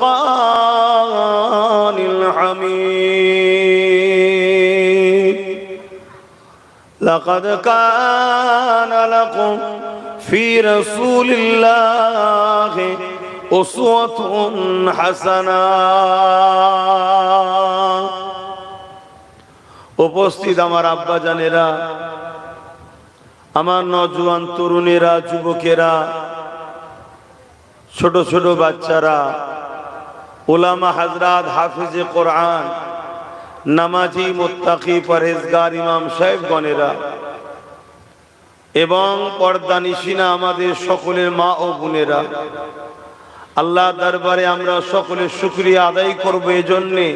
الفرقان الحميد لقد كان لكم في رسول الله أسوة حسنة। উপস্থিত আমার আব্বা জানেরা, আমার নওজোয়ান তরুণেরা, যুবকেরা, ছোট ছোট বাচ্চারা, উলামা হাজরাত, হাফিজে কোরআন, নামাজি, মুত্তাকি, পরহেজগার ইমাম সাহেবগণেরা এবং পর্দানিশিনা আমাদের সকলের মা ও বোনেরা, আল্লাহ দরবারে আমরা সকলে শুকরিয়া আদায় করব এজন্যে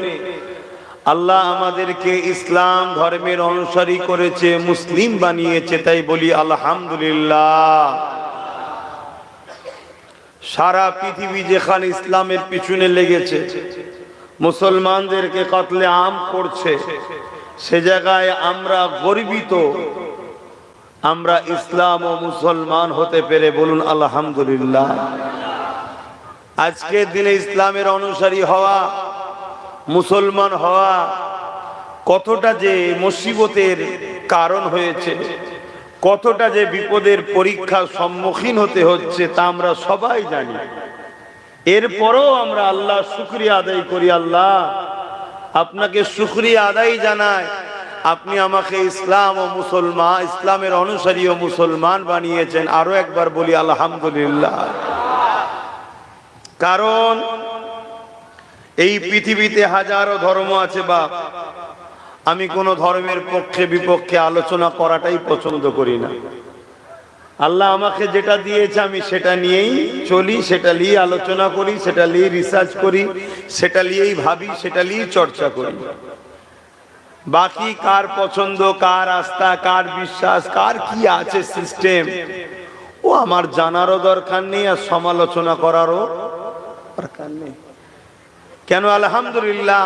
আল্লাহ আমাদেরকে ইসলাম ধর্মের অনুসারী করেছে, মুসলিম বানিয়েছে, তাই বলি আলহামদুলিল্লাহ। সারা পৃথিবী যেখানে ইসলামের পিছনে লেগেছে, মুসলমানদেরকে কতলে আম করছে, সে জায়গায় আমরা গর্বিত, আমরা ইসলাম ও মুসলমান হতে পেরে বলুন আলহামদুলিল্লাহ। আজকের দিনে ইসলামের অনুসারী হওয়া, মুসলমান হওয়া কতটা যে মুসিবতের কারণ হয়েছে, কতটা যে বিপদের পরীক্ষার সম্মুখীন হতে হচ্ছে তা আমরা সবাই জানি। এরপরও আমরা আল্লাহ শুকরিয়া আদায় করি। আল্লাহ আপনাকে শুকরিয়া আদায় জানাই, আপনি আমাকে ইসলাম ও মুসলমান, ইসলামের অনুসারী ও মুসলমান বানিয়েছেন। আরো একবার বলি আলহামদুলিল্লাহ। কারণ এই পৃথিবীতে হাজারো ধর্ম আছে বাপ, আমি কোন ধর্মের পক্ষে বিপক্ষে আলোচনা করাটাই পছন্দ করি না। আল্লাহ আমাকে যেটা দিয়েছে আমি সেটা নিয়েই চলি, সেটা নিয়ে আলোচনা করি, সেটা নিয়ে রিসার্চ করি, সেটা নিয়েই ভাবি, সেটা নিয়ে চর্চা করি। বাকি কার পছন্দ, কার আস্থা, কার বিশ্বাস, কার কি আছে সিস্টেম, ও আমার জানারও দরকার নেই, আর সমালোচনা করারও দরকার নেই। কেন? আলহামদুলিল্লাহ,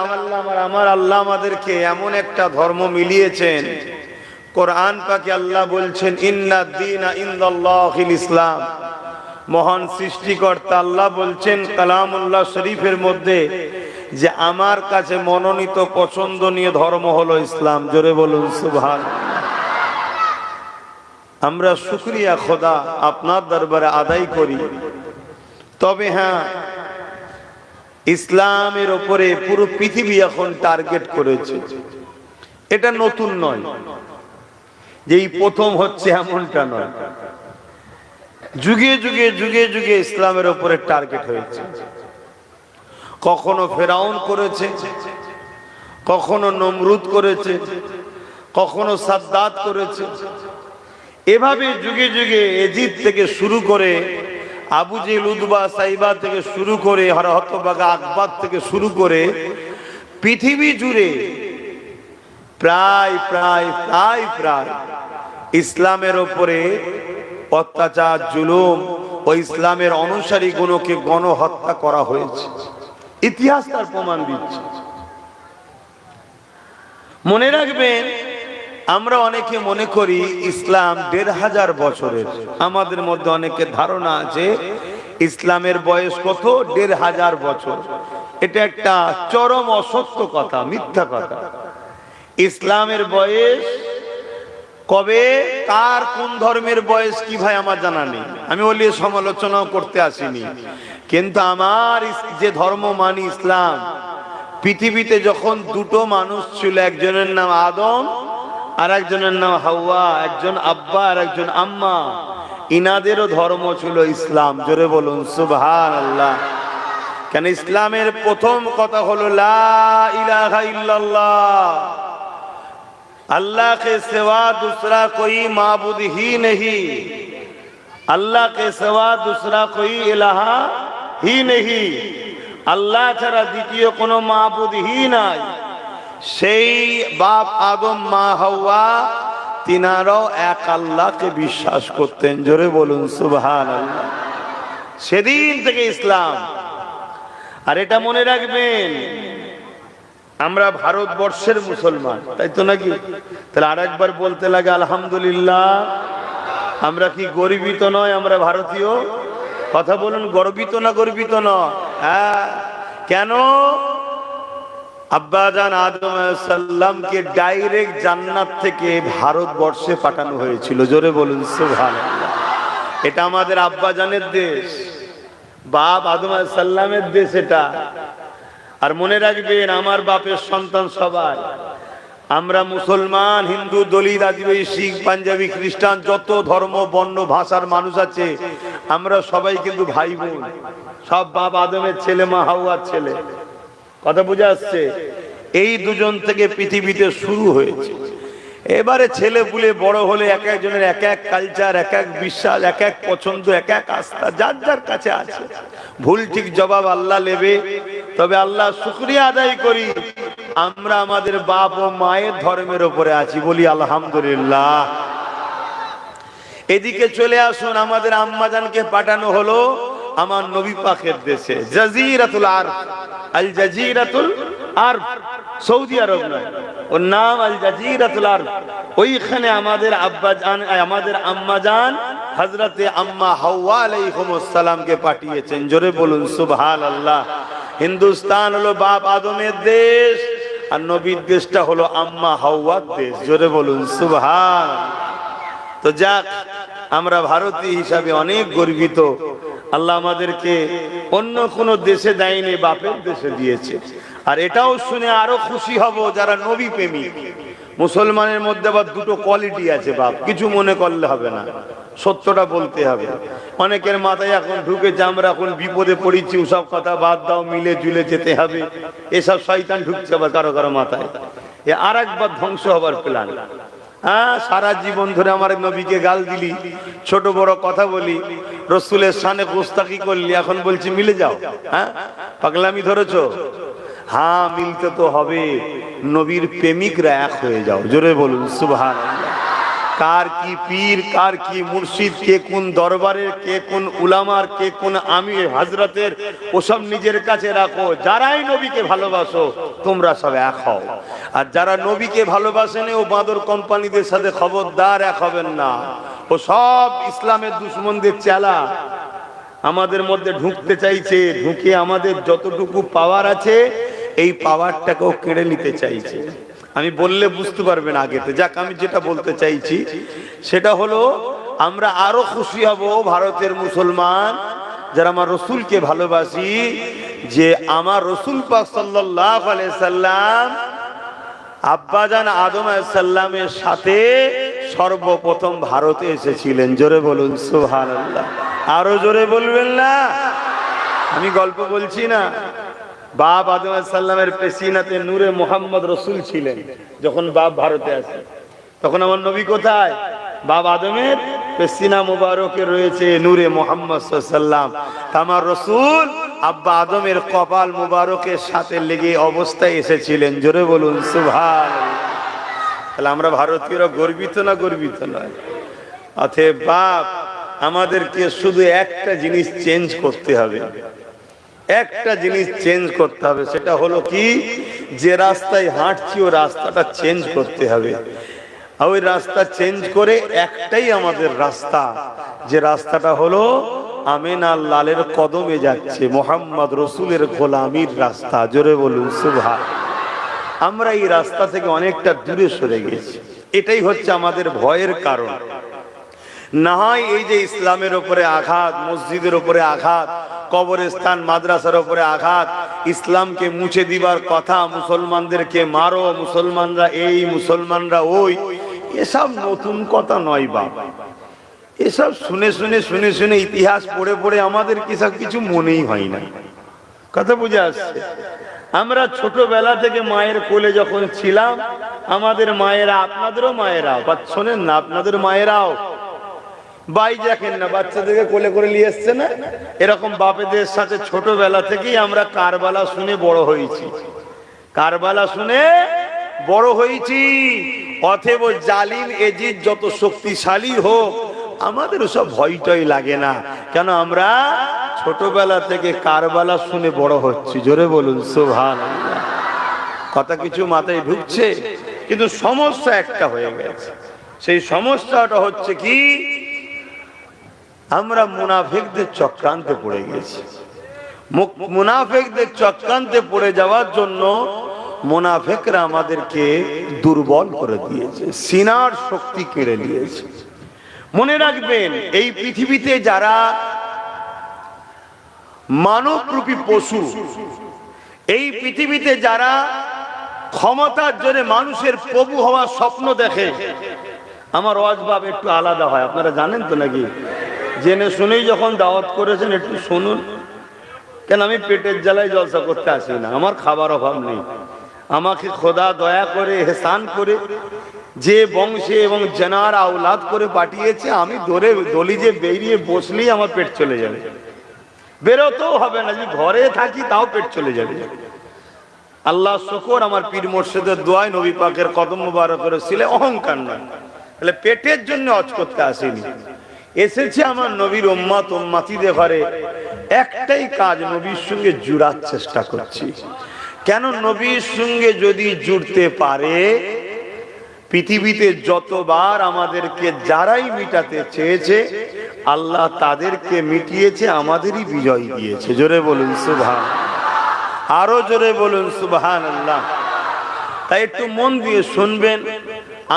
আমার আল্লাহ আমাদেরকে এমন একটা ধর্ম মিলিয়েছেন। কোরআন পাকে আল্লাহ বলছেন ইন্নাদ দীনা ইনদাল্লাহিল ইসলাম। মহান সৃষ্টিকর্তা আল্লাহ বলছেন কালামুল্লাহ শরীফের মধ্যে যে আমার কাছে মনোনীত পছন্দনীয় ধর্ম হলো ইসলাম। জোরে বলুন সুবহানাল্লাহ। আমরা শুকরিয়া খোদা আপনার দরবারে আদায় করি। তবে হ্যাঁ, ইসলামের উপরে পুরো পৃথিবী এখন টার্গেট করেছে। এটা নতুন নয়, যেই প্রথম হচ্ছে এমনটা নয়। যুগে যুগে যুগে যুগে ইসলামের উপরে টার্গেট হয়েছে। কখনো ফেরাউন করেছে, কখনো নমরুদ করেছে, কখনো সাদ্দাত করেছে। এভাবে যুগে যুগে ইজিপ্ট থেকে শুরু করে, আবু জেহেল, উতবা, সাইবা থেকে শুরু করে, হতভাগা আকবর থেকে শুরু করে পৃথিবী জুড়ে প্রায় প্রায় প্রায় প্রায় ইসলামের ওপরে অত্যাচার, জুলুম ও ইসলামের অনুসারী গুলোকে গণহত্যা করা হয়েছে। ইতিহাস তার প্রমাণ দিচ্ছে। মনে রাখবেন, আমরা অনেকে মনে করি ইসলাম ১৫০০ বছরের। আমাদের মধ্যে অনেকের ধারণা আছে ইসলামের বয়স কত, ১৫০০ বছর। এটা একটা চরম অসত্য কথা, মিথ্যা কথা। ইসলামের বয়স কবে, কার কোন ধর্মের বয়স কি ভাই আমার জানা নেই। আমি বলি সমালোচনাও করতে আসিনি, কিন্তু আমার যে ধর্ম মানি ইসলাম, পৃথিবীতে যখন দুটো মানুষ ছিল, একজনের নাম আদম আর একজনের নাম হাওয়া, একজন আব্বা আর একজন আম্মা, ইনাদেরও ধর্ম ছিল ইসলাম। জোরে বলুন সুবহানাল্লাহ। কেন? ইসলামের প্রথম কথা হলো লা ইলাহা ইল্লাল্লাহ, अल्लाह के सिवा दूसरा कोई माबूद ही नहीं, अल्लाह के सिवा दूसरा कोई इलाहा ही नहीं, अल्लाह ছাড়া দ্বিতীয় কোনো মাবুদ হি নাই। সেই বাপ আদম, মা হাওয়া, তিনারাও এক আল্লাহকে বিশ্বাস করতেন। জোরে বলুন সুবহানাল্লাহ। সেদিন থেকে ইসলাম। আর এটা মনে রাখবেন, আমরা ভারতবর্ষের মুসলমান, তাই তো নাকি? তাহলে আরেকবার বলতে লাগে আলহামদুলিল্লাহ। আমরা কি গর্বিত নয় আমরা ভারতীয়? কথা বলুন, গর্বিত না গর্বিত নয়? হ্যাঁ, কেন? আব্বাজান আদম আলাইহিস সালামকে ডাইরেক্ট জান্নাত থেকে ভারতবর্ষে পাঠানো হয়েছিল। জোরে বলুন সুবহানাল্লাহ। এটা আমাদের আব্বাজানের দেশ, বাপ আদম আলাইহিস সালামের দেশ এটা। আর মনে রাখবেন, আমার বাপের সন্তান সবাই আমরা মুসলমান, হিন্দু, দলিত, আদিবাসী, শিখ, পাঞ্জাবি, খ্রিস্টান, যত ধর্ম বর্ণ ভাষার মানুষ আছে, আমরা সবাই কিন্তু ভাই বোন। সব বাপ আদমের ছেলে, মা হাওয়ার ছেলে। কথা বুঝে আসছে? এই দুজন থেকে পৃথিবীতে শুরু হয়েছে। এবারে ছেলে পুলে বড় হলে এক একজনের এক এক কালচার, এক এক বিশ্বাস, এক এক পছন্দ, এক এক আস্থা যার যার কাছে আছে। ভুল ঠিক জবাব আল্লাহ নেবে। তবে আল্লাহ শুকরিয়া আদায় করি, আমরা আমাদের বাপ ও মায়ের ধর্মের উপরে আছি, বলি আলহামদুলিল্লাহ। এদিকে চলে আসুন, আমাদের আম্মাজানকে পাঠানো হলো আমার নবী পাকের দেশে, জাজিরাতুল আরব। আল জাজিরাতুল আরব সৌদি আরব নয়, ওর নাম আল জাজিরাতুল আরব। ওইখানে আমাদের আব্বাজান, আমাদের আম্মাজান হযরতে আম্মা হাওয়া আলাইহিস সালামকে পাঠিয়েছেন। জোরে বলুন সুবহানাল্লাহ। হিন্দুস্তান হলো বাপ আদমের দেশ, আর নবীর দেশটা হলো আম্মা হাওয়ার দেশ। জোরে বলুন সুবহানাল্লাহ। তো যাক, আমরা ভারতীয় হিসাবে অনেক গর্বিত। আল্লাহ আমাদেরকে অন্য কোনো দেশে দেয়নি, বাপের দেশে দিয়েছে। আর এটাও শুনে আরো খুশি হব যারা নবী প্রেমিক। মুসলমানের মধ্যে আবার দুটো কোয়ালিটি আছে বাপ, কিছু মনে করলে হবে না, সত্যটা বলতে হবে। অনেকের মাথায় এখন ঢুকেছে আমরা এখন বিপদে পড়েছি, ওসব কথা বাদ দাও, মিলে জুলে যেতে হবে, এসব শয়তান ঢুকছে আবার কারো কারো মাথায়। এ আর একবার ধ্বংস হবার প্ল্যান। হ্যাঁ, সারা জীবন ধরে আমার নবীকে গাল দিলি, ছোট বড় কথা বলি, রসুলের শানে গোস্তাকি করলি, এখন বলছি মিলে যাও। হ্যাঁ, পাগলামি ধরেছো? হ্যাঁ, মিলতে তো হবে। নবীর প্রেমিকরা এক হয়ে যাও। জোরে বলুন সুবহানাল্লাহ। কার কি পীর, কার কি মুর্শিদ, কে কোন দরবারের, কে কোন উলামার, কে কোন আমির হযরতের, ওসব নিজের কাছে রাখো। যারাই নবীকে ভালোবাসো তোমরা সব এক হও। আর যারা নবীকে ভালোবাসেন ও বাঁদর কোম্পানিদের সাথে খবরদার এক হবেন না। ও সব ইসলামের দুশমনদের চেলা, আমাদের মধ্যে ঢুকতে চাইছে, ঢুকে আমাদের যতটুকু পাওয়ার আছে এই পাওয়ারটাকেও কেড়ে নিতে চাইছে। আমি বললে বুঝতে পারবেন আগেতে। যাক, আমি যেটা বলতে চাইছি সেটা হলো, আমরা আরো খুশি হব ভারতের মুসলমান যারা আমার রসুলকে ভালোবাসি, যে আমার রসুল পাক সাল্লাল্লাহু আলাইহি সাল্লাম আব্বাজান আদম আলাইহিস সালামের সাথে সর্বপ্রথম ভারতে এসেছিলেন। জোরে বলুন সুবহানাল্লাহ। আরো জোরে বলবেন না? আমি গল্প বলছি না। বাপ আদম আলাইহিস সালামের পেশিনাতে নূরে মুহাম্মদ রসুল ছিলেন। যখন বাপ ভারতে আসে তখন আমার নবী কোথায়? বাপ আদমের পেশিনা মুবারকে রয়েছে নূরে মুহাম্মদ সাল্লাল্লাহু আলাইহি সাল্লাম। আমার রসুল আব্বা আদমের কপাল মুবারকের সাথে লেগে অবস্থায় এসেছিলেন। জোরে বলুন সুবহানাল্লাহ। তাহলে আমরা ভারতীয়রা গর্বিত না গর্বিত নয়? অতএব বাপ, আমাদেরকে শুধু একটা জিনিস চেঞ্জ করতে হবে, একটা জিনিস চেঞ্জ করতে হবে। সেটা হলো কি, যে রাস্তায় হাঁটছি ও রাস্তাটা চেঞ্জ করতে হবে। ওই রাস্তা চেঞ্জ করে একটাই আমাদের রাস্তা, যে রাস্তাটা হলো আমিনা লালের কদমে যাচ্ছে, মোহাম্মদ রসুলের গোলামির রাস্তা। জোরে বলুন সুবহানাল্লাহ। আমরা এই রাস্তা থেকে অনেকটা দূরে সরে গেছি, এটাই হচ্ছে আমাদের ভয়ের কারণ। না হয় এই যে ইসলামের উপরে আঘাত, মসজিদের উপরে আঘাত, কবরস্থান মাদ্রাসার উপরে আঘাত, ইসলামকে মুছে দিবার কথা, মুসলমানদেরকে মারো, মুসলমানরা এই, মুসলমানরা ওই, এসব নতুন কথা নয় বাবা। এসব শুনে শুনে শুনে শুনে ইতিহাস পড়ে পড়ে আমাদের কিসব কিছু মনেই হয় না। কথা বুঝে আসছে? আমরা ছোটবেলা থেকে মায়ের কোলে যখন ছিলাম, আমাদের মায়েরা, আপনাদেরও মায়েরা, শোনেন না, আপনাদের মায়েরাও ভাই দেখেন না, বাচ্চাদেরকে কোলে করে নিয়ে এসছে না, এরকম বাপেদের সাথে ছোটবেলা থেকেই আমরা কারবালা শুনে বড় হয়েছি, কারবালা শুনে বড় হয়েছি। অতএব জালিম এজিদ যত শক্তিশালী হোক, আমাদের সব ভয়টাই লাগে না। কেন? আমরা ছোটবেলা থেকে কারবালা শুনে বড় হচ্ছি। জোরে বলুন সুবহানাল্লাহ। কথা কিছু মাথায় ঢুকছে? কিন্তু সমস্যা একটা হয়ে গেছে। সেই সমস্যাটা হচ্ছে কি, আমরা মুনাফিকদের চক্রান্তে পড়ে গেছি। মুনাফিকদের চক্রান্তে পড়ে যাওয়ার জন্য মুনাফিকরা আমাদেরকে দুর্বল করে দিয়েছে, সিনার শক্তি কেড়ে নিয়েছে। মনে রাখবেন, এই পৃথিবীতে যারা মানবরূপী পশু, এই পৃথিবীতে যারা ক্ষমতার জোরে মানুষের প্রভু হওয়ার স্বপ্ন দেখে, আমার ওয়াজ ভাব একটু আলাদা হয়, আপনারা জানেন তো নাকি? জেনে শুনেই যখন দাওয়াত করেছেন একটু শুনুন। কেন আমি পেটের জ্বালায় জলসা করতে আসি না, আমার খাবার অভাব নেই। আমাকে খোদা দয়া করে এহসান করে যে বংশে এবং জেনার আওলাদ করে পাঠিয়েছে, আমি দলিজে বেরিয়ে বসলেই আমার পেট চলে যাবে, বেরোতেও হবে না, যদি ঘরে থাকি তাও পেট চলে যাবে। আল্লাহ শুকর, আমার পীর মুর্শিদের দোয়ায় নবী পাকের কদম মুবারক করেছিল, অহংকার নয়। তাহলে পেটের জন্য হজ করতে আসেনি, এসেছে আমার নবীর উম্মত উম্মতিদের ঘরে একটাই কাজ, নবীর সঙ্গে জুড়ার চেষ্টা করছি। কেন? নবীর সঙ্গে যদি জুড়তে পারে, পৃথিবীতে যতবার আমাদেরকে যারাই মিটাতে চেয়েছে আল্লাহ তাদেরকে মিটিয়েছে, আমাদেরই বিজয় দিয়েছে। জোরে বলুন সুবহান, আরো জোরে বলুন সুবহানাল্লাহ। তাই একটু মন দিয়ে শুনবেন,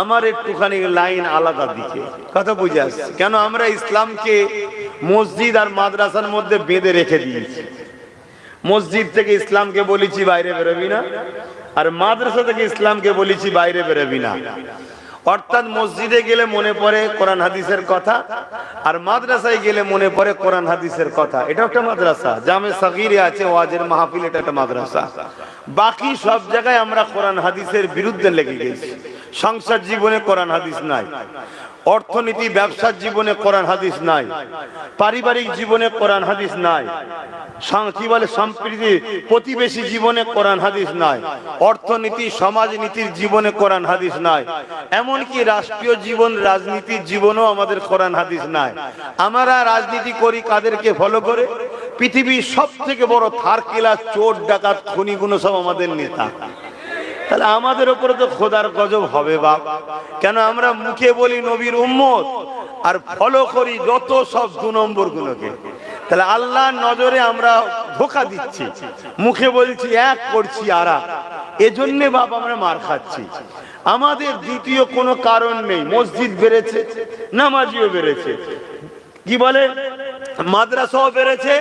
আমার একটুখানি লাইন আলাদা দিকে কথা বুঝে আসছে। কেন? আমরা ইসলামকে মসজিদ আর মাদ্রাসার মধ্যে বেঁধে রেখে দিয়েছি। মসজিদ থেকে ইসলামকে বলেছি বাইরে বেরোবি না, আর মাদ্রাসা থেকে ইসলামকে বলেছি বাইরে বেরোবি না। অর্থাৎ মসজিদে গেলে মনে পড়ে কোরআন হাদিসের কথা, আর মাদ্রাসায় গেলে মনে পড়ে কোরআন হাদিসের কথা। এটা একটা মাদ্রাসা, জামে সাগীরে আছে ওয়াজের মাহফিল, এটা একটা মাদ্রাসা। বাকি সব জায়গায় আমরা কোরআন হাদিসের বিরুদ্ধে লেগে গেছি। সংসার জীবনে কোরআন হাদিস নাই, অর্থনীতি ব্যবসার জীবনে কোরআন হাদিস নাই, পারিবারিক জীবনে কোরআন হাদিস নাই, কি বলে সম্প্রীতি প্রতিবেশী জীবনে কোরআন হাদিস নাই, অর্থনীতি সমাজনীতির জীবনে কোরআন হাদিস নাই, এমনকি রাষ্ট্রীয় জীবন রাজনীতির জীবনেও আমাদের কোরআন হাদিস নাই। আমরা রাজনীতি করি কাদেরকে ফলো করে? পৃথিবীর সব থেকে বড় থারকেলা, চোর ডাকাত খুনিগুলো সব আমাদের নেতা। তাহলে আমাদের উপরে তো খোদার গজব হবে বাপ। কেন? আমরা মুখে বলি নবীর উম্মত আর ফলো করি যত সব 2 নম্বর গুলোকে। তাহলে আল্লাহর নজরে আমরা ধোঁকা দিচ্ছি, মুখে বলছি এক, করছি আরেক। এজন্য বাপ আমরা মার খাচ্ছি। আমাদের দ্বিতীয় কোনো কারণ নেই। মসজিদ বেড়েছে, নামাজিও বেড়েছে, কি বলে মাদ্রাসাও বেড়েছে,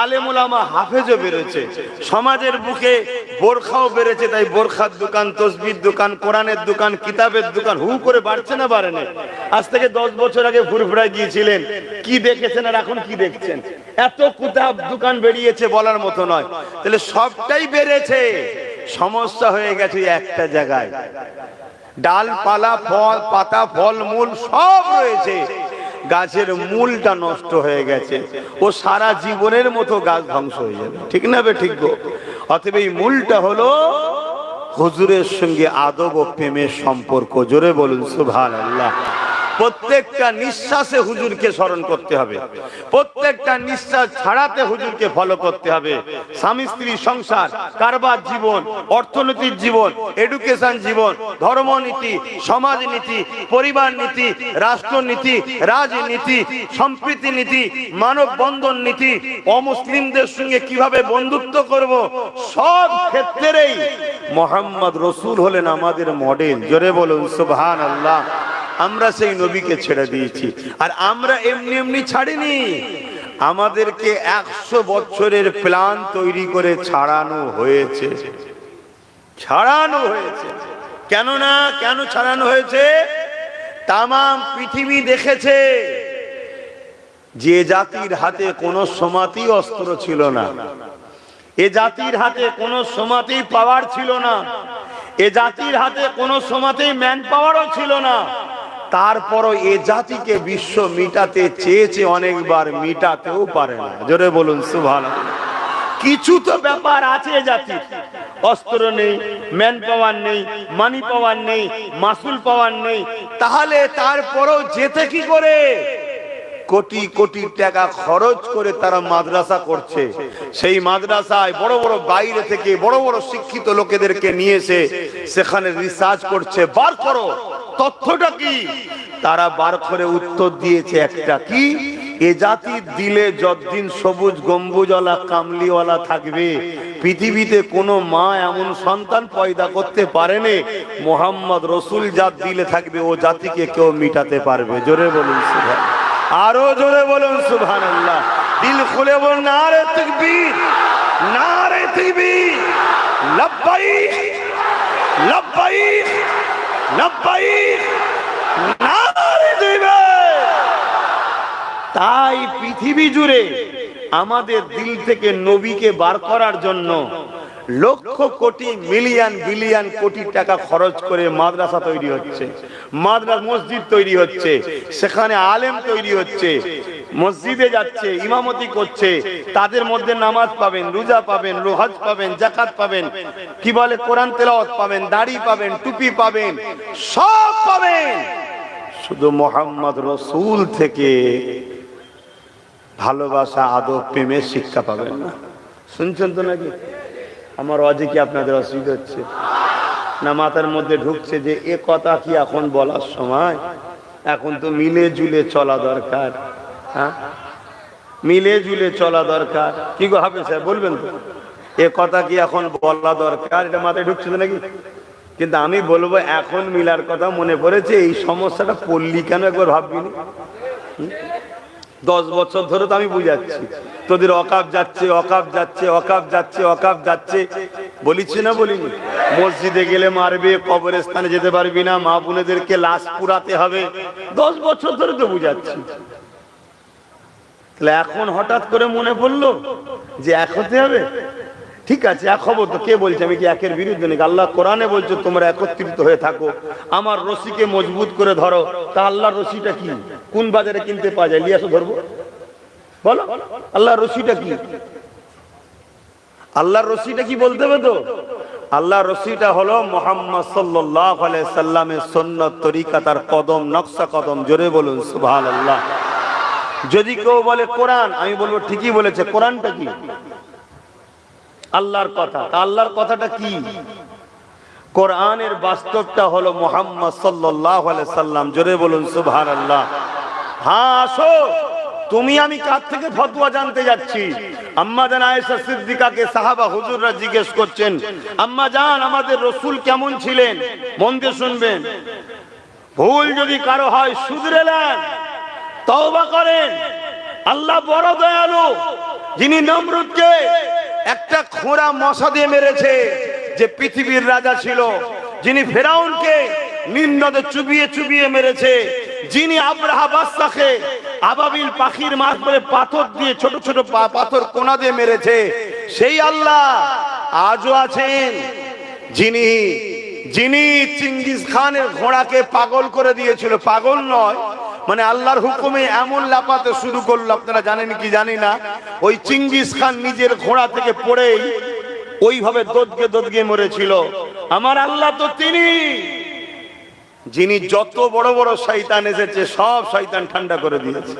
আলেম উলামা হাফেজও বেড়েছে, সমাজের বুকে বোরখাও বেড়েছে। তাই বোরখার দোকান, তসবির দোকান, কোরআনের দোকান, কিতাবের দোকান হু করে বাড়ছে না বাড়ে না? আজ থেকে 10 বছর আগে ফুরফুরায় গিয়েছিলেন, কি দেখেছেন আর এখন কি দেখছেন? এত কিতাব দোকান বেরিয়েছে বলার মতো নয়। তাহলে সবটাই বেড়েছে, সমস্যা হয়ে গেছে একটা জায়গায়। ডালপালা, ফল পাতা, ফল মূল সব রয়েছে, গাছের মূলটা নষ্ট হয়ে গেছে, ও সারা জীবনের মতো গাছ ধ্বংস হয়ে যাবে। ঠিক না বে ঠিক গো? অতএব এই মূলটা হলো হুজুরের সঙ্গে আদব ও প্রেমের সম্পর্ক। জোরে বলুন সুবহানাল্লাহ। প্রত্যেকটা নিঃশ্বাসে হুজুরকে স্মরণ করতে হবে, প্রত্যেকটা নিঃশ্বাস ছাড়াতে হুজুরকে ফলো করতে হবে। স্বামী স্ত্রী সংসার, কারবার জীবন, অর্থনৈতিক জীবন, এডুকেশন জীবন, ধর্মনীতি, সমাজনীতি, পরিবার নীতি, রাষ্ট্রনীতি, রাজনীতি, সম্প্রীতি নীতি, মানব বন্ধন নীতি, অমুসলিমদের সঙ্গে কিভাবে বন্ধুত্ব করব, সব ক্ষেত্রেই মুহাম্মদ রাসূল হলেন আমাদের মডেল। জোরে বলুন সুবহানাল্লাহ। আমরা সেই নবীকে ছেড়ে দিয়েছি, আর আমরা এমনি এমনি ছাড়িনি, আমাদেরকে 100 বছরের প্ল্যান তৈরি করে ছাড়ানো হয়েছে, ছাড়ানো হয়েছে। কেন ছাড়ানো হয়েছে? তাম পৃথিবী দেখেছে যে জাতির হাতে কোনো সময়তেই অস্ত্র ছিল না, এ জাতির হাতে কোনো সময়তেই পাওয়ার ছিল না, এ জাতির হাতে কোনো সময়তেই ম্যান পাওয়ারও ছিল না, তারপরও এ জাতিকে বিশ্ব মিটাতে চেয়েছে অনেকবার, মিটাতেও পারে না। জোরে বলুন সুবহানাল্লাহ। কিছু তো ব্যাপার আছে এ জাতির, অস্ত্র নেই, ম্যান পাওয়ার নেই, মানি পাওয়ার নেই, মাসুল পাওয়ার নেই, তাহলে তারপরও যেতে কি করে? কোটি কোটি টাকা খরচ করে তারা মাদ্রাসা করছে, সেই মাদ্রাসায় বড় বড় বাইরে থেকে বড় বড় শিক্ষিত লোকেদেরকে নিয়ে এসে সেখানে রিসার্চ করছে, বার করো তথ্যটা কি। তারা বার করে উত্তর দিয়েছে একটা, কি এ জাতির দিলে যতদিন সবুজ গম্বুজওয়ালা কামলিওয়ালা থাকবে, পৃথিবীতে কোনো মা এমন সন্তান পয়দা করতে পারেনি, মোহাম্মদ রসুল যার দিলে থাকবে ও জাতিকে কেউ মিটাতে পারবে। জোরে বলুন সুবহান, আরো জোরে বলুন সুবহানাল্লাহ। দিল খুলে বলুন নারে তাকবীর, নারে তাকবীর, লব্বাইক লব্বাইক লব্বাইক, নারে দিবে। তাই পৃথিবী জুড়ে আমাদের দিল থেকে নবীকে বার করার জন্য লক্ষ কোটি মিলিয়ন বিলিয়ন কোটি টাকা খরচ করে মাদ্রাসা তৈরি হচ্ছে, মাদ্রাসা মসজিদ তৈরি হচ্ছে, সেখানে আলেম তৈরি হচ্ছে, মসজিদে যাচ্ছে, ইমামতি করছে, তাদের মধ্যে নামাজ পাবেন, রোজা পাবেন, হজ পাবেন, যাকাত পাবেন, কি বলে কোরআন তেলাওয়াত পাবেন, দাড়ি পাবেন, টুপি পাবেন, সব পাবেন। শুধু মোহাম্মদ রসুল থেকে ভালোবাসা, আদব, প্রেমের শিক্ষা পাবেন না। শুনছেন তো নাকি? আমার অজে কি আপনাদের অসুবিধা হচ্ছে না? মাথার মধ্যে ঢুকছে যে এ কথা কি এখন বলার সময়? এখন তো মিলে জুলে চলা দরকার। হ্যাঁ, মিলে জুলে চলা দরকার। কি গো হাফেজ সাহেব, বলবেন তো এ কথা কি এখন বলা দরকার? এটা মাথায় ঢুকছে তো নাকি? কিন্তু আমি বলবো এখন মিলার কথা মনে পড়েছে, এই সমস্যাটা পড়লি কেন একবার ভাববিনি? 10 বছর ধরে তো আমি বুঝাচ্ছি তোদের অকাপ যাচ্ছে, অকাপ যাচ্ছে, অকাপ যাচ্ছে, অকাপ যাচ্ছে, বলিছি না বলিনি? মসজিদে গেলে মারবে, কবরস্থানে যেতে পারবি না, মা বোনেদেরকে লাশ পুরাতে হবে, 10 বছর ধরে তো বুঝাচ্ছি। তাহলে এখন হঠাৎ করে মনে পড়লো যে এক হতে হবে? ঠিক আছে, এক হবো তো। কে বলছে আমি কি একের বিরুদ্ধে নাকি? আল্লাহ কোরআনে বলছে তোমরা একত্রিত হয়ে থাকো, আমার রশিকে মজবুত করে ধরো। তা আল্লাহর রশিটা কি? কোন বাজারে কিনতে পাওয়া যায়? লিয়ে আসো, ধরবো। বলো আল্লাহর রশিটা কি? আল্লাহর রশিটা কি বলতে হবে তো? আল্লাহর রশিটা হলো মুহাম্মদ সাল্লাল্লাহু আলাইহি সাল্লামের সুন্নাত তরিকা, তার কদম নকশা কদম। জোরে বলুন সুবহানাল্লাহ। যদি কেউ বলে কোরআন, আমি বলবো ঠিকই বলেছে। কোরআনটা কি? আল্লাহর কথা। তা আল্লাহর কথাটা কি? কোরআনের বাস্তবটা হলো মুহাম্মদ সাল্লাল্লাহু আলাইহি সাল্লাম। জোরে বলুন সুবহানাল্লাহ। হ্যাঁ, আসো, তুমি আমি কার থেকে ফতোয়া জানতে যাচ্ছি? আম্মা জান আয়েশা সিদ্দিকাকে সাহাবা হুজুররা জিজ্ঞেস করছেন, আম্মা জান আমাদের রাসূল কেমন ছিলেন? মন দিয়ে শুনবেন। ভুল যদি কারো হয় শুধরে নেন, তওবা করেন। আল্লাহ বড় দয়ালু, যিনি নমরুদকে একটা খোঁড়া মশা দিয়ে মেরেছে, যে পৃথিবীর রাজা ছিল, যিনি ফেরাউনকে নিম্নদে চুবিয়ে চুবিয়ে মেরেছে, যিনি আব্রাহা বাদশাকে আবাবিল পাখির মাধ্যমে পাথর দিয়ে ছোট ছোট পাথর কোনা দিয়ে মেরেছে, সেই আল্লাহ আজও আছেন। যিনি যিনি চিঙ্গিস খানের ঘোড়াকে পাগল করে দিয়েছিল, পাগল নয় মানে আল্লাহর হুকুমে এমন লাপাতে শুরু করলো, আপনারা জানেন কি জানি না, ওই চিঙ্গিস খান নিজের ঘোড়া থেকে পড়েই ওইভাবে দোদকে দোদকে মরেছিল। আমার আল্লাহ তো তিনি, যিনি যত বড় বড় শয়তান এসেছে সব শয়তান ঠান্ডা করে দিয়েছে।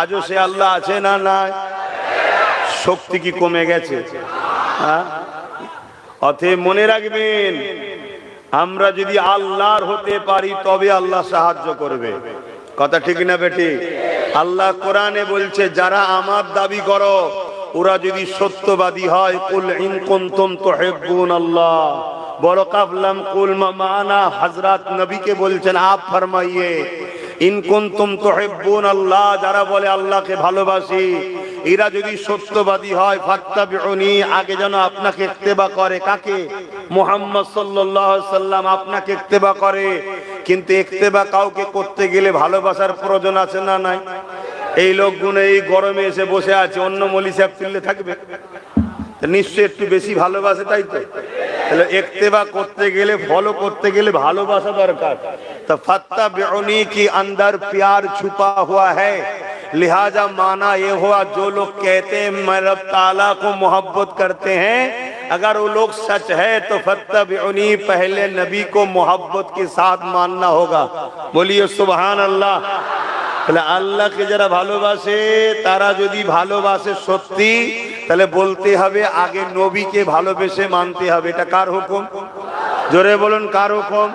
আজও সে আল্লাহ আছে না নাই? শক্তি কি কমে গেছে? অতএব মনে রাখবেন, আমরা যদি আল্লাহর হতে পারি তবে আল্লাহ সাহায্য করবে। কথা ঠিক না বেটি? আল্লাহ কোরআনে বলছে যারা আমার দাবি করো ওরা যদি সত্যবাদী হয়, কুল ইন কুনতুম তুহিব্বুনাল্লাহ, বড় কাফলাম কুল মানা, হযরত নবীকে বলছেন আপ ফরমাইয়ে ইন কুনতুম তুহিব্বুনাল্লাহ, যারা বলে আল্লাহকে ভালোবাসি, এরা যদি সত্যবাদী হয় ফাত্তাবিউনি, আগে যেন আপনাকে ইত্তেবা করে। কাকে? মুহাম্মদ সাল্লাল্লাহু আলাইহি সাল্লাম আপনাকে ইত্তেবা করে। কিন্তু ইত্তেবা কাউকে করতে গেলে ভালোবাসার প্রয়োজন আছে না নাই? এই লোকগুলো এই গরমে এসে বসে আছে, অন্য মলি সাহেব তুললে থাকবে? নিশ্চয়ই একটু বেশি ভালোবাসে, তাই তো? তাহলে ইত্তেবা করতে গেলে, ফলো করতে গেলে ভালোবাসা দরকার। तो फत्तबिउनी की अंदर प्यार छुपा हुआ है, लिहाजा माना ये हुआ जो लोग कहते हैं मैं रब ताला को मोहब्बत करते हैं, अगर वो लोग सच है तो फत्तबिउनी, पहले नबी को मोहब्बत के साथ मानना होगा। बोलिए सुभान अल्लाह। তাহলে আল্লাহকে যারা ভালোবাসে তারা যদি ভালোবাসে সত্যি, তাহলে বলতে হবে আগে নবীকে ভালোবেসে মানতে হবে। এটা কার হুকুম? জোরে বলুন, কার হুকুম?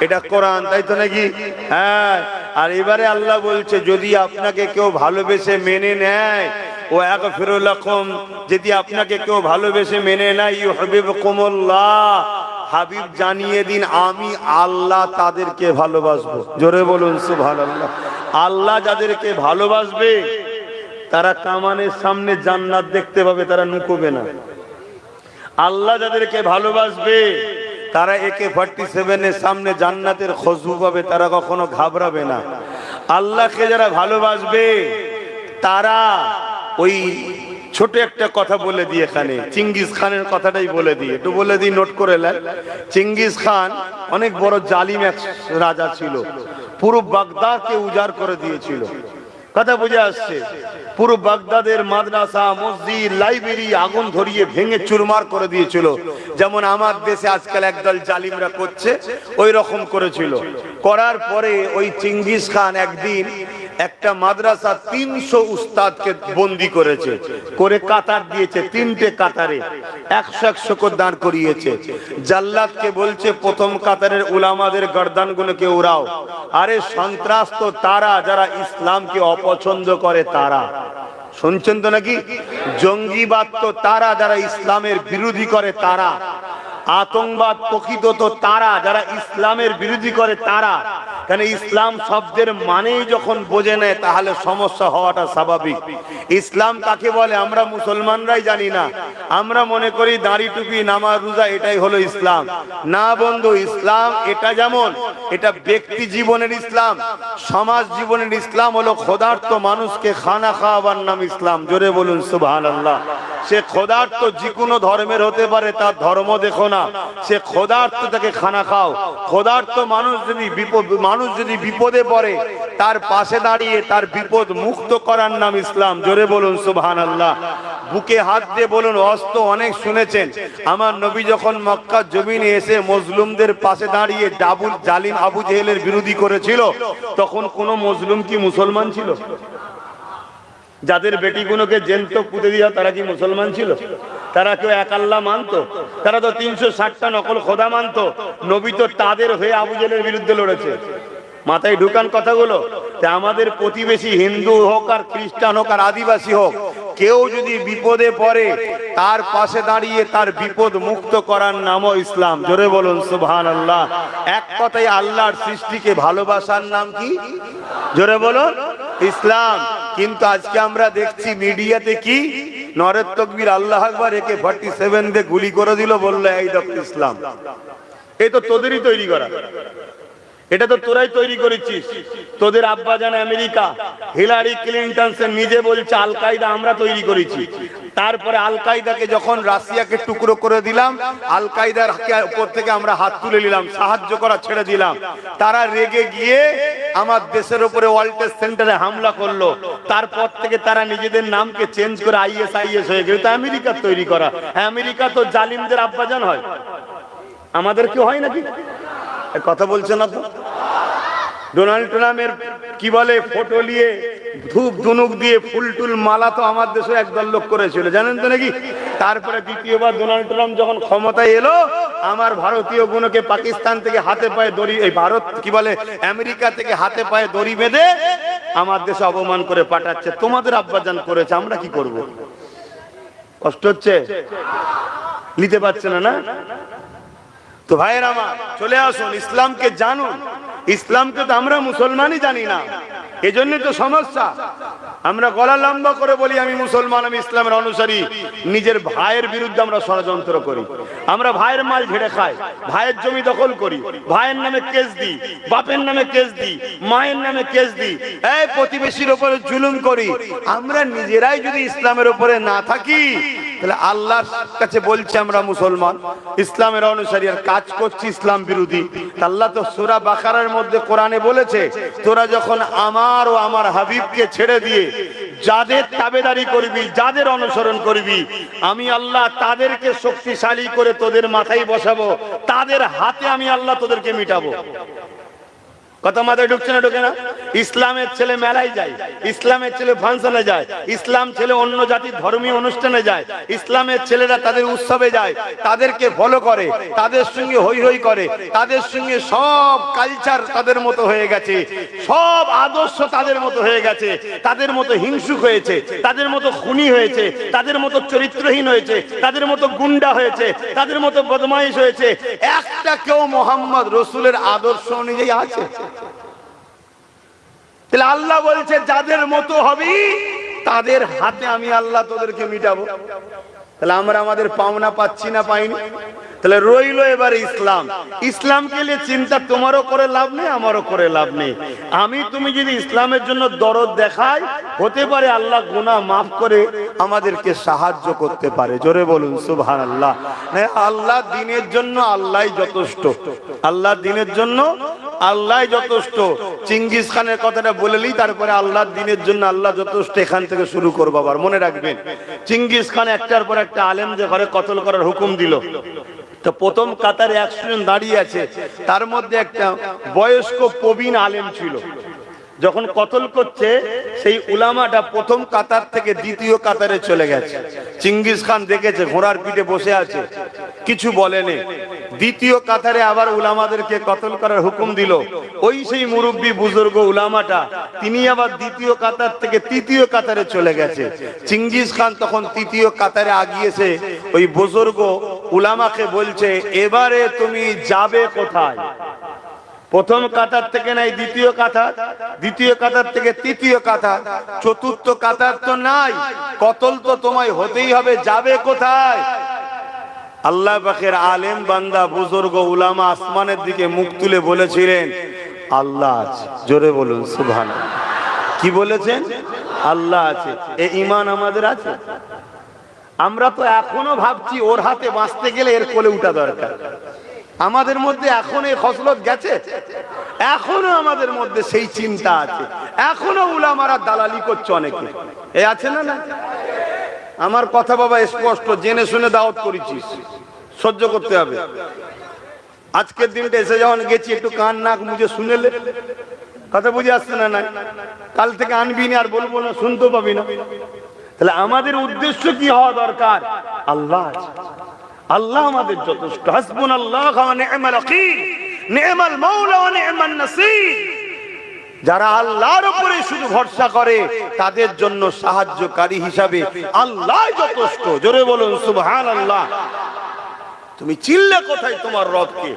এটা কোরআন, তাই তো নাকি? হ্যাঁ, আর এবারে আল্লাহ বলছে যদি আপনাকে কেউ ভালোবেসে মেনে নেয়, ও ইয়াগফিরু লাকুম, যদি আপনাকে কেউ ভালোবেসে মেনে নেয়, ইউহিব্বুকুমুল্লাহ, হাবিব জানিয়ে দিন আমি আল্লাহ তাদেরকে ভালোবাসবো। জোরে বলুন সুবহানাল্লাহ। আল্লাহ যাদেরকে ভালোবাসবে তারা কামানের সামনে জান্নাত দেখতে পাবে, তারা নুকোবে না। আল্লাহ যাদেরকে ভালোবাসবে তারা AK-47 এর সামনে জান্নাতের খুশবু পাবে, তারা কখনো ঘাবড়াবে না। আল্লাহকে যারা ভালোবাসবে তারা ওই ছোট একটা কথা বলে দিই, এখানে চিঙ্গিস খানের কথাটাই বলে দিই, একটু বলে দিই, নোট করে নেন। চিঙ্গিস খান অনেক বড় জালিম এক রাজা ছিল, পুরো বাগদাদকে উজাড় করে দিয়েছিল। কথা বুঝে আসছে? পুরো বাগদাদের মাদ্রাসা, মসজিদ, লাইব্রেরি আগুন ধরিয়ে ভেঙে চুরমার করে দিয়েছিল। যেমন আমার দেশে আজকাল একদল জালিমরা করছে, ওই রকম করেছিল। করার পরে ওই চিঙ্গিস খান একদিন একটা মাদ্রাসা 300 উস্তাদকে বন্দি করেছে, করে কাতার দিয়েছে, 3টে কাতারে 100-100 করে দাঁড় করিয়েছে। জাল্লাদকে বলছে প্রথম কাতারের উলামাদের গর্দানগুলোকে উড়াও। আরে সন্ত্রাস তো তারা যারা ইসলামকে অপছন্দ করে, তারা শুনছেন তো নাকি? জঙ্গিবাদ তো তারা যারা ইসলামের বিরোধী করে, তারা আতঙ্কবাদ প্রকৃত তো তারা যারা ইসলামের বিরোধী করে, তারা। কেন ইসলাম শব্দের মানেই যখন বোঝে নেয় তাহলে সমস্যা হওয়াটা স্বাভাবিক। ইসলাম কাকে বলে আমরা মুসলমানরাই জানি না, আমরা মনে করি দাড়ি টুপি নামাজ রোজা এটাই হলো ইসলাম। না বন্ধু, ইসলাম এটা যেমন এটা ব্যক্তি জীবনের ইসলাম, সমাজ জীবনের ইসলাম হলো ক্ষুধার্ত মানুষকে খানা খাওয়াবার নাম ইসলাম। জোরে বলুন সুবহানাল্লাহ। সে ক্ষুধার্ত যে কোনো ধর্মের হতে পারে, তার ধর্ম দেখো না, সে ক্ষুধার্ত তাকে খানা খাও। ক্ষুধার্ত মানুষ যদি বিপদে পড়ে তার পাশে দাঁড়িয়ে তার বিপদ মুক্ত করার নাম ইসলাম। জোরে বলুন সুবহানাল্লাহ। বুকে হাত দিয়ে বলুন অস্ত অনেক শুনেছেন। আমার নবী যখন মক্কার জমিনে এসে মজলুমদের পাশে দাঁড়িয়ে জালিম আবু জেহেলের বিরোধী করেছিল, তখন কোন মজলুম কি মুসলমান ছিল? যাদের বেটিগুলোকে জেলতো পুঁতে দিয়া তারা কি মুসলমান ছিল? তারা কেউ এক আল্লাহ মানতো? তারা তো 360টা নকল খোদা মানতো। নবী তো তাদের হয়ে আবু জেহেলের বিরুদ্ধে লড়েছে। মাথায় ঢুকান কথাগুলো। আমাদের প্রতিবেশী হিন্দু হোক আর খ্রিস্টান হোক আর আদিবাসী হোক, কেউ যদি বিপদে পড়ে তার পাশে দাঁড়িয়ে তার বিপদ মুক্ত করার নামও ইসলাম। জোরে বলুন সুবহানাল্লাহ। এক কথায় আল্লাহর সৃষ্টিকে ভালোবাসার নাম কি? জোরে বলুন ইসলাম। কিন্তু আজকে আমরা দেখছি মিডিয়াতে কি নরের তকবীর আল্লাহ আকবার AK-47 দিয়ে গুলি করে দিল, বললো এই দেখো ইসলাম। এই তো তোদেরই তৈরি করা, এটা তো তোরাই তৈরি করেছিস। তোদের আব্বা জান আমেরিকা, হিলারি ক্লিনটন সে নিজে বলছে আল কায়দা আমরা তৈরি করেছি। তারপরে আল কায়দাকে যখন রাশিয়াকে টুকরো করে দিলাম, আল কায়দার উপর থেকে আমরা হাত তুলে নিলাম, সাহায্য করা ছেড়ে দিলাম। তারা রেগে গিয়ে আমার দেশের উপরে ওয়ার্ল্ড ট্রেড সেন্টারে হামলা করলো। তারপর থেকে তারা নিজেদের নামকে চেঞ্জ করে ISIS হয়ে গেল। এটা আমেরিকার তৈরি করা। আমেরিকা তো জালিমদের আব্বাজান হয়, আমাদের কি হয় নাকি? কথা বলছে না তো। ডোনাল্ড ট্রাম্পের কি বলে ফটো নিয়ে ধূপ ধুনুক দিয়ে ফুল টুল মালা তো আমার দেশে একদল লোক করেছিল, জানেন তো নাকি? তারপরে দ্বিতীয়বার ডোনাল্ড ট্রাম্প যখন ক্ষমতায় এলো, আমার ভারতীয় গুণকে পাকিস্তান থেকে হাতে পায়ে দড়ি, এই ভারত কি বলে আমেরিকা থেকে হাতে পায়ে দড়ি বেঁধে আমার দেশে অপমান করে পাঠাচ্ছে। তোমাদের আব্বাজান করেছে, আমরা কি করব? কষ্ট হচ্ছে, নিতে পারছে না না? তো ভাইয়ের আমার চলে আসুন, ইসলামকে জানুন। ইসলামকে তো আমরা মুসলমানই জানি না, এজন্য তো সমস্যা। আমরা গলা লম্বা করে বলি আমি মুসলমান, আমি ইসলামের অনুসারী, নিজের ভাইয়ের বিরুদ্ধে আমরা ষড়যন্ত্র করি। আমরা ভাইয়ের মাল ঝেড়ে খাই, ভাইয়ের জমি দখল করি, ভাইয়ের নামে কেস দিই, বাপের নামে কেস দিই, মায়ের নামে কেস দিই, এই প্রতিবেশীর উপরে জুলুম করি। আমরা নিজেরাই যদি ইসলামের উপরে না থাকি, তাহলে আল্লাহর কাছে বলছি আমরা মুসলমান, ইসলামের অনুসারী, আর কাজ করছি ইসলাম বিরোধী। আল্লাহ তো সূরা বাকারার মধ্যে কোরআনে বলেছে, তোরা যখন আমার ও আমার হাবিবকে ছেড়ে দিয়ে যাদের তাবেদারি করবি, যাদের অনুসরণ করবি, আমি আল্লাহ তাদেরকে শক্তিশালী করে তোদের মাথায় বসাবো, তাদের হাতে আমি আল্লাহ তোদেরকে মিটাবো। কথা মাথায় ঢুকছে না, ঢুকে না? ইসলামের ছেলে মেলায় যায়, ইসলামের ছেলে ফাংশনে যায়, ইসলাম ছেলে অন্য জাতির ধর্মীয় অনুষ্ঠানে যায়, ইসলামের ছেলেরা তাদের উৎসবে যায়, তাদেরকে ফলো করে, তাদের সঙ্গে হই হই করে, তাদের সঙ্গে সব কালচার তাদের মতো হয়ে গেছে, সব আদর্শ তাদের মতো হয়ে গেছে, তাদের মতো হিংসুক হয়েছে, তাদের মতো খুনি হয়েছে, তাদের মতো চরিত্রহীন হয়েছে, তাদের মতো গুন্ডা হয়েছে, তাদের মতো বদমাইশ হয়েছে। একটা কেউ মোহাম্মদ রসুলের আদর্শ অনুযায়ী আছে? তাহলে আল্লাহ বলছে যাদের মতো হবি তাদের হাতে আমি আল্লাহ তোদেরকে মিটাবো। তাহলে আমরা আমাদের পাওনা পাচ্ছি না, পাইনি? তাহলে রইলো এবারে ইসলাম। ইসলামকে নিয়ে চিন্তা তোমারও করে লাভ নেই, আমারও করে লাভ নেই। আমি তুমি যদি ইসলামের জন্য দরদ দেখাই, হতে পারে আল্লাহ গুনাহ মাফ করে আমাদেরকে সাহায্য করতে পারে। জোরে বলুন সুবহানাল্লাহ। আল্লাহ দিনের জন্য আল্লাহই যথেষ্ট, আল্লাহ দিনের জন্য আল্লাহই যথেষ্ট। চিঙ্গিস খানের কথাটা বলেলি, তারপরে আল্লাহ দিনের জন্য আল্লাহ যথেষ্ট, এখান থেকে শুরু করবো। আবার মনে রাখবেন, চিঙ্গিস খান একটার পর একটা আলেমদের ঘরে কতল করার হুকুম দিল। তো প্রথম কাতারে 100 জন দাঁড়িয়ে আছে, তার মধ্যে একটা বয়স্ক প্রবীণ আলেম ছিল। যখন কতল করছে, সেই উলামাটা প্রথম কাতার থেকে দ্বিতীয় কাতারে চলে গেছে। চিঙ্গিস খান দেখেছে ঘোড়ার পিঠে বসে আছে, কিছু বলেনি। দ্বিতীয় কাতারে আবার উলামাদেরকে কতল করার হুকুম দিল। ওই সেই মুরব্বী বুজুর্গ উলামাটা, তিনি আবার দ্বিতীয় কাতার থেকে তৃতীয় কাতারে চলে গেছে। চিঙ্গিস খান তখন তৃতীয় কাতারে আগিয়েছে, ওই বুজুর্গ উলামাকে বলছে, এবারে তুমি যাবে কোথায়? প্রথম কাতার থেকে নাই দ্বিতীয় কাতার, দ্বিতীয় কাতার থেকে তৃতীয় কাতার, চতুর্থ কাতার তো নাই, কতল তো তোমায় হতেই হবে, যাবে কোথায়? আল্লাহ পাকের আলেম বান্দা বুজুর্গ উলামা আসমানের দিকে মুখ তুলে বলেছিলেন, আল্লাহ আছে। জোরে বলুন সুবহানাল্লাহ। কি বলেছেন? আল্লাহ আছে। এই ঈমান আমাদের আছে? আমরা তো এখনো ভাবছি ওর হাতে বাঁচতে গেলে এর কোলে উঠা দরকার। আমাদের মধ্যে এখন এই খসলত গেছে? এখনো আমাদের মধ্যে সেই চিন্তা আছে। এখনো উলামারা দালালি করছে অনেকে। এ আছে না? না, আমার কথা বাবা স্পষ্ট, জেনে শুনে দাওয়াত করেছিস, সহ্য করতে হবে। আজকের দিনটা এসে যখন গেছি, একটু কান নাক মুজে শুনেলে কথা বুঝে আসছে না? না, কাল থেকে আনবি না, আর বলবো না, শুনতে পাবি না। তাহলে আমাদের উদ্দেশ্য কি হওয়া দরকার? আল্লাহ, আল্লাহ আমাদের যথেষ্ট। হাসবুনাল্লাহু ওয়া নি'মাল ওয়াকিল, নি'মাল মাওলা ওয়া নি'মান নাসীর। যারা আল্লাহর উপরে শুধু ভরসা করে, তাদের জন্য সাহায্যকারী হিসাবে আল্লাহ যথেষ্ট। জোরে বলুন সুবহানাল্লাহ। তুমি চিল্লে কোথায় তোমার রবকে?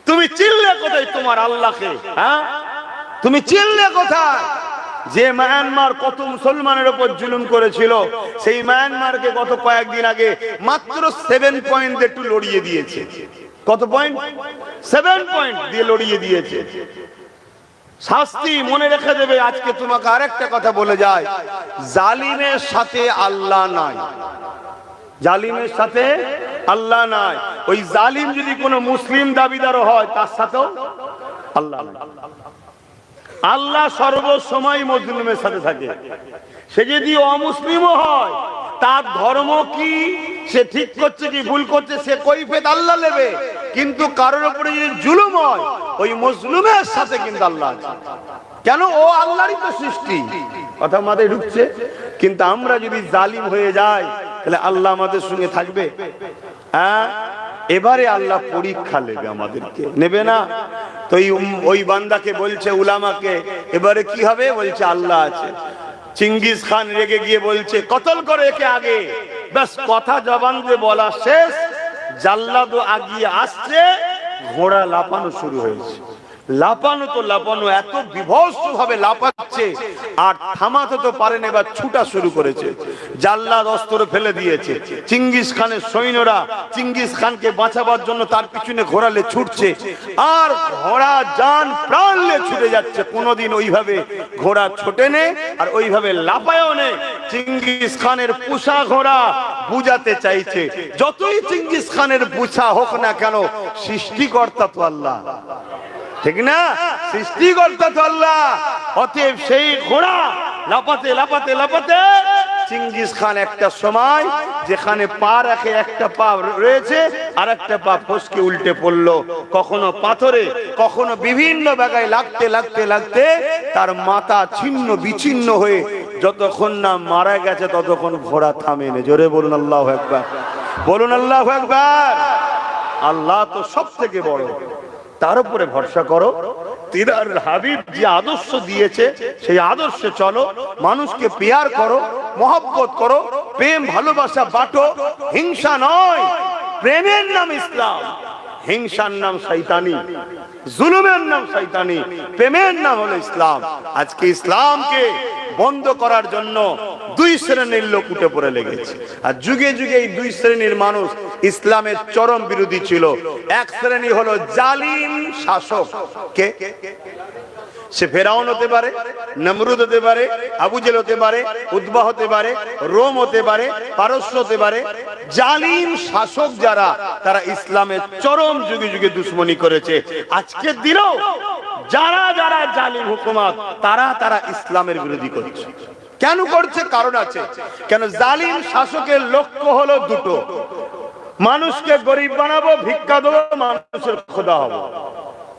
তুমি চিল্লে কোথায় তোমার আল্লাহকে? হ্যাঁ, তুমি চিল্লে কোথায়? যে মায়ানমার কত মুসলমানের উপর জুলুম করেছিল, সেই মায়ানমারকে গত কয়েকদিন আগে মাত্র 7 পয়েন্ট একটু লড়িয়ে দিয়েছে। কত পয়েন্ট? 7 পয়েন্ট দিয়ে লড়িয়ে দিয়েছে। শাস্তি মনে রেখে দেবে। আজকে তোমাকে আরেকটা কথা বলে যায়, জালিমের সাথে আল্লাহ নাই, জালিমের সাথে আল্লাহ নাই। ওই জালিম যদি কোনো মুসলিম দাবিদার হয়, তার সাথেও আল্লাহ। আল্লাহ সর্বসময় মজলুমের সাথে থাকে। সে যদি অমুসলিমও হয়, তার ধর্ম কি, সে ঠিক করছে কি ভুল করছে, সে কৈফিয়ত আল্লাহ নেবে। কিন্তু কারোর উপরে যদি জুলুম হয়, ওই মজলুমের সাথে কিন্তু আল্লাহ আছে। কেন? ও আল্লাহরই তো সৃষ্টি। কথা মাথায় ঢুকছে? কিন্তু আমরা যদি জালিম হয়ে যাই, তাহলে আল্লাহ আমাদের সঙ্গে থাকবে? হ্যাঁ, এবারে আল্লাহ পরীক্ষা নেবে, আমাদেরকে নেবে না? তো ওই বান্দাকে বলছে, উলামাকে, এবারে কি হবে? বলছে আল্লাহ আছে। চিঙ্গিস খান রেগে গিয়ে বলছে, কতল করে একে আগে। ব্যাস কথা জবান দিয়ে বলা শেষ, জাল্লাদও আগিয়ে আসছে, ঘোড়া লাপানো শুরু হয়েছে। লাপানো তো লাপানো, এত বিভৎস ভাবে লাপাচ্ছে, আর থামাতে তো পারেন, এবার ছুটা শুরু করেছে। জাল্লাদ অস্ত্র ফেলে দিয়েছে। চিঙ্গিস খানের সৈন্যরা চিঙ্গিস খানকে বাঁচাবার জন্য তার পিছনে ঘোড়ালে ছুটছে, আর ঘোড়া জান প্রাণ নিয়ে ছুটে যাচ্ছে। কোনোদিন ওইভাবে ঘোড়া ছোটে নে, আর ওইভাবে লাপায়ও নে। চিঙ্গিস খানের পুষা ঘোড়া বুঝাতে চাইছে, যতই চিঙ্গিস খানের পুষা হোক না কেন, সৃষ্টিকর্তা তো আল্লাহ, ঠিক না? সৃষ্টিকর্তা তো আল্লাহ। অতএব সেই ঘোড়া লাপাতে লাপাতে লাপাতে চিঙ্গিস খান একটা সময় যেখানে পা রাখে একটা পা রয়েছে আর একটা পা ফসকে উল্টে পড়লো, কখনো পাথরে কখনো বিভিন্ন জায়গায় লাগতে লাগতে লাগতে তার মাথা ছিন্ন বিচ্ছিন্ন হয়ে যতক্ষণ না মারা গেছে ততক্ষণ ঘোড়া থামেনি। জোরে বলুন আল্লাহু আকবার, বলুন আল্লাহু আকবার। আল্লাহ তো সব থেকে বড়, তার উপরে ভরসা করো। তিনার হাবিব যে আদর্শ দিয়েছে সেই আদর্শে চলো, মানুষকে পেয়ার করো, মহব্বত করো, প্রেম ভালোবাসা বাটো। হিংসা নয়, প্রেমের নাম ইসলাম, হিংসার নাম শয়তানি, জুলুমের নাম শয়তানি, প্রেমের নাম হলো ইসলাম। আজকে ইসলামকে বন্ধ করার জন্য দুই শ্রেণীর লোক উঠে পড়ে লেগেছে, আর যুগে যুগে এই দুই শ্রেণীর মানুষ ইসলামের চরম বিরোধী ছিল। এক শ্রেণী হলো জালিম শাসক, কে? সে ফেরাউন হতে পারে, নমরুদ হতে পারে, আবু জেল হতে পারে, উতবা হতে পারে, রোম হতে পারে, পারস্য হতে পারে। জালিম শাসক যারা, তারা ইসলামের চরম যুগে যুগে দুশ্মনী করেছে। আজকের দিনেও যারা যারা জালিম হুকুমত, তারা তারা ইসলামের বিরোধী করছে। কেন করছে? কারণ আছে। কেন? জালিম শাসকের লক্ষ্য হলো দুটো, মানুষকে গরিব বানাবো, ভিক্ষা দেবো, মানুষের খোদা হবো।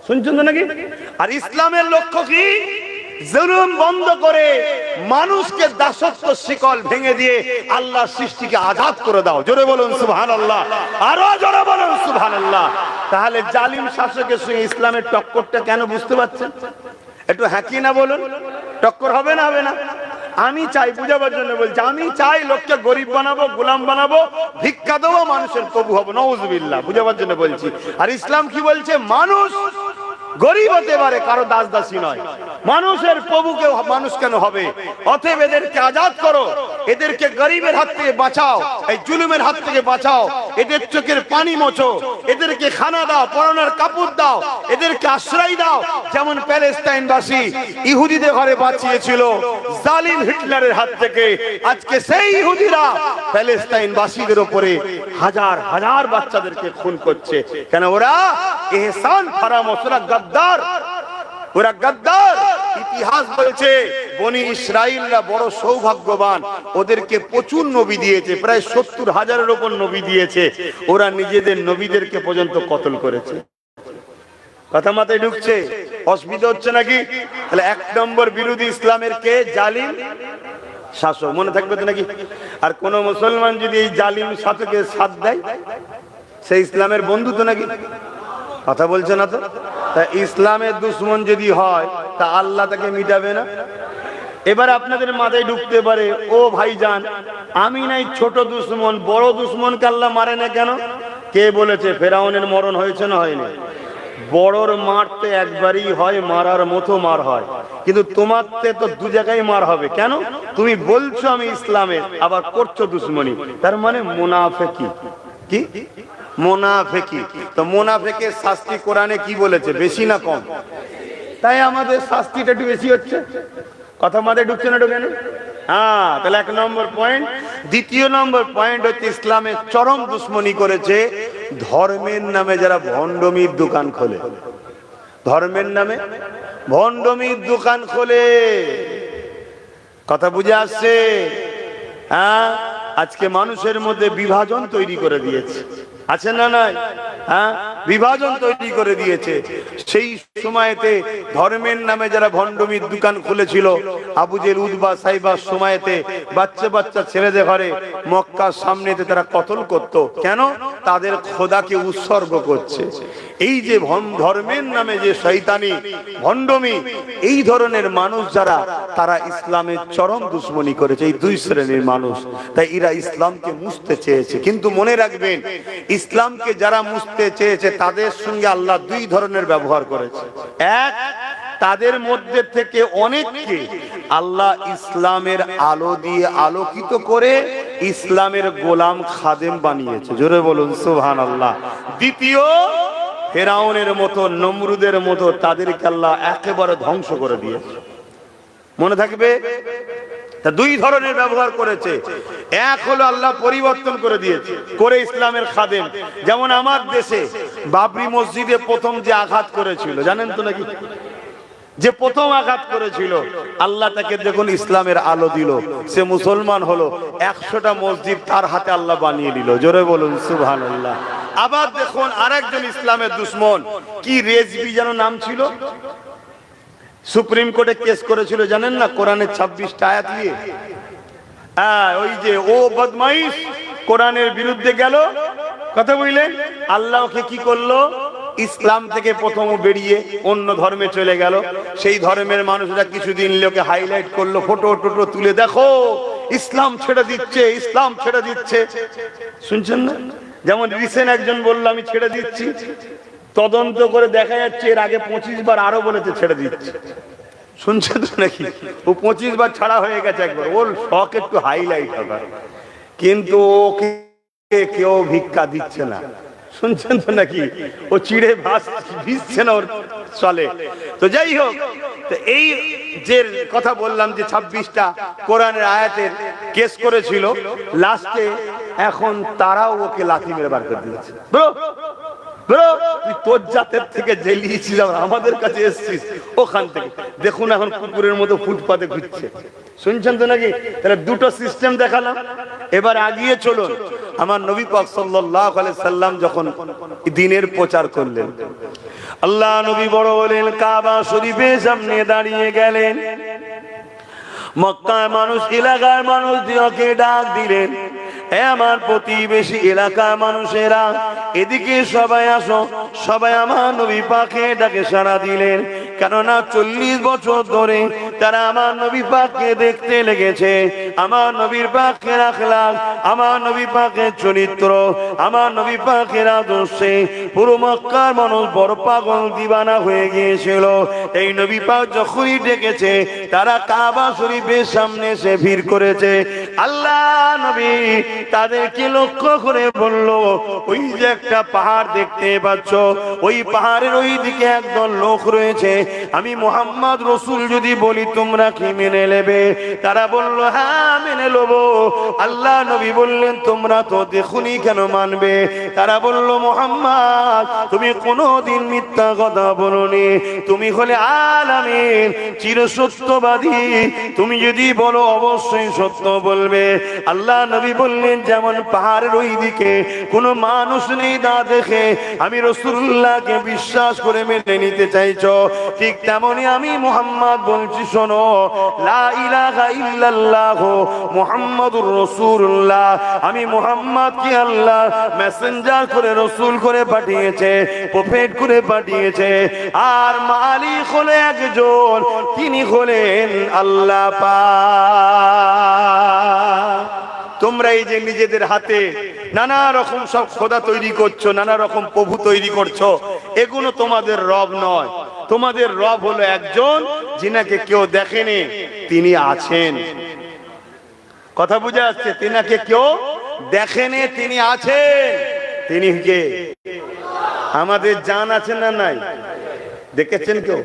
শুনছেন তো নাকি? আর ইসলামের লক্ষ্য কি? জুলুম বন্ধ করে মানুষকে দাসত্ব শিকল ভেঙে দিয়ে আল্লাহ সৃষ্টিকে আজাদ করে দাও। জোরে বলুন সুবহানাল্লাহ, আরো জোরে বলুন সুবহানাল্লাহ। তাহলে জালিম শাসকের সঙ্গে ইসলামের টক্করটা কেন বুঝতে পারছেন? একটু হ্যাঁ কি না বলুন, টক্কর হবে না? হবে না? আমি চাই, বুঝাবার জন্য বলছি, আমি চাই লোককে গরিব বানাবো, গোলাম বানাবো, ভিক্ষা দেবো, মানুষের প্রভু হবো। নাউজুবিল্লাহ, বুঝাবার জন্য বলছি। আর ইসলাম কি বলছে? মানুষ গরিব হতে পারে, কারো দাস দাসী নয়, মানুষের প্রভুকে মানুষ কেন হবে? অতএব এদেরকে আজাদ করো, এদেরকে গরিবের হাত থেকে বাঁচাও, এই জুলুমের হাত থেকে বাঁচাও, এদের চোখের পানি মোছো, এদেরকে খানা দাও, পরনের কাপড় দাও, এদেরকে আশ্রয় দাও। যেমন প্যালেস্টাইনবাসী ইহুদিদের ঘরে বাঁচিয়েছিল জালিম হিটলারের হাত থেকে, আজকে সেই ইহুদিরা প্যালেস্টাইনবাসীদের উপরে হাজার হাজার বাচ্চাদেরকে খুন করছে। কেন? ওরা ইহসান ফারামোশ, ওরা গদ্দার, ওরা গদ্দার। ইতিহাস বলছে বনি ইসরাইলরা বড় সৌভাগ্যবান, ওদেরকে প্রচুর নবী দিয়েছে, প্রায় 70,000-এর উপর নবী দিয়েছে। ওরা নিজেদের নবীদেরকে পর্যন্ত কতল করেছে। কথা মাথায় ঢুকছে? অসুবিধা হচ্ছে নাকি? তাহলে এক নম্বর বিরোধী ইসলামের কে? জালিম শাসক। মনে থাকবে তো নাকি? আর কোন মুসলমান যদি এই জালিম শাসকের সাথ দেয়, সে ইসলামের বন্ধু তো নাকি? কথা বলছে না তো? তা ইসলামের দুশ্মন যদি হয়, তা আল্লাহ তাকে মিটাবে না? এবার আপনাদের মাথায় ঢুকতে পারে, ও ভাইজান, আমি নাই ছোট দুশ্মন, বড় দুশ্মনকে আল্লাহ মারে না কেন? কে বলেছে? ফেরাউনের মরণ হয়েছে না হয়নি? বড়র মার তো একবারই হয়, মারার মতো মার হয়, কিন্তু তোমার তো দু জায়গায় মার হবে। কেন? তুমি বলছো আমি ইসলামের, আবার করছো দুশ্মনী, তার মানে মুনাফিকি। কি? মুনাফিকি। তো মুনাফিকের শাস্তি কোরআনে কি বলেছে? বেশি না কম? তাই আমাদের শাস্তিটা একটু বেশি হচ্ছে। কথা মাথায় ঢুকছে না? ঢোকে না? হ্যাঁ, তাহলে এক নম্বর পয়েন্ট। দ্বিতীয় নম্বর পয়েন্ট হচ্ছে ইসলামের চরম দুশ্মনী করেছে ধর্মের নামে যারা ভণ্ডমির দোকান খোলে। ধর্মের নামে ভণ্ডমির দোকান খোলে। কথা বুঝে আসছে? হ্যাঁ, আজকে মানুষের মধ্যে বিভাজন তৈরি করে দিয়েছে, আছে না নাই? হ্যাঁ, বিভাজন তৈরি করে দিয়েছে। সেই সময়তে ধর্মের নামে যারা ভণ্ডমির দোকান খুলেছিল, আবু জেল, উতবা, সাইবার সময়তে বাচ্চা বাচ্চা ছেলেদের ঘরে মক্কার সামনেতে তারা কতল করত। কেন? তাদের খোদাকে উৎসর্গ করছে। এই যে ধর্মের নামে যে শয়তানি ভণ্ডমি, এই ধরনের মানুষ যারা, তারা ইসলামের চরম দুশ্মনী করেছে। এই দুই শ্রেণীর মানুষ, তাই এরা ইসলামকে মুছতে চেয়েছে। কিন্তু মনে রাখবেন, ইসলামকে যারা মুছতে চেয়েছে তাদের সঙ্গে আল্লাহ দুই ধরনের ব্যবহার করেছে। এক, তাদের মধ্যে থেকে অনেককে আল্লাহ ইসলামের আলো দিয়ে আলোকিত করে ইসলামের গোলাম খাদেম বানিয়েছে। জোরে বলুন সুবহানাল্লাহ। দ্বিতীয়, ফেরাউনের মতো, নমরুদের মতো তাদেরকে আল্লাহ একেবারে ধ্বংস করে দিয়েছে। মনে থাকবে? দুই ধরনের ব্যবহার করেছে। এক হলো আল্লাহ পরিবর্তন করে দিয়েছে, করে ইসলামের খাদেম। যেমন আমার দেশে বাবরি মসজিদে প্রথম যে আঘাত করেছিল, জানেন তো নাকি? যে প্রথম আঘাত করেছিল, আল্লাহ তাকে দেখুন ইসলামের আলো দিল, সে মুসলমান হলো। 100টা মসজিদ তার হাতে আল্লাহ বানিয়ে দিল। জোরে বলুন সুবহানাল্লাহ। আবার দেখুন আরেকজন ইসলামের দুশ্মন, কি রেজবি যেন নাম ছিল, সুপ্রিম কোর্টে কেস করেছিল জানেন না, কোরআনের 26টা আয়াত নিয়ে। ওই যে ও বদমাইশ কোরআনের বিরুদ্ধে গেল, কথা বুঝলেন, আল্লাহকে কি করলো, ইসলাম থেকে প্রথম বেরিয়ে অন্য ধর্মে চলে গেল। সেই ধর্মের মানুষরা কিছুদিন লোকে হাইলাইট করলো, ফটো টোটো তুলে, দেখো ইসলাম ছেড়ে দিচ্ছে, ইসলাম ছেড়ে দিচ্ছে। শুনছেন না? যেমন রিসেন্ট একজন বললো আমি ছেড়ে দিচ্ছি, তদন্ত করে দেখা যাচ্ছে এর আগে 25 বার আরো বলেছে ছেড়ে দিচ্ছে। শুনছেন তো নাকি? ও 25 বার ছাড়া হয়ে গেছে একবার, ওর শখ একটু হাইলাইট হবে, কিন্তু ওকে কেউ ভিক্ষা দিচ্ছে না। শুনছেন তো নাকি? ও চিড়ে ভিজছে না ওর চলে। তো যাই হোক, তো এই যে কথা বললাম যে 26টা কোরআনের আয়াতের কেস করেছিল, লাস্টে এখন তারাও ওকে লাথি মেরে বার করে দিয়েছে। ব্রো ব্রো, তুই তোর জাতের থেকে জেলিয়েছিলাম, আমাদের কাছে এসছিস ওখান থেকে, দেখুন এখন কুকুরের মতো ফুটপাতে ঘুরছে। শুনছেন তো নাকি? তাহলে দুটো সিস্টেম দেখালাম। এবার আগিয়ে চলুন, আমার নবী পাক সাল্লাল্লাহু আলাইহি সাল্লাম যখন দ্বীনের প্রচার করলেন, আল্লাহ নবী বড় হলেন, কাবা শরীফের সামনে দাঁড়িয়ে গেলেন। মক্কার মানুষ, এলাকার মানুষ দিওকে ডাক দিলেন, এ আমার প্রতিবেশী এলাকার মানুষেরা, এদিকে সবাই আসো। সবাই আমার নবী পাকে ডাকে সাড়া দিলেন, কেননা 40 বছর ধরে তারা আমার নবী পাককে দেখতে লেগেছে। আমার নবীর পাকের আখলাক, আমার নবী পাকের চরিত্র, আমার নবী পাকের আদর্শে পুরো মক্কার মানুষ বড় পাগল দিবানা হয়ে গিয়েছিল। এই নবী পাক যখনই ডেকেছে, তারা কাবা শরীফের সামনে এসে ভিড় করেছে। আল্লাহ নবী তাদেরকে লক্ষ্য করে বলল, ওই যে একটা পাহাড় দেখতে পাচ্ছ, ওই পাহাড়ের ওই দিকে একদল লোক রয়েছে, আমি মুহাম্মদ রাসূল যদি বলি তোমরা কি মেনে নেবে? তারা বলল হ্যাঁ মেনে নেব। আল্লাহ নবী বললেন, তোমরা তো দেখুনি কেন মানবে? তারা বলল, মুহাম্মদ তুমি কোনোদিন মিথ্যা কথা বলোনি, তুমি হলে আলামিন চিরসত্যবাদী, তুমি যদি বলো অবশ্যই সত্য বলবে। আল্লাহ নবী বললেন, যেমন পাহাড়ের ওই দিকে কোনো মানুষ নেই তা দেখে আমি রাসূলুল্লাহকে বিশ্বাস করে মেনে নিতে চাইছো, ঠিক তেমনি আমি মুহাম্মদ বলছি, শোনো, লা ইলাহা ইল্লাল্লাহ মুহাম্মাদুর রাসূলুল্লাহ, আমি মুহাম্মদকে আল্লাহ মেসেঞ্জার করে, রাসূল করে পাঠিয়েছে, প্রফেট করে পাঠিয়েছে, আর মালিক হলো একজন, তিনি হলেন আল্লাহ পাক। তোমরা এই যে নিজেদের হাতে নানা রকম সব খোদা তৈরি করছো, নানা রকম প্রভু তৈরি করছো, এগুলো তোমাদের রব নয়। তোমাদের রব হলো একজন, যিনাকে কেউ দেখেনি, তিনি আছেন। কথা বুঝে আসছে? তিনাকে কেউ দেখেনি, তিনি আছেন। তিনি কে? আমাদের জান আছে না নাই? দেখেছেন কেউ?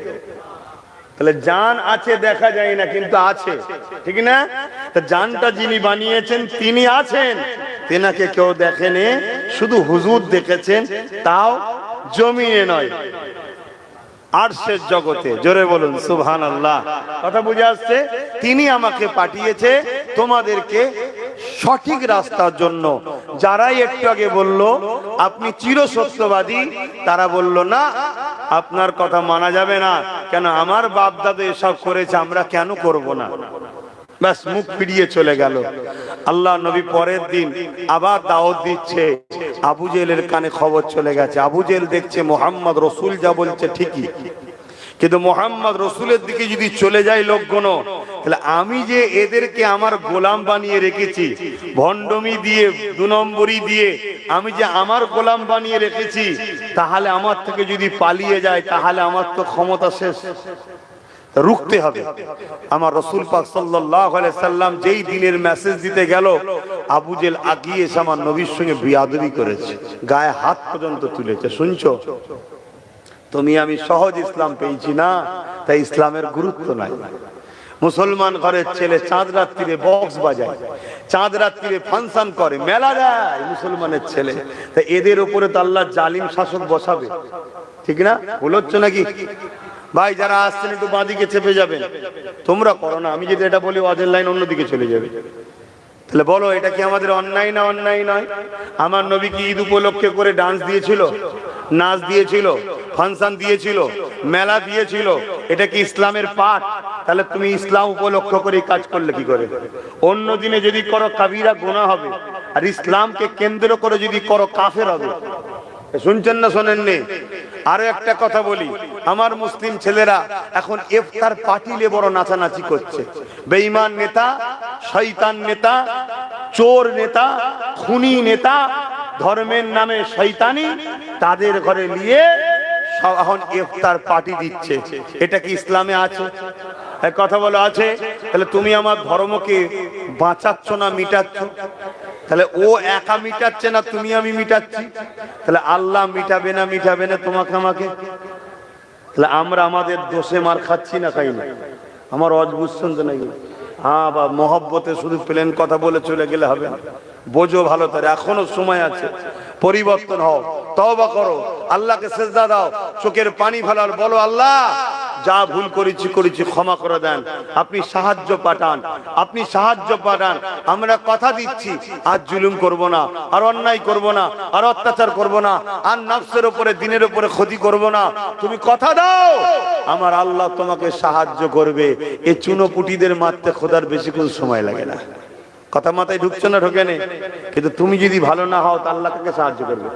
তাহলে জান আছে, দেখা যায় না, কিন্তু আছে, ঠিক না? তা জানটা যিনি বানিয়েছেন তিনি আছেন, তেনাকে কেউ দেখেনি, শুধু হুজুর দেখেছেন, তাও জমিনে নয়, আরশের জগতে। জোরে বলুন সুবহানাল্লাহ। কথা বুঝে আসছে? তিনি আমাকে পাঠিয়েছে তোমাদেরকে সঠিক রাস্তার জন্য। যারাই একটু আগে বলল আপনি চিরসত্যবাদী, তারা বলল না, আপনার কথা মানা যাবে না, কেন আমার বাপ দাদা এসব করেছে, আমরা কেন করব না? ব্যাস মুখ ফিরিয়ে চলে গেল। আল্লাহ নবী পরের দিন আবার দাওয়াত দিচ্ছে, আবু জেহেলের কানে খবর চলে গেছে। আবু জেহেল দেখছে মুহাম্মদ রাসূল যা বলছে ঠিকই, কিন্তু মুহাম্মদ রাসূলের দিকে যদি চলে যায় লোকগুলো, তাহলে আমি যে এদেরকে আমার গোলাম বানিয়ে রেখেছি, ভণ্ডমি দিয়ে, 2 নম্বরই দিয়ে আমি যে আমার গোলাম বানিয়ে রেখেছি, তাহলে আমার থেকে যদি পালিয়ে যায়, তাহলে আমার তো ক্ষমতা শেষ, রুখতে হবে। আমার রাসূল পাক সাল্লাল্লাহু আলাইহি সাল্লাম যেই দিনের মেসেজ দিতে গেল, আবু জেহেল আগিয়ে এসে আমার নবীর সঙ্গে বিয়াদবি করেছে, গায়ে হাত পর্যন্ত তুলেছে। শুনছো? তুমি আমি সহজ ইসলাম পেয়েছি না, তাই ইসলামের গুরুত্ব নাই। মুসলমান ঘরের ছেলে চাঁদ রাত্রিরে বক্স বাজায়, চাঁদ রাত্রিরে ফাংশন করে, মেলা দেয় মুসলমানের ছেলে, তাই এদের উপরে তো আল্লাহ জালিম শাসক বসাবে, ঠিক না? বলছো নাকি? ভাই যারা আসছেন একটু বাঁদিকে চেপে যাবেন, তোমরা করো না, আমি যদি এটা বলি ওয়াজের লাইন অন্যদিকে চলে যাবে। তাহলে বলো এটা কি আমাদের অন্যায় না অন্যায় নয়? আমার নবী কি ঈদ উপলক্ষে করে ডান্স দিয়েছিল, নাচ দিয়েছিল, ফাংশন দিয়েছিল, মেলা দিয়েছিল? এটা কি ইসলামের পাঠ? তাহলে তুমি ইসলাম উপলক্ষ করে কাজ করলে কি করে? অন্য দিনে যদি করো কাবিরা গুনাহ হবে, আর ইসলামকে কেন্দ্র করে যদি করো কাফের হবে। শুনছেন না শোনেননি? আরো একটা কথা বলি, আমার মুসলিম ছেলেরা এখন ইফতার পার্টিলে বড় নাচানাচি করছে। বেঈমান নেতা, শয়তান নেতা, চোর নেতা, খুনি নেতা, ধর্মের নামে শয়তানি, তাদের ঘরে নিয়ে সব এখন ইফতার পার্টি দিচ্ছে। এটা কি ইসলামে আছে? এক কথা বলো আছে? তাহলে তুমি আমার ধর্মকে বাঁচাচ্ছ না মিটাচ্ছ? তাহলে ও একা মিটাচ্ছে না, তুমি আমি মিটাচ্ছি। তাহলে আল্লাহ মিটাবে না, মিটাবে না তোমাকে আমাকে? তাহলে আমরা আমাদের দোষে মার খাচ্ছি না খাই না? আমার অজ বুঝছেন তো নাকি? হ্যাঁ বা মহব্বতে শুধু প্লেন কথা বলে চলে গেলে হবে না, বোঝো ভালো করে, এখনো সময় আছে, পরিবর্তন হও, তওবা করো, আল্লাহকে সেজদা দাও, চোখের পানি ফেলার, বলো আল্লাহ যা ভুল করেছি ক্ষমা করে দেন, আপনি সাহায্য পাঠান, আপনি সাহায্য পাঠান। আমরা কথা দিচ্ছি আর জুলুম করব না, আর অন্যায় করব না, আর অত্যাচার করব না, আর নফসের উপরে দিনের উপরে ক্ষতি করব না। তুমি কথা দাও, আমার আল্লাহ তোমাকে সাহায্য করবে। এই চুনোপুটিদের মারতে খোদার বেশিক্ষণ সময় লাগে না। কথা মাথায় ঢুকছে না? ঢোকে নেই? কিন্তু তুমি যদি ভালো না হও তা আল্লাহ কাকে সাহায্য করবে?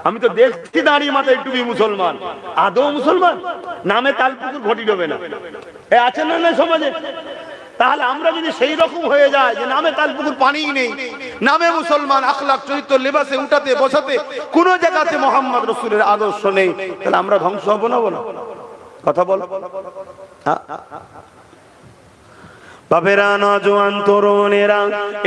আমি তো দেখছি দাঁড়িয়ে মাথায় টুপি মুসলমান, আদৌ মুসলমান? নামে তালপুকুর ঘটি ডোবে না, এ আছে না না সমাজে? তাহলে আমরা যদি সেই রকম হয়ে যায় যে নামে তালপুকুর পানিই নেই, নামে মুসলমান, আখলাক চরিত্র লেবাসে উঠাতে বসাতে কোন জায়গাতে মোহাম্মদ রাসূলের আদর্শ নেই, তাহলে আমরা ধ্বংস হব না? বলো, কথা বল। বাপেরা, নজওয়ান তরুণেরা,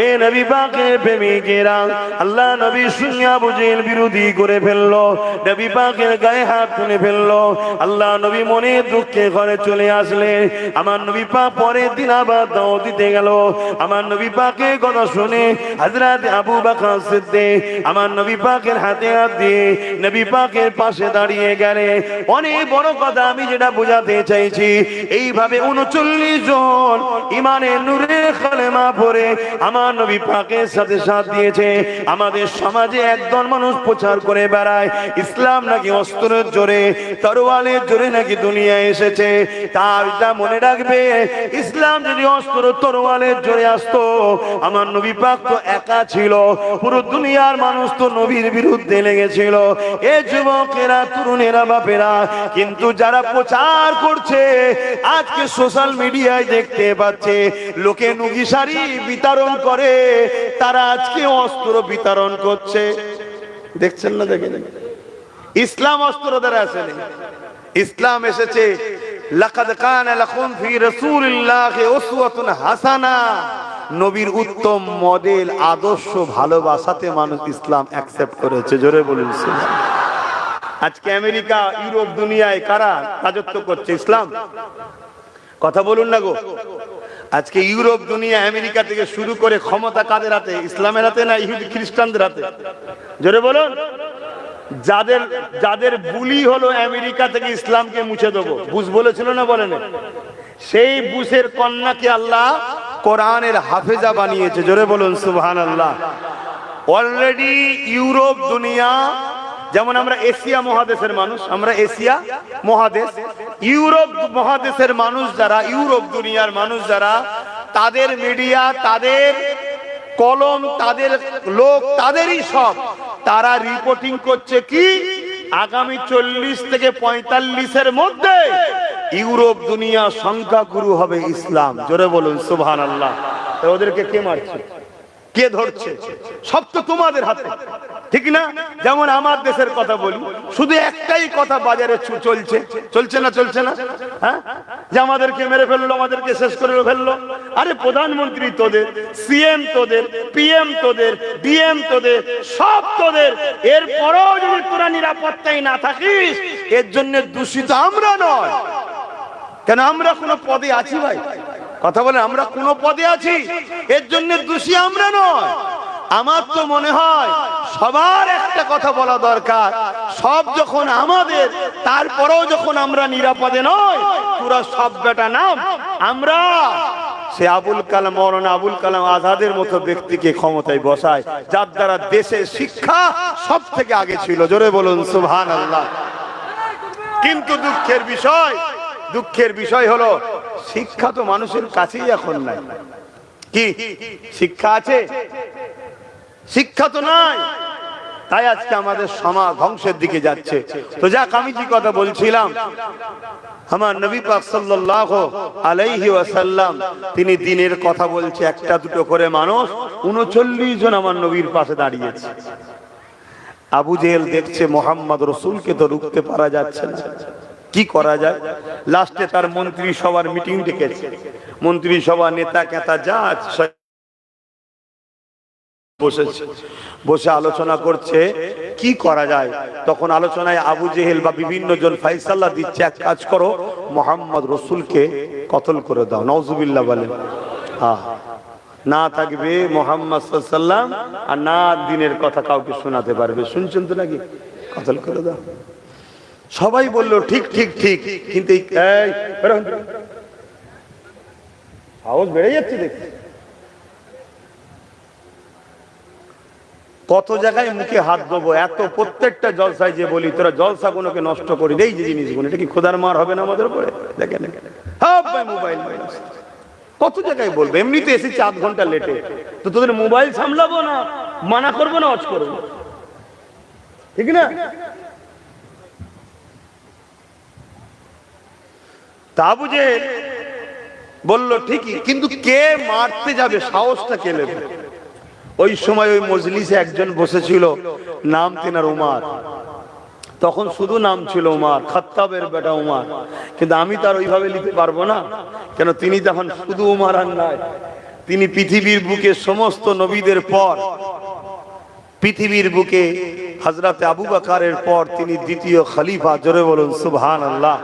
এ নবী পাকের প্রেমিকেরা, আল্লাহ নবী শুনিয়া বুঝের বিরোধী করে ফেললো, নবী পাকের গায়ে হাত তুলে ফেললো। আল্লাহ নবী মনে দুঃখে ঘরে চলে আসলে, আমার নবী পাক পরের দিন আবার দাও দিতে গেল। আমার নবী পাকের কথা শুনে হযরত আবু বকর সিদ্দিক আমার নবী পাকের হাতে হাত দিয়ে নবী পাকের পাশে দাঁড়িয়ে গেলে। অনেক বড় কথা আমি যেটা বোঝাতে চাইছি, এইভাবে 39 জন ইমানের নূরে কালেমা পড়ে আমার নবী পাকের সাথে সাথ দিয়েছে। আমাদের সমাজে একদল মানুষ প্রচার করে বেড়ায় ইসলাম নাকি অস্ত্রের জোরে, তরোয়ালের জোরে নাকি দুনিয়ায় এসেছে। তা মনে রাখবে, ইসলাম যদি অস্ত্র তরোয়ালের জোরে আসতো, আমার নবী পাক তো একা ছিল, পুরো দুনিয়ার মানুষ তো নবীর বিরুদ্ধে লেগেছিল। এ যুবকেরা, তরুণেরা, বাপেরা, কিন্তু যারা প্রচার করছে আজকে সোশ্যাল মিডিয়ায় দেখতে পাচ্ছে, লোকে নুগি শাড়ি বিতরণ করে, তারা আজকে অস্ত্র বিতরণ করছে। দেখছেন না? দেখেন, ইসলাম অস্ত্র দ্বারা আসেনি, ইসলাম এসেছে লাকাদ কানা লাকুম ফি রাসূলিল্লাহি উসওয়াতুন হাসানা, নবীর উত্তম মডেল আদর্শ ভালোবাসাতে মানুষ ইসলাম অ্যাকসেপ্ট করেছে। জোরে বলুন সুবহানাল্লাহ। আজকে আমেরিকা, ইউরোপ, দুনিয়ায় কারা রাজত্ব করছে? ইসলাম। কথা বলুন না গো। আজকে ইউরোপ, দুনিয়া, আমেরিকা থেকে শুরু করে ক্ষমতা কাদের হাতে? ইসলামের হাতে না ইহুদি খ্রিস্টানদের হাতে? জোরে বলুন। যাদের বুলি হলো আমেরিকা থেকে ইসলামকে মুছে দেবো, বুশ বলেছিল না? বলেন। সেই বুশের কন্যাকে আল্লাহ কোরআনের হাফেজা বানিয়েছে। জোরে বলুন সুবহানাল্লাহ। অলরেডি ইউরোপ, দুনিয়া, যেমন আমরা এশিয়া মহাদেশের মানুষ, আমরা এশিয়া মহাদেশ, ইউরোপ মহাদেশের মানুষ যারা, ইউরোপ দুনিয়ার মানুষ যারা, তাদের মিডিয়া, তাদের কলম, তাদের লোক, তাদেরই সব, তারা রিপোর্টিং করছে কি আগামী 40 থেকে 45-এর মধ্যে ইউরোপ দুনিয়া সংখ্যাগুরু হবে ইসলাম। জোরে বলুন সুবহানাল্লাহ। ওদেরকে কে মারছে, কে ধরছে? সব তো তোমাদের হাতে, ঠিক না? যেমন আমার দেশের কথা বলি, শুধু একটাই কথা বাজারে চলছে, চলছে না? চলছে না? হ্যাঁ, যে আমাদেরকে মেরে ফেললো, আমাদেরকে শেষ করে ফেললো। আরে প্রধানমন্ত্রী তোদের, সিএম তোদের, পিএম তোদের, ডিএম তোদের, সব তোদের। এরপরও যদি তোরা নিরাপত্তায় না থাকিস, এর জন্য দূষিত আমরা নয়। কেন আমরা কোনো পদে আছি ভাই? কথা বলে, আমরা কোন পদে আছি? এর জন্য দোষী আমরা নয়। আমার তো মনে হয় সবার একটা কথা বলা দরকার, সব যখন আমাদের, তারপরেও যখন আমরা নিরাপদে নয়, তোরা সব বেটা নাম, আমরা সে আবুল কালাম, মৌলানা আবুল কালাম আজাদের মতো ব্যক্তিকে ক্ষমতায় বসায়, যার দ্বারা দেশের শিক্ষা সব থেকে আগে ছিল। জোরে বলুন সুবহানাল্লাহ। কিন্তু দুঃখের বিষয় হলো শিক্ষা তো মানুষের কাছেই এখন নাই। কি শিক্ষা আছে? শিক্ষা তো নাই। তাই আজকে আমাদের সমাজ ধ্বংসের দিকে যাচ্ছে। তো যাক, আমি যে কথা বলছিলাম, আমার নবী পাক সাল্লাল্লাহু আলাইহি ওয়াসাল্লাম তিনি দিনের কথা বলছে, একটা দুটো করে মানুষ, 39 জন আমার নবীর পাশে দাঁড়িয়েছে। আবু জেহেল দেখছে মোহাম্মদ রসুলকে তো রুখতে পারা যাচ্ছে না, কি করা যায়? লাস্টে তার মন্ত্রী সভার মিটিং ডেকেছে। মন্ত্রী সভা, নেতা কেতা যা বসেছে, বসে আলোচনা করছে কি করা যায়। তখন আলোচনায় আবু জেহেল বা বিভিন্ন জন ফয়সালা দিচ্ছে, এক কাজ করো, মোহাম্মদ রসুলকে কতল করে দাও। নাউজুবিল্লাহ বলেন। না থাকবে মোহাম্মদ সাল্লাল্লাহু আলাইহি ওয়াসাল্লাম, আর না দিনের কথা কাউকে শোনাতে পারবে। শুনছেন তো নাকি? কতল করে দাও। সবাই বলল ঠিক ঠিক ঠিক। কিন্তু আওয়াজ বেড়ে যাচ্ছে দেখছি। কত জায়গায় মুখে হাত দেবো, এত প্রত্যেকটা জলসায় যে বলি তোরা জলসা গুলোকে নষ্ট করি, এই যে জিনিসগুলো, এটা কি খোদার মার হবে না আমাদের উপরে? দেখেন মোবাইল, কত জায়গায় বলবো। এমনিতে এসেছি 8 ঘন্টা লেটে, তো তোদের মোবাইল সামলাবো না, মানা করবো না, অজ করবো, ঠিক না? তা বুঝে বললো ঠিকই, কিন্তু কে মারতে যাবে, সাহসটা কে নেবে? ওই সময় ওই মজলিসে একজন বসেছিল, নাম তিনার উমার। তখন শুধু নাম ছিল উমার, খাত্তাবের বেটা উমার। কিন্তু আমি তার ওইভাবে লিখতে পারবো না, কেন তিনি তখন শুধু উমার আর নয়, তিনি পৃথিবীর বুকে সমস্ত নবীদের পর, পৃথিবীর বুকে হযরতে আবু বকরের পর তিনি দ্বিতীয় খলিফা। জোরে বলুন সুবহানাল্লাহ।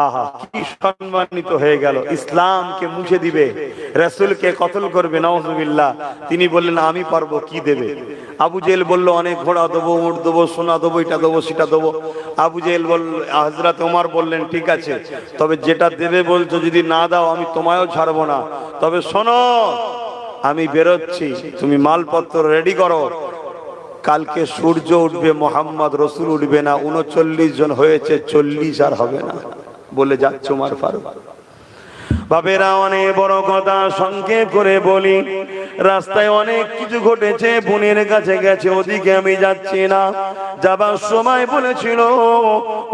আহা, কি সম্মানিত হয়ে গেল। ইসলামকে মুছে দিবে, রাসূলকে কতল করবে, নাউজুবিল্লাহ। তিনি বললেন আমি পারবো, কি দেবে? আবু জেহেল বলল অনেক ঘোড়া দেবো, উট দেবো, সোনা দেবো, এটা দেবো, সেটা দেবো। আবু জেহেল বলল, হযরত ওমর বললেন ঠিক আছে, তবে যেটা দেবে বলছো যদি না দাও আমি তোমায়ও ছাড়বো না। তবে শোনো, আমি বেরোচ্ছি, তুমি মালপত্র রেডি করো, কালকে সূর্য উঠবে, মোহাম্মদ রসুল উঠবে না। 39 জন হয়েছে, 40 আর হবে না বলে যাচ্ছে ওমর ফারুক। বাবেরা, অনেক বড় কথা সংক্ষেপ করে বলি, রাস্তায় অনেক কিছু ঘটেছে, বোনের কাছে গেছে, ওদিকে আমি যাচ্ছি না। যাবার সময় বলেছিল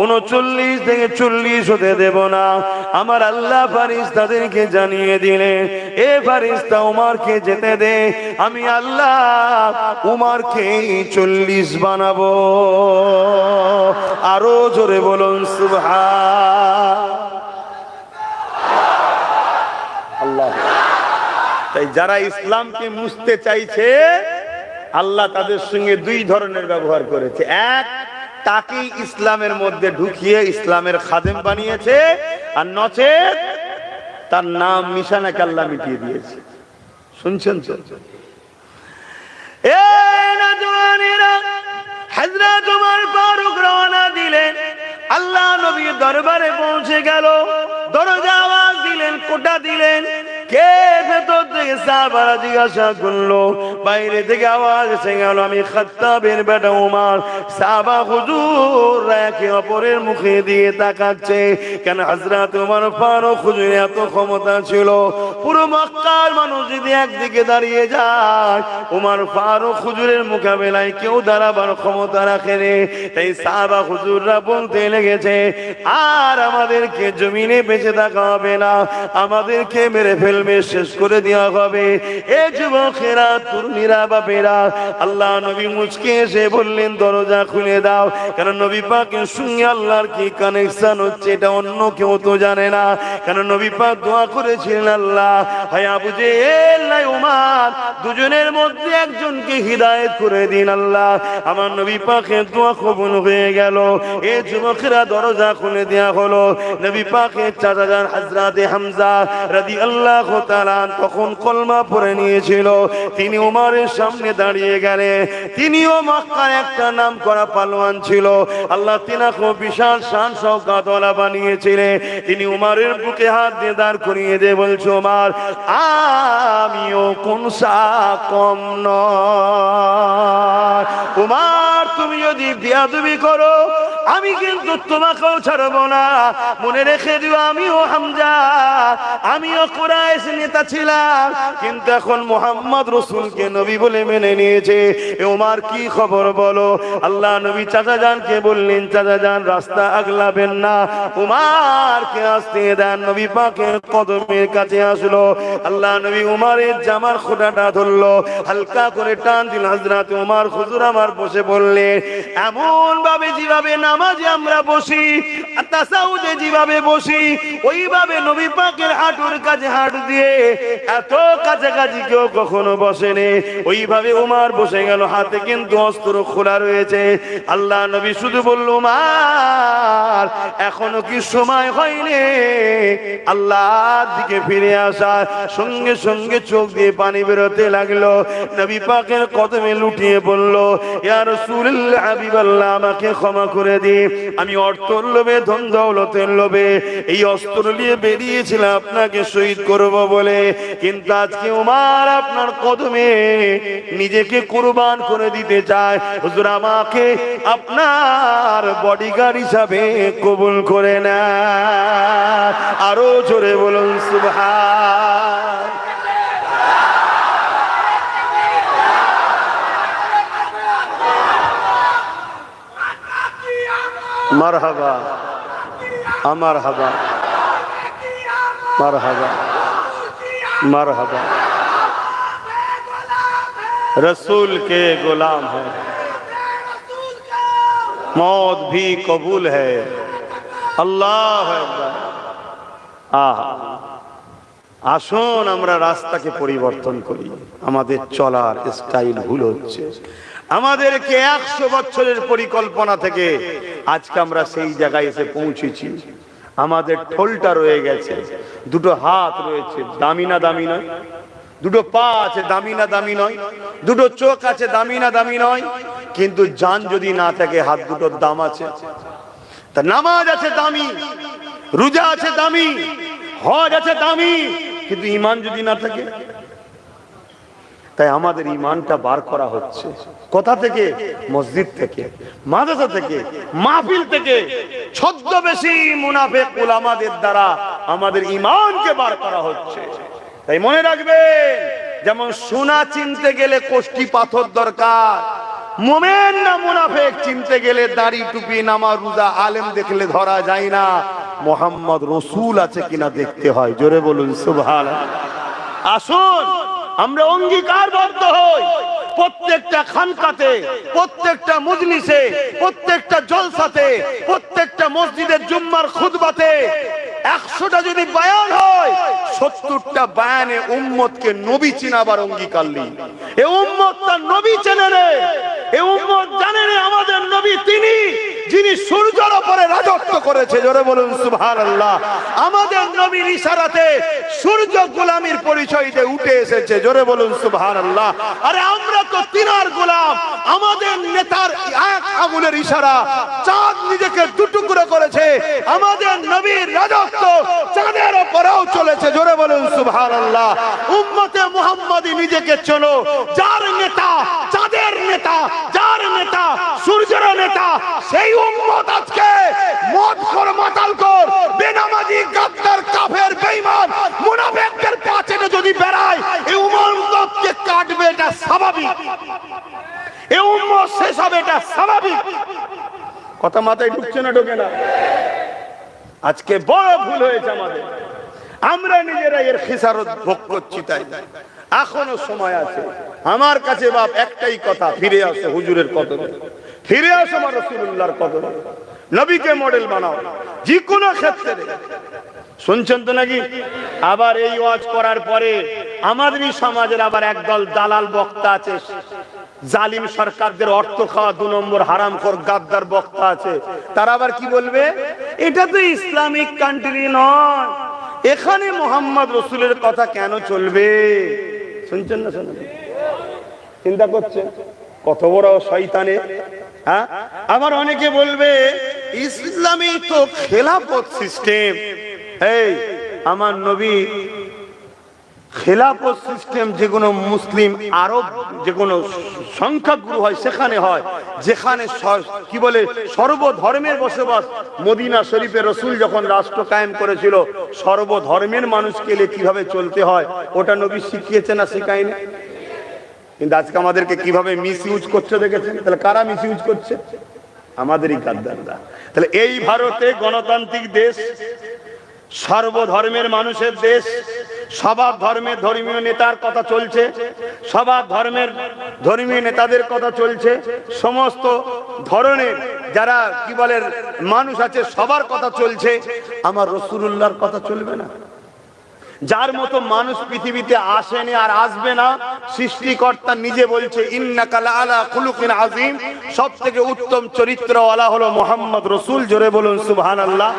39 থেকে 40 হতে দেব না। আমার আল্লাহ ফারিস্তাদেরকে জানিয়ে দিলেন, এ ফারিস্তা উমরকে যেতে দে, আমি আল্লাহ উমরকে 40 বানাবো। আরো জোরে বলুন সুবহান আল্লাহ। তাই যারা ইসলামকে মুছতে চাইছে, আল্লাহ তাদের সঙ্গে 2 ধরনের ব্যবহার করেছে। এক, তাকে ইসলামের মধ্যে ঢুকিয়ে ইসলামের খাদেম বানিয়েছে, আর নচেত তার নাম নিশানাকে আল্লাহ মিটিয়ে দিয়েছে। শুনছেন তো? এ নওজওয়ানেরা, হযরত ওমর ফারুক রওনা দিলেন, আল্লাহ নবীর দরবারে পৌঁছে গেল। দরজা আওয়াজ দিলেন, কোটা দিলেন, কে? ভেতর থেকে সাহাবারা জিজ্ঞাসা করলো। বাইরে থেকে আওয়াজ এসে গেল, আমি খাত্তাবের বেটা উমর। সাহাবা হুজুর একে অপরের মুখে দিয়ে তাকাচ্ছে, কেন হযরত ওমর ফারুক হুজুর এত ক্ষমতা ছিল, পুরো মক্কার মানুষ যদি একদিকে দাঁড়িয়ে যায়, ওমর ফারুক হুজুরের মোকাবেলায় কেউ দাঁড়াবার ক্ষমতা রাখেনি। তাই সাহাবা হুজুররা বলতে লেগেছে, আর আমাদেরকে জমিনে বেঁচে থাকা হবে না, আমাদেরকে মেরে ফেলবে, শেষ করে দেওয়া হবে। এ যুবকেরা, তরুণীরা, বাপেরা, আল্লাহ নবী মুচকে এসে বললেন, দরজা খুলে দাও। কারণ নবী পাকের সঙ্গে আল্লাহর কি কানেকশন হচ্ছে এটা অন্য কেউ তো জানে না। কারণ নবী পাক দোয়া করেছিলেন, আল্লাহ হয় আবু জেহেল নাই উমর, দুজনের মধ্যে একজনকে হিদায়াত করে দিন আল্লাহ। আমার নবী পাকের দোয়া কবুল হয়ে গেল। এ যুবকেরা, দরজা খুলে দেওয়া হলো। নবী পাকের চাচা যান হযরতে হামজা রাদিয়াল্লাহু তাআলা তখন কলমা পড়ে নিয়েছিল। তিনি উমারের সামনে দাঁড়িয়ে গেলেন। তিনিও মক্কার একটা নাম করা পালোয়ান ছিল। আল্লাহ তিনাকে বিশাল শান শওকতওয়ালা বানিয়েছিলেন। তিনি উমারের বুকে হাত দিয়ে দাঁড় করিয়ে দিয়ে বলছে, উমার আমিও কোনসা কম নয়। উমার তুমি যদি বিয়াদবি করো আমি কিন্তু তোমাকেও ছাড়বো না। মনে রেখে দিও আমিও হামজা, আমিও কুরাইশ নেতা ছিলাম, কিন্তু এখন মুহাম্মদ রাসূলকে নবী বলে মেনে নিয়েছে। উমার কি খবর বলো? আল্লাহ নবী চাচা জানকে বললেন, চাচা জান রাস্তা আগলাবেন না, উমারকে আসতে দেন। নবী পাকের কদমের কাছে আসলো। আল্লাহ নবী উমারের জামার খোঁটাটা ধরলো, হালকা করে টান দিল। হযরত উমার হুজুর আমার বসে বললেন, এমন ভাবে যেভাবে নামাজে আমরা বসি, তাসাউদে যেভাবে বসি, ওইভাবে নবী পাকের হাঁটুর কাছে হাঁট দিয়ে এত কাছাকাছি কেউ কখনো বসেনি। ওইভাবে উমার বসে গেল, হাতে কিন্তু অস্ত্র খোলা রয়েছে। আল্লাহ নবী শুধু বলল, উমার এখনো কি সময় হয়নি আল্লাহর দিকে ফিরে আসার? সঙ্গে সঙ্গে চোখ দিয়ে পানি বেরোতে লাগলো। নবী পাকের কদমে লুটিয়ে বলল, ইয়া রাসূলুল্লাহ হাবিবাল্লাহ, আমাকে ক্ষমা করে দিন। আমি অর্থের লোভে, ধন দৌলতের লোভে এই অস্ত্র নিয়ে বেরিয়েছিলাম আপনাকে শহীদ করব বলে, কিন্তু আজকে উমার আপনার কদমে নিজেকে কুরবান করে দিতে চায়। হুজুর আমাকে আপনার বডিগার্ড হিসাবে কবুল করে নেন। আরো জোরে বলুন সুবহান। মারহাবা, আমার হাবা, মারহাবা, মারহাবা। रसूल के गुलाम है, मौत भी कबूल है। अल्लाह আসুন আমরা রাস্তাকে পরিবর্তন করি। আমাদের চলার স্টাইল ভুল হচ্ছে। আমাদেরকে 100 বছরের পরিকল্পনা থেকে আজকে আমরা সেই জায়গায় এসে পৌঁছেছি। আমাদের ঠোলটা রয়ে গেছে, দুটো হাত রয়েছে, দামি না দামি নয়? দুটো পা আছে, দামি না দামি নয়? দুটো চোখ আছে, দামি না দামি নয়? কিন্তু জান যদি না থাকে, হাত দুটোর দাম আছে। তা নামাজ আছে দামি, রোজা আছে দামি, হজ আছে দামি, কিন্তু ঈমান যদি না থাকে? তাই আমাদের ঈমানটা বার করা হচ্ছে। কোথা থেকে? মসজিদ থেকে, মাদ্রাসা থেকে, মাহফিল থেকে। ছদ্মবেশী মুনাফিক উলামাদের দ্বারা আমাদের ঈমানকে বার করা হচ্ছে। তাই মনে রাখবেন, যেমন সোনা চিনতে গেলে কোষ্টি পাথর দরকার, মুমিন না মুনাফিক চিনতে গেলে দাড়ি টুপি নামাজ রোজা আলেম দেখলে ধরা যায় না, মুহাম্মদ রাসূল আছে কিনা দেখতে হয়। জোরে বলুন সুবহানাল্লাহ। আসুন আমরা অঙ্গীকারবদ্ধ হই, প্রত্যেকটা খানকাতে, প্রত্যেকটা মজলিসে, প্রত্যেকটা জলসাতে, প্রত্যেকটা মসজিদের জুম্মার খুতবাতে 100টা যদি বয়ান হয়, 70টা বয়ানে উম্মতকে নবী চিনাবার অঙ্গীকার নিই। এই উম্মত তার নবী চেনে রে, এই উম্মত জানে রে আমাদের নবী তিনি যিনি সূর্যের উপরে রাজত্ব করেছে। জোরে বলুন সুবহানাল্লাহ। আমাদের নবীর ইশারাতে সূর্য গোলামীর পরিচয় দিয়ে উঠে এসেছে। জোরে বলুন সুবহানাল্লাহ। আরে আমরা তো তিনার গোলাম। আমাদের নেতার এক আঙুলের ইশারা চাঁদ নিজেকে দুটুকরো করেছে। আমাদের নবীর রাজত্ব চাঁদের উপরেও চলেছে। জোরে বলুন সুবহানাল্লাহ। উম্মতে মুহাম্মাদি নিজেকে চলো, যার নেতা চাঁদের নেতা, যার নেতা সূর্যের নেতা, সেই উম্মত আজকে মদ কর, মাতাল কর, বেনামাজি, গাদ্দার, কাফের, বেঈমান, মুনাফিকদের পাচনে যদি বেড়ায়, এই উম্মতকে কাটবে, এটা স্বাভাবিক। এই উম্মত শেষ হবে, এটা স্বাভাবিক। কথা মাথায় ঢুকছে না? ঢোকে না? আজকে বড় ভুল হয়েছে আমাদের। আমরা নিজেরা এর খেসারত ভোগ করছি। তাই এখনো সময় আছে। আমার কাছে বাপ একটাই কথা, ফিরে আসো হুজুরের কদমে, ফিরে আসো আমার রাসূলুল্লাহর কদমে, নবীকে মডেল বানাও যে কোনো ক্ষেত্রে। শুনছেন তো নাকি? আবার এই ওয়াজ করার পরে আমাদের সমাজের আবার একদল দালাল বক্তা আছে, জালিম সরকারদের অর্থ খাওয়া 2 নম্বর হারামখোর গাদ্দার বক্তা আছে। তারা আবার কি বলবে? এটা তো ইসলামিক কান্ট্রি নয়, এখানে মুহাম্মদ রাসূলের কথা কেন চলবে? শুনছেন না? শুনুন, চিন্তা করছে কত বড় শয়তানে। হ্যাঁ, আবার অনেকে বলবে ইসলামী তো খেলাফত সিস্টেম। এই আমার নবী খেলাফত সিস্টেম যেগুলো মুসলিম আরব যেগুলো সংখ্যাগুরু হয় সেখানে হয়, যেখানে কি বলে সর্বধর্মের বসবাস। মদিনা শরীফে রসুল যখন রাষ্ট্র কায়েম করেছিল সর্বধর্মের মানুষকে কিভাবে চলতে হয় ওটা নবী শিখিয়েছে না শিখায়নি? কিন্তু আজকে আমাদেরকে কিভাবে মিস ইউজ করছে দেখেছেন? তাহলে কারা মিস ইউজ করছে? আমাদেরই গাদ্দাররা। তাহলে এই ভারতে গণতান্ত্রিক দেশ, সর্বধর্মের মানুষের দেশ, সবার ধর্মের ধর্মীয় নেতার কথা চলছে, সবার ধর্মের ধর্মীয় নেতাদের কথা চলছে, সমস্ত ধরনের যারা কি বলে মানুষ আছে সবার কথা চলছে, আমার রাসূলুল্লাহর কথা চলবে না? যার মতো মানুষ পৃথিবীতে আসেনি আর আসবে না, সৃষ্টিকর্তা নিজে বলছে ইন্নাকা লাআলা খুলুকিন আযীম, সবথেকে উত্তম চরিত্রওয়ালা হলো মুহাম্মদ রাসূল। জোরে বলুন সুবহানাল্লাহ।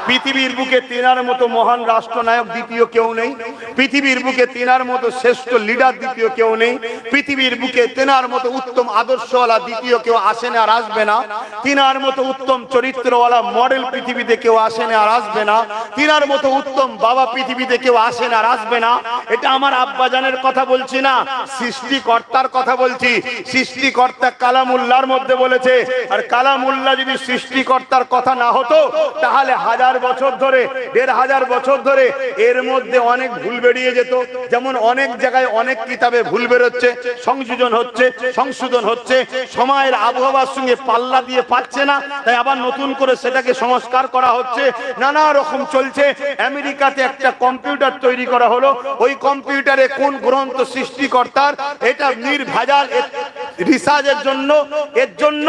পৃথিবীর বুকে তিনার মতো মহান রাষ্ট্রনায়ক দ্বিতীয় কেউ নেই, পৃথিবীর বুকে তিনার মতো শ্রেষ্ঠ লিডার দ্বিতীয় কেউ নেই, পৃথিবীর বুকে তিনার মতো উত্তম আদর্শওয়ালা দ্বিতীয় কেউ আসে না আর আসবে না, তিনার মতো উত্তম চরিত্রওয়ালা মডেল পৃথিবীতে কেউ আসে না আর আসবে না, তিনার মতো উত্তম বাবা পৃথিবীতে কেউ আসেন আর আসবে না। এটা আমার আব্বাজানের কথা বলছি না, সৃষ্টিকর্তার কথা বলছি। সৃষ্টিকর্তা কালামুল্লাহর মধ্যে বলেছে, আর কালামুল্লাহ যদি সৃষ্টিকর্তার কথা না হতো তাহলে 1000 বছর ধরে 1500 বছর ধরে এর মধ্যে অনেক ভুল বেরিয়ে যেত। যেমন অনেক জায়গায় অনেক কিতাবে ভুল বেরোচ্ছে, সংযোজন হচ্ছে, সংশোধন হচ্ছে, সময়ের আবহাওয়ার সঙ্গে পাল্লা দিয়ে পাচ্ছে না, তাই আবার নতুন করে সেটাকে সংস্কার করা হচ্ছে, নানা রকম চলছে। আমেরিকাতে একটা কম্পিউটার তৈরি করা হলো, ওই কম্পিউটারে কোন গ্রন্থ সৃষ্টিকর্তার এটা নির্ভেজাল রিসার্চের জন্য এর জন্য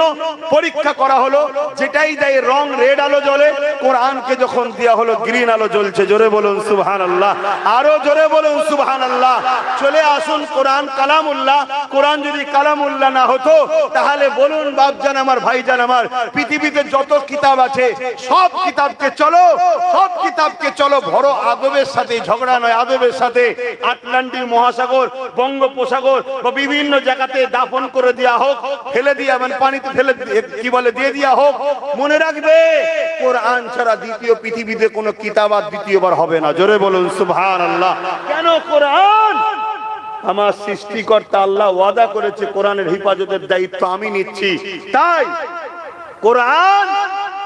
পরীক্ষা করা হলো, যেটাই দেয় রং রেড আলো জ্বলে, কোরআনকে যখন দেয়া হলো গ্রিন আলো জ্বলছে। জোরে বলুন সুবহানাল্লাহ, আরো জোরে বলুন সুবহানাল্লাহ। চলে আসুন কোরআন কালামুল্লাহ। কোরআন যদি কালামুল্লাহ না হতো তাহলে বলুন বাপজান আমার, ভাইজান আমার, পৃথিবীতে যত কিতাব আছে সব কিতাবকে চলো, সব কিতাবকে চলো বড় আদবের সাথে, ঝগড়া নয় আদবের সাথে, আটলান্টিক মহাসাগর, বঙ্গোপসাগর বা বিভিন্ন জায়গাতে দাফন করে দেয়া হোক, ফেলে দিয়ে মানে পানিতে ফেলে কি বলে দিয়ে দেয়া হোক। মনে রাখবে কোরআন ছাড়া দ্বিতীয় পৃথিবীতে কোনো কিতাব আর দ্বিতীয়বার হবে না। জোরে বলুন সুবহানাল্লাহ। কেন? কোরআন আমার সৃষ্টিকর্তা আল্লাহ ওয়াদা করেছে কোরআনের হেফাজতের দায়িত্ব আমি নিচ্ছি। তাই কোরআন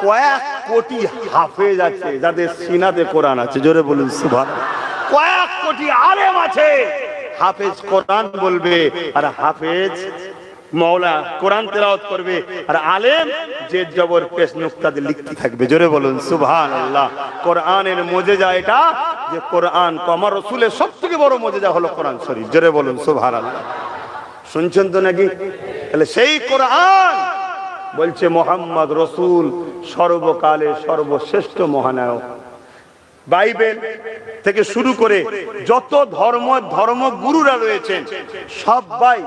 কয়েক কোটি হাফেজ আছে যাদের সিনাতে কোরআন আছে। জোরে বলুন সুবহানাল্লাহ। কয়েক কোটি আলেম আছে, হাফেজ কোরআন বলবে আর হাফেজ মওলা কোরআন তেলাওয়াত করবে, আর আলেম যে জবর পেশ নুকতা দিয়ে লিখতে থাকবে। জোরে বলুন সুবহানাল্লাহ। কোরআনের মুজিজা এটা যে কোরআন আমার রাসূলের সবথেকে বড় মুজিজা হলো কোরআন শরীফ। জোরে বলুন সুবহানাল্লাহ। শুনছেন তো নাকি? তাহলে সেই কোরআন বলছে মুহাম্মদ রাসূল সর্বকালের সর্বশ্রেষ্ঠ মহানায়ক। বাইবেল থেকে শুরু করে যত ধর্মগুরুরা রয়েছেন সবাই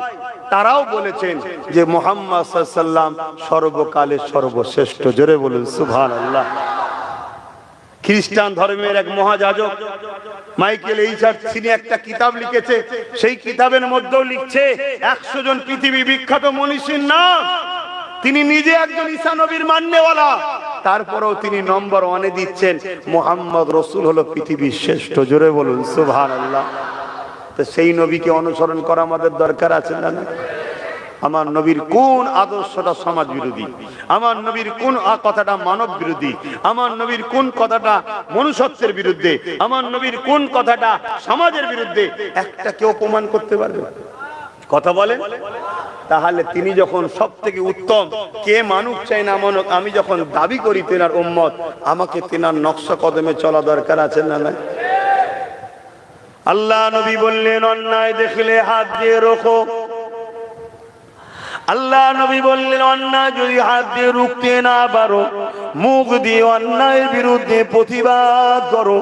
তারাও বলেছেন যে মুহাম্মদ সাল্লাল্লাহু আলাইহি ওয়াসাল্লাম সর্বকালের সর্বশ্রেষ্ঠ। জোরে বলুন সুবহানাল্লাহ। খ্রিস্টান ধর্মের এক মহাযাজক মাইকেল এইচার তিনি একটা কিতাব লিখেছে, সেই কিতাবের মধ্যেও লিখছে 100 জন পৃথিবী বিখ্যাত মনীষীর নাম। তিনি নিজে একজন ঈসা নবীর মান্যওয়ালা, তারপরেও তিনি নম্বর 1-এ দিচ্ছেন মুহাম্মদ রাসূল হলো পৃথিবীর শ্রেষ্ঠ। জোরে বলুন সুবহানাল্লাহ। তো সেই নবীকে অনুসরণ করা আমাদের দরকার আছে না? আমার নবীর কোন আদর্শটা সমাজ বিরোধী, আমার নবীর কোন কথাটা মানব বিরোধী, আমার নবীর কোন কথাটা মনুষ্যত্বের বিরুদ্ধে, আমার নবীর কোন কথাটা সমাজের বিরুদ্ধে, একটা কেউ প্রমাণ করতে পারবে? কথা বলেন। তাহলে তিনি যখন সব থেকে উত্তম, কে মানুষ চাই না মানুষ, আমি যখন দাবি করি তেনার উম্মত, আমাকে তেনার নকশা কদমে চলা দরকার আছে না? না। আল্লাহ নবী বললেন অন্যায় দেখলে হাত দিয়ে রোখো। আল্লাহ নবী বললেন অন্যায় যদি হাত দিয়ে রুখতে না পারো, মুখ দিয়ে অন্যায়ের বিরুদ্ধে প্রতিবাদ করো।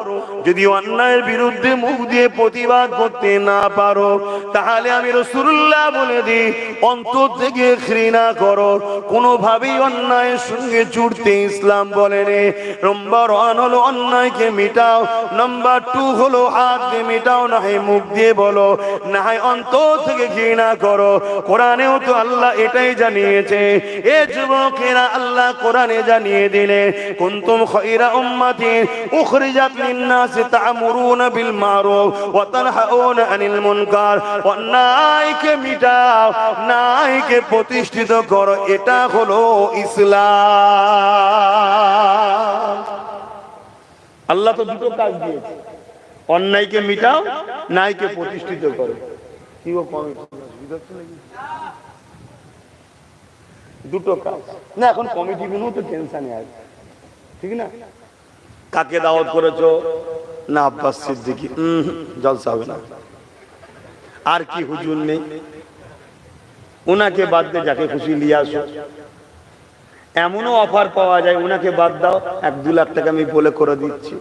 যদি অন্যায়ের বিরুদ্ধে মুখ দিয়ে প্রতিবাদ করতে না পারো, তাহলে আমি রাসূলুল্লাহ বলে দিই, অন্তর থেকে ঘৃণা করো। কোনোভাবেই অন্যায়ের সঙ্গে জুড়তে ইসলাম বলেনি। নম্বর 1 হলো অন্যায়কে মিটাও, নাম্বার 2 হলো হাত দিয়ে মিটাও, না হয় মুখ দিয়ে বলো, না হয় অন্তর থেকে ঘৃণা করো। কোরআনেও তো আল্লাহ এটাই জানিয়েছে। এ যুবকেরা, আল্লাহ কোরআনে জানিয়ে দিলেন, কুনতুম খায়রা উম্মাতিন উখরিজাত লিন-নাসি তা'মুরুনা বিল মারুফ ওয়া তানহাউনা আনিল মুনকার। অন্যায়কে মিটাও, ন্যায়কে প্রতিষ্ঠিত করো, এটা হলো ইসলাম। আল্লাহ তো দুটো কাজ দিয়েছে, অন্যায়কে মিটাও, ন্যায়কে প্রতিষ্ঠিত করো। কি ও কমিটি দুটো কাজ না, এখন কমিটি গুলো তো টেনশনে আছে, ঠিক না? কাকে দাওয়াত করেছো? না আব্বাস সিদ্দিকী, জলসা হবে না। আর কি হুজুর নেই? উনাকে বাদ দিয়ে যাকে খুশি নিয়ে আসো। এমনও অফার পাওয়া যায়, উনাকে বাদ দাও, 1-2 লাখ টাকা আমি বলে করে দিচ্ছি।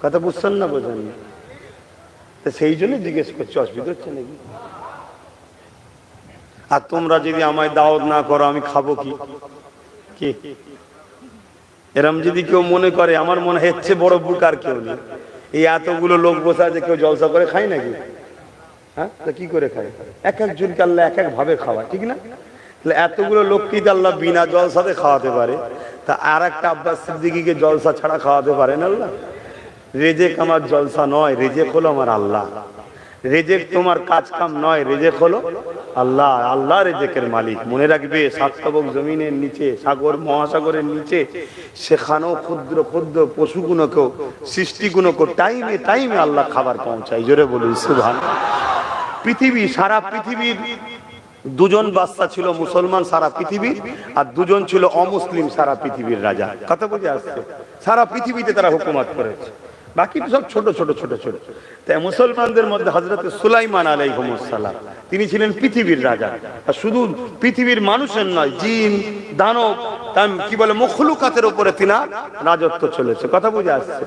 কথা বুঝছেন না? বোঝেন না? সেই জন্য জিজ্ঞেস করছি, অসুবিধা হচ্ছে নাকি? আর তোমরা যদি আমায় দাওয়াত না করো, আমি খাবো কি? কি এরম যদি কেউ মনে করে, আমার মনে হচ্ছে বড় বুকার কেউ নেই। এই এতগুলো লোক বসে আছে, কেউ জলসা করে খায় নাকি? হ্যাঁ, কি করে খায়? এক একজনকে আল্লাহ এক এক ভাবে খাওয়ায়, ঠিক না? এতগুলো লোককে আল্লাহ বিনা জলসাতে খাওয়াতে পারে, তা আর একটা আব্বাস সিদ্দিকীকে জলসা ছাড়া খাওয়াতে পারেন আল্লাহ? রেজেক আমার জলসা নয়, রেজেক হলো আমার আল্লাহ। রেজেক তোমার কাজ কাম নয়, রেজেক হলো আল্লাহ। আল্লাহ রেজেকের মালিক। মনে রাখবে, সাতবক জমিনের নিচে, সাগর মহাসাগরের নিচে, সেখানেও ক্ষুদ্র ক্ষুদ্র পশুগুলোকেও, সৃষ্টিগুলোকেও টাইমে টাইমে আল্লাহ খাবার পৌঁছায়। জোরে বলি সুবহানাল্লাহ। পৃথিবী, সারা পৃথিবীর 2জন বাদশা ছিল মুসলমান সারা পৃথিবীর, আর 2জন ছিল অমুসলিম সারা পৃথিবীর রাজা। কথা বুঝে আসছে? সারা পৃথিবীতে তারা হুকুমত করেছে, বাকি সব ছোট ছোট ছোট ছোট। তাই মুসলমানদের মধ্যে হযরত সুলাইমান আলাইহিস সালাম, তিনি ছিলেন পৃথিবীর রাজা। আর শুধু পৃথিবীর মানুষের নয়, জিন, দানব, কি বলে, মখলুকাতের উপরে তিনার রাজত্ব চলেছে। কথা বুঝে আসছে?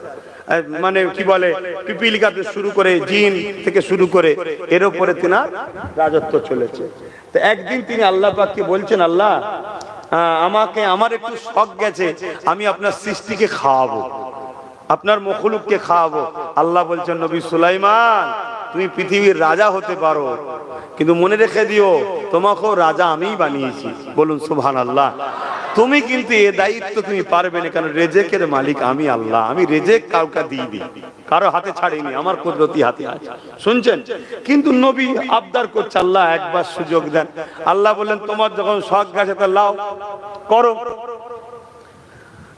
মানে কি বলে, পিপিলিকাতে শুরু করে, জিন থেকে শুরু করে, এর উপরে তিনার রাজত্ব চলেছে। তো একদিন তিনি আল্লাহ পাককে বলছেন, আল্লাহ আমাকে, আমার একটু শখ গেছে, আমি আপনার সৃষ্টিকে খাওয়াবো, আপনার মখলুককে খাওয়াবো। আল্লাহ বলছেন, নবী সুলাইমান, তুমি পৃথিবীর রাজা হতে পারো, কিন্তু মনে রেখে দিও, তোমাকেও রাজা আমিই বানিয়েছি। বলুন সুবহানাল্লাহ। তুমি কিন্তু এ দায়িত্ব তুমি পারবে না, কারণ রেজেকের মালিক আমি আল্লাহ। আমি রেজেক কাউকে দিইনি, কারো হাতে ছাড়িনি, আমার কুদরতি হাতে আছে। শুনছেন? কিন্তু নবী আবদার করছে, আল্লাহ একবার সুযোগ দেন। আল্লাহ বললেন, তোমার যখন শখ গেছে তা লাও, করো।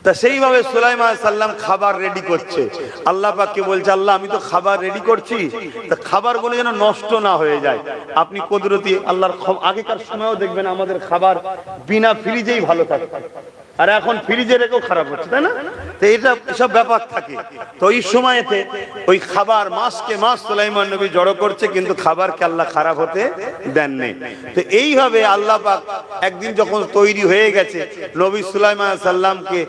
তা সেইভাবে সুলাইমান আলাইহিস সালাম খাবার রেডি করছে। আল্লাহ পাককে বলছে, আল্লাহ আমি তো খাবার রেডি করছি, তা খাবারগুলো যেন নষ্ট না হয়ে যায়। আপনি কুদরতি আল্লাহর। আগেকার সময়ও দেখবেন আমাদের খাবার বিনা ফ্রিজেই ভালো থাকে, আর এখন ফ্রিজে রেখেও খারাপ হচ্ছে, তাই না? তো এটা সব ব্যাপার থাকে। তো ওই সময়তে ওই খাবার মাসকে মাস সুলাইমান নবী জড়ো করছে, কিন্তু খাবারকে আল্লাহ খারাপ হতে দেননি। তো এইভাবে আল্লাহ পাক একদিন যখন তৈরি হয়ে গেছে, নবী সুলাইমান আলাইহিস সালামকে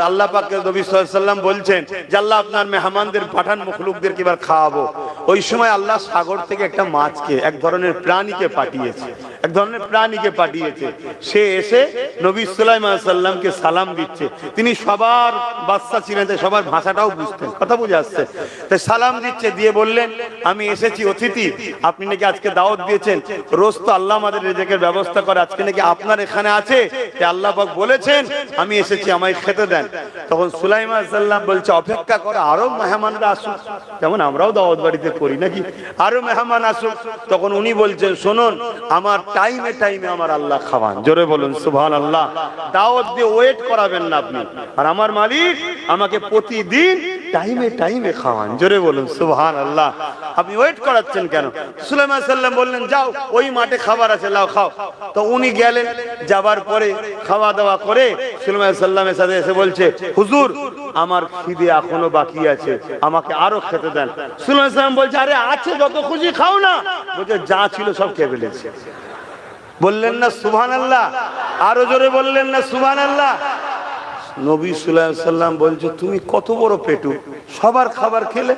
আল্লাহ পাককে নবী সাল্লাল্লাহু আলাইহি ওয়াসাল্লাম বলছেন যে, আল্লাহ আপনার মেহমানদের পাঠান, মখলুকদেরকে এবার খাওয়াবো। ওই সময় আল্লাহ সাগর থেকে একটা মাছকে, এক ধরনের প্রাণীকে পাঠিয়েছে, এক ধরনের প্রাণীকে পাঠিয়েছে। সে এসে নবী সুলাইমান আলাইহিস সালামকে সালাম দিচ্ছে। তিনি সবার বাদশা ছিলেন, তাই সবার ভাষাটাও বুঝতেন। কথা বুঝে আসছে? তাই সালাম দিচ্ছে, দিয়ে বললেন, আমি এসেছি অতিথি, আপনি নাকি আজকে দাওয়াত দিয়েছেন। রোজ তো আল্লাহ আমাদের রিজিকের ব্যবস্থা করে, আজকে নাকি আপনার এখানে আছে, তাই আল্লাহ পাক বলেছেন আমি এসেছি, আমায় খেতে দেন। তখন সুলাইমান আলাইহিস সালাম বলছে, অপেক্ষা করো, আরো মেহমানরা আসুক, যেমন আমরাও দাওয়াত বাড়িতে করি নাকি, আরো মেহমান আসুক। তখন উনি বলছেন, শুনুন, আমার টাইমে টাইমে আমার আল্লাহ খাওয়ান। জোরে বলুন সুবহানাল্লাহ। দাওয়াত দিয়ে ওয়েট করাবেন না আপনি, আর আমার মালিক আমাকে প্রতিদিন টাইমে টাইমে খাওয়ান। জোরে বলুন সুবহানাল্লাহ। আপনি ওয়েট করাচ্ছেন কেন? সুলাইমান আলাইহিস সালাম বললেন, যাও, ওই মাঠে খাবার আছে, লাও খাও। তো উনি গেলেন, যাবার পরে খাওয়া দাওয়া করে সুলাইমান আলাইহিস সালামের সাথে এসে বলছে, হুজুর আমার খিদে এখনো বাকি আছে, আমাকে আরো খেতে দেন। সুলাইমান আলাইহিস সালাম বলছে, আরে আছে, যত খুশি খাও না। বলছে, যা ছিল সব খেয়ে ফেলেছে। বললেন না সুবহানাল্লাহ? আরো জোরে বললেন না সুবহানাল্লাহ? নবী সাল্লাল্লাহু আলাইহি সাল্লাম বলছে তুমি কত বড় পেটু, সবার খাবার খেলে?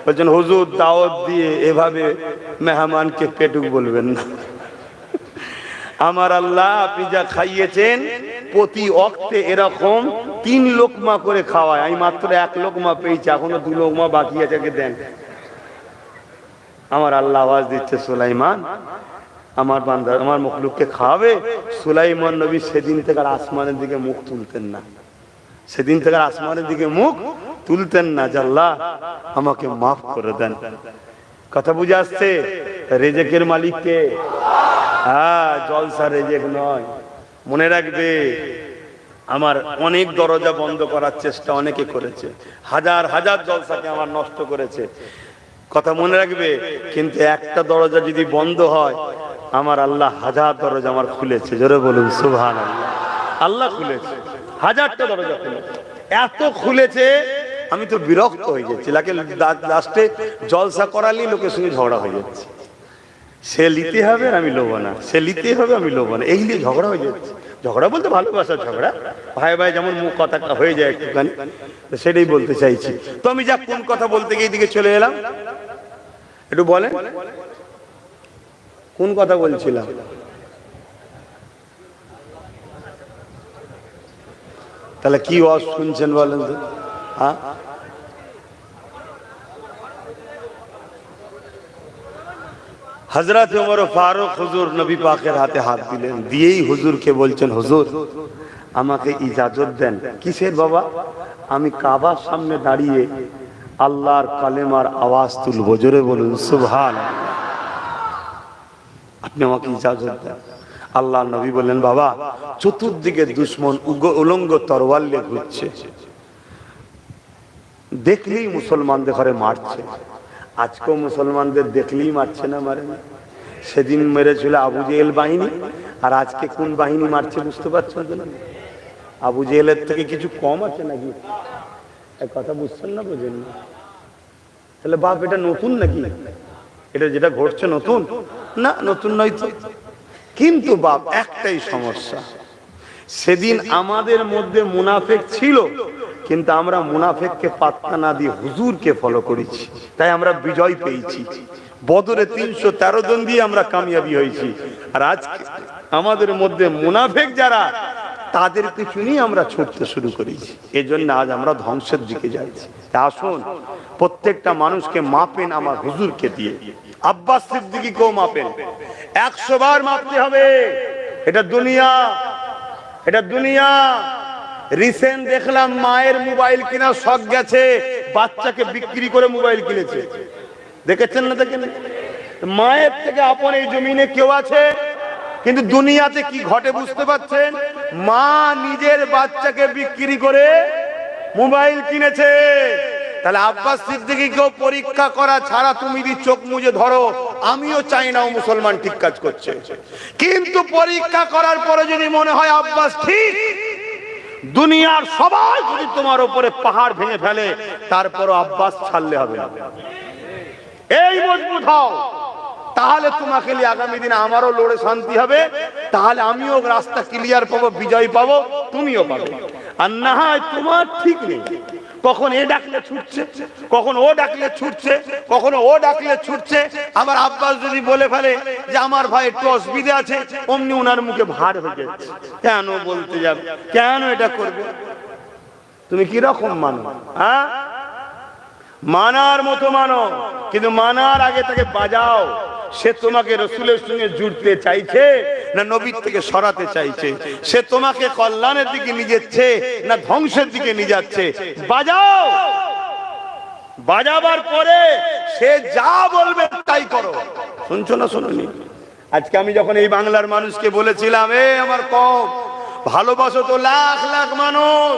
বলছেন হুজুর দাওয়াত দিয়ে এভাবে মেহমানকে পেটুক বলবেন না। আমার আল্লাহ আপনি যা খাইয়েছেন প্রতি অক্তে এরকম 3 লোকমা করে খাওয়ায়, আমি মাত্র 1 লোকমা পেয়েছি, এখনো 2 লোকমা বাকি আছে, দেন। আমার আল্লাহ আওয়াজ দিচ্ছে সুলাইমান আমার বান্দা আমার মখলুককে খাওয়াবে। সুলাইমান নবী সেদিন থেকে আর আসমানের দিকে মুখ তুলতেন না, সেদিন থেকে আসমানের দিকে মুখ তুলতেন না, যে আল্লাহ আমাকে মাফ করে দেন। কথা বুঝে আসছে? রেজেকের মালিককে, হ্যাঁ, জলসা রেজেক নয়। মনে রাখবে, আমার অনেক দরজা বন্ধ করার চেষ্টা অনেকে করেছে, হাজার হাজার জলসাকে আমার নষ্ট করেছে, কথা মনে রাখবে। কিন্তু একটা দরজা যদি বন্ধ হয়, আমার আল্লাহ হাজার দরজা আমার খুলেছে। জোরে বলুন সুবহানাল্লাহ। আল্লাহ খুলেছে, হাজারটা দরজা খুলেছে, এত খুলেছে আমি তো বিরক্ত হয়ে যাচ্ছি। লাস্টে জলসা করালি লোকের সঙ্গে ঝগড়া হয়ে যাচ্ছে, সে লিতে হবে আমি লোব না, সে লিতে হবে আমি লোব না, এই নিয়ে ঝগড়া হয়ে যাচ্ছে। ঝগড়া বলতে ভালোবাসার ঝগড়া, ভাই ভাই যেমন মুখ কথা হয়ে যায় একটুখানি, সেটাই বলতে চাইছি। তো আমি যা কোন কথা বলতে গিয়ে দিকে চলে এলাম, একটু বলেন কোন কথা বলছিলাম? তাহলে কি ওয়াজ শুনছেন বলেন তো? হ্যাঁ, হযরত ওমর ফারুক হুজুর নবী পাকের হাতে হাত দিলেন, দিয়েই হুজুরকে বলছেন হুজুর আমাকে ইজাজত দেন। কিসের বাবা? আমি কাবার সামনে দাঁড়িয়ে আল্লাহর কালেমার আওয়াজ তুলবো। জোরে বলুন সুবহানাল্লাহ। আপনি আমাকে ইজাজত দেন। আল্লাহ নবী বললেন বাবা চতুর্দিকে দুশমন উলঙ্গ তরোয়াল নিয়ে ঘুরছে, দেখলেই মুসলমানদের ঘরে মারছে। আজকেও মুসলমানদের দেখলেই মারছে না, মারে না? সেদিন মেরেছিল আবু জেহেল বাহিনী, আর আজকে কোন বাহিনী মারছে বুঝতে পারছেন তো? না, আবু জেহেলের থেকে কিছু কম আছে নাকি? এক কথা বুঝছেন না, বোঝেন না? তাহলে বাপ এটা নতুন নাকি? এটা যেটা ঘটছে নতুন না? নতুন নয় তো। কিন্তু বাপ একটাই সমস্যা, সেদিন আমাদের মধ্যে মুনাফেক ছিল, কিন্তু আমরা মুনাফেককে পাত্তা না দিয়ে হুজুরকে ফলো করেছি, তাই আমরা বিজয় পেয়েছি। বদরে 313 জন দিয়ে আমরা কামিয়াবি হয়েছি। আর আজকে আমাদের মধ্যে মুনাফেক যারা, তাদের পিছু নিয়ে আমরা ছুটতে শুরু করেছি, এজন্য আজ আমরা ধ্বংসের দিকে যাচ্ছি। আসুন প্রত্যেকটা মানুষকে মাপেন আমার হুজুরকে দিয়ে। আব্বাস সিদ্দিকীকেও মাপেন, 100 বার মাপতে হবে। এটা দুনিয়া, এটা দুনিয়া। রিসেন্ট দেখলাম মায়ের মোবাইল কেনার শখ গেছে, বাচ্চাকে বিক্রি করে মোবাইল কিনেছে। দেখেছেন না? দেখেন, মায়ের থেকে আপন এই জমিনে কেউ আছে? কিন্তু দুনিয়াতে কি ঘটে বুঝতে পারছেন? মা নিজের বাচ্চাকে বিক্রি করে মোবাইল কিনেছে। তাহলে আব্বাস সিদ্দিকীকেও পরীক্ষা করা ছাড়া তুমি যদি চোখ মুজে ধরো, আমিও চাই না ও মুসলমান ঠিক কাজ করছে, কিন্তু পরীক্ষা করার পরে যদি মনে হয় আব্বাস ঠিক, দুনিয়ার সবাই যদি তোমার উপরে পাহাড় ভেঙে ফেলে, তারপরও আব্বাস ছাড়লে হবে না। এই মজবুত হও, তাহলে তোমাকে নিয়ে আগামী দিনে আমারও লড়ে শান্তি হবে, তাহলে আমিও রাস্তা ক্লিয়ার পাবো, বিজয় পাবো, তুমিও পাবে। আর না হয় তোমার ঠিক নেই, কখন এ ডাকলে ছুটছে, কখন ও ডাকলে ছুটছে, কখনো ও ডাকলে ছুটছে। আবার আব্বাস যদি বলে ফেলে যে আমার ভাই একটু অসুবিধা আছে, অমনি ওনার মুখে ভার হয়ে যাচ্ছে, কেন বলতে যাবে, কেন এটা করবে? তুমি কিরকম মানো? হ্যাঁ, মানার মতো মানো, কিন্তু মানার আগে তাকে বাজাও। সে তোমাকে রসুলের সঙ্গে জুড়তে চাইছে না নবীর থেকে সরাতে চাইছে? সে তোমাকে কল্যাণের দিকে নিয়ে যাচ্ছে না ধ্বংসের দিকে নিয়ে যাচ্ছে? বাজাও, বাজাবার পরে সে যা বলবে তাই করো। শুনছো না শোনোনি? আজকে আমি যখন এই বাংলার মানুষকে বলেছিলাম, এ আমার কম ভালোবাসো তো লাখ লাখ মানুষ,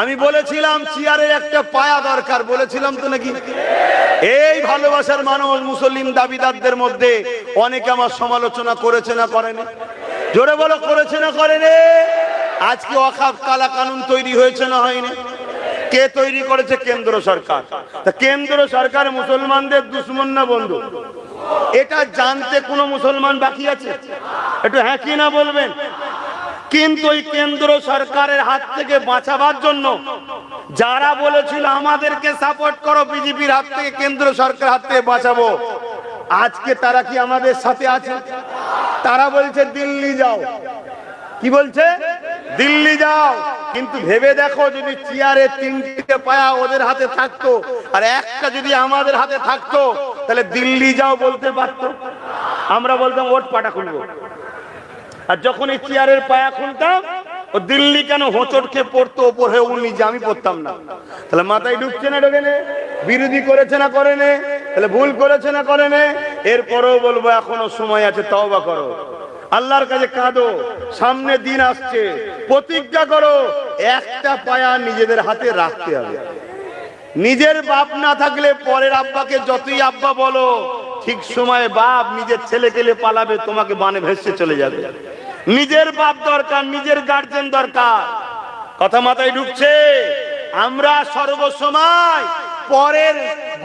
আমি বলেছিলাম চেয়ারের একটা পায়া দরকার, বলেছিলাম তো নাকি? এই ভালোবাসার মানুষ মুসলিম দাবিদারদের মধ্যে অনেকে আমার সমালোচনা করেছে না করেনি? জোরে বলো, করেছে না করেনি? আজকে ওয়াকফ কালা কানুন তৈরি হয়েছে না হয়নি? কে তৈরি করেছে? কেন্দ্র সরকার। তা কেন্দ্র সরকার মুসলমানদের দুশমন না বন্ধু? এটা জানতে কোনো মুসলমান বাকি আছে? একটু হ্যাঁ কি না বলবেন। কিন্তু ওই কেন্দ্র সরকারের হাত থেকে বাঁচাবার জন্য যারা বলেছিল আমাদেরকে সাপোর্ট করো, বিজেপির হাত থেকে, কেন্দ্র সরকার হাত থেকে বাঁচাবো, আজকে তারা কি আমাদের সাথে আছে? তারা বলছে দিল্লি যাও। কি বলছে? দিল্লি যাও। কিন্তু ভেবে দেখো, যদি চেয়ারে 3টে পায়া ওদের হাতে থাকতো আর একটা যদি আমাদের হাতে থাকতো, তাহলে দিল্লি যাও বলতে পারতো? আমরা বলতাম ওট পাটা খুলবো। আর যখন এই চেয়ারের পায়া খুলতাম, ও দিল্লি কেন হোঁচট খেয়ে পড়তো ওপর হয়ে, উনি যে আমি পড়তাম না। তাহলে মাথায় ঢুকছে না ঢোকে না? বিরোধী করেছে না করে নে? তাহলে ভুল করেছে না করে নে? এরপরেও বলবো এখনো সময় আছে, তওবা করো, আল্লাহর কাছে কাঁদো, সামনে দিন আসছে, প্রতিজ্ঞা করো, একটা পায়া নিজেদের হাতে রাখতে হবে। নিজের বাপ না থাকলে পরের আব্বাকে যতই আব্বা বলো, ঠিক সময়ে বাপ নিজের ছেলে কেলে পালাবে, তোমাকে বানে ভেসে চলে যাবে। নিজের বাপ দরকার, নিজের গার্জেন দরকার। কথা মাথায় ঢুকছে? আমরা সর্বসময় পরের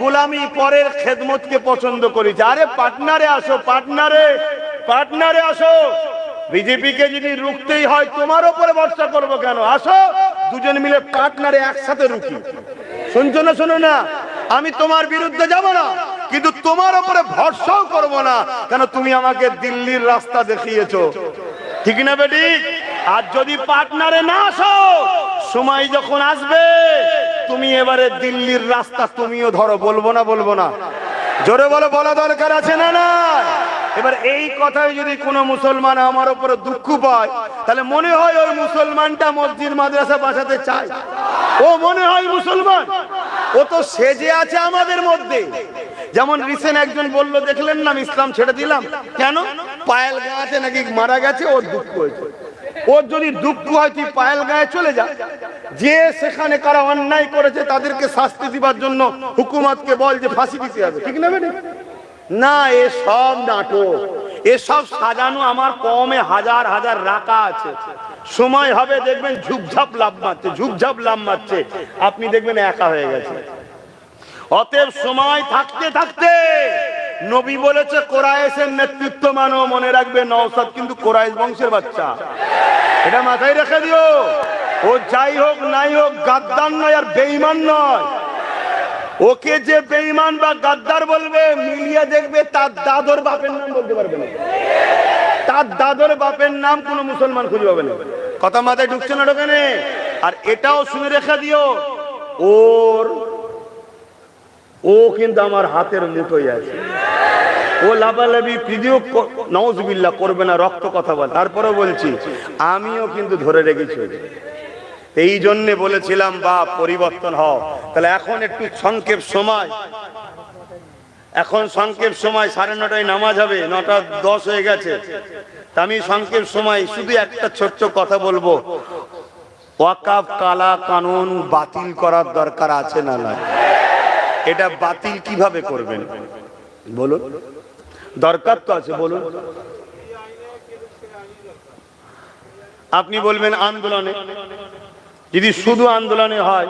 গোলামি, পরের খেদমতকে পছন্দ করি। আরে পার্টনারে আসো, পার্টনারে আসো। বিজেপিকে যদি রুখতেই হয়, তোমার উপরে ভরসা করবো কেন? আসো দুজন মিলে পার্টনারে একসাথে রুখি। শুনছো না? শোনো না, আমি তোমার বিরুদ্ধে যাব না, কিন্তু তোমার উপরে ভরসাও করব না, কেন তুমি আমাকে দিল্লির রাস্তা দেখিয়েছো। ঠিক না বেটি? আর যদি পার্টনারে না আসো, সময় যখন আসবে তুমি এবারে দিল্লির রাস্তা তুমিও ধরো। বলবো না? বলবো না? জোরে বলো, বলা দরকার আছে না না? এবার এই কথায় যদি কোনো মুসলমান আমার উপরে দুঃখ পায়, তাহলে মনে হয় ওই মুসলমানটা মসজিদ মাদ্রাসা বাঁচাতে চায়। ও মনে হয় মুসলমান, ও তো সেজে আছে আমাদের মধ্যে। যেমন রিসেন্ট একজন বলল, দেখলেন না, ইসলাম ছেড়ে দিলাম। কেন? পায়েল গাঁতে নাকি মারা গেছে, ওর দুঃখ হয়েছে। ওর যদি দুঃখ হয় তুই পায়েল গায়ে চলে যা, যে সেখানে কারা অন্যায় করেছে তাদেরকে শাস্তি দিবার জন্য হুকুমতকে বল যে ফাঁসি দিতে হবে। ঠিক না বেটি? না, এসব নাটক, এসব সাজানো আমার কমে হাজার হাজার রাখা আছে। সময় হবে দেখবেন ঝুপঝাপ লাভ মারছে, আপনি দেখবেন একা হয়ে গেছে। অতএব সময় থাকতে থাকতে, নবী বলেছে কোরাইশের নেতৃত্ব মানো। মনে রাখবে, নওশাদ কিন্তু কোরাইশ বংশের বাচ্চা, এটা মাথায় রেখে দিও। ও যাই হোক নাই হোক গাদ্দার নয় আর বেঈমান নয়। ওকে যে বেঈমান বা গাদ্দার বলবে, মিলিয়ে দেখবে তার দাদর বাপের নাম বলতে পারবে না। তার দাদর বাপের নাম কোনো মুসলমান খুঁজে পাবে না। কথা মাথায় ঢুকছে না ঢোকে না? আর এটাও শুনে রেখে দিও, ও কিন্তু আমার হাতের মুঠোয় আছে। ও লাভালাভি ভিডিও নাউজুবিল্লাহ করবে না, রক্ত কথা বল। তারপরে বলছি, আমিও কিন্তু ধরে রেখেছি। এই জন্যে বলেছিলাম বা পরিবর্তন হও। তাহলে এখন একটু সংক্ষেপ সময়, এখন সংক্ষেপ সময়, 9:30টায় নামাজ হবে, 9:10 হয়ে গেছে। তা আমি সংক্ষেপ সময় শুধু একটা ছোট্ট কথা বলবো। ওয়াকফ কালা কানুন বাতিল করার দরকার আছে না নাই? এটা বাতিল কিভাবে করবেন বলুন? দরকার তো আছে, বলুন। আপনি বলবেন আন্দোলনে, যদি শুধু আন্দোলনে হয়,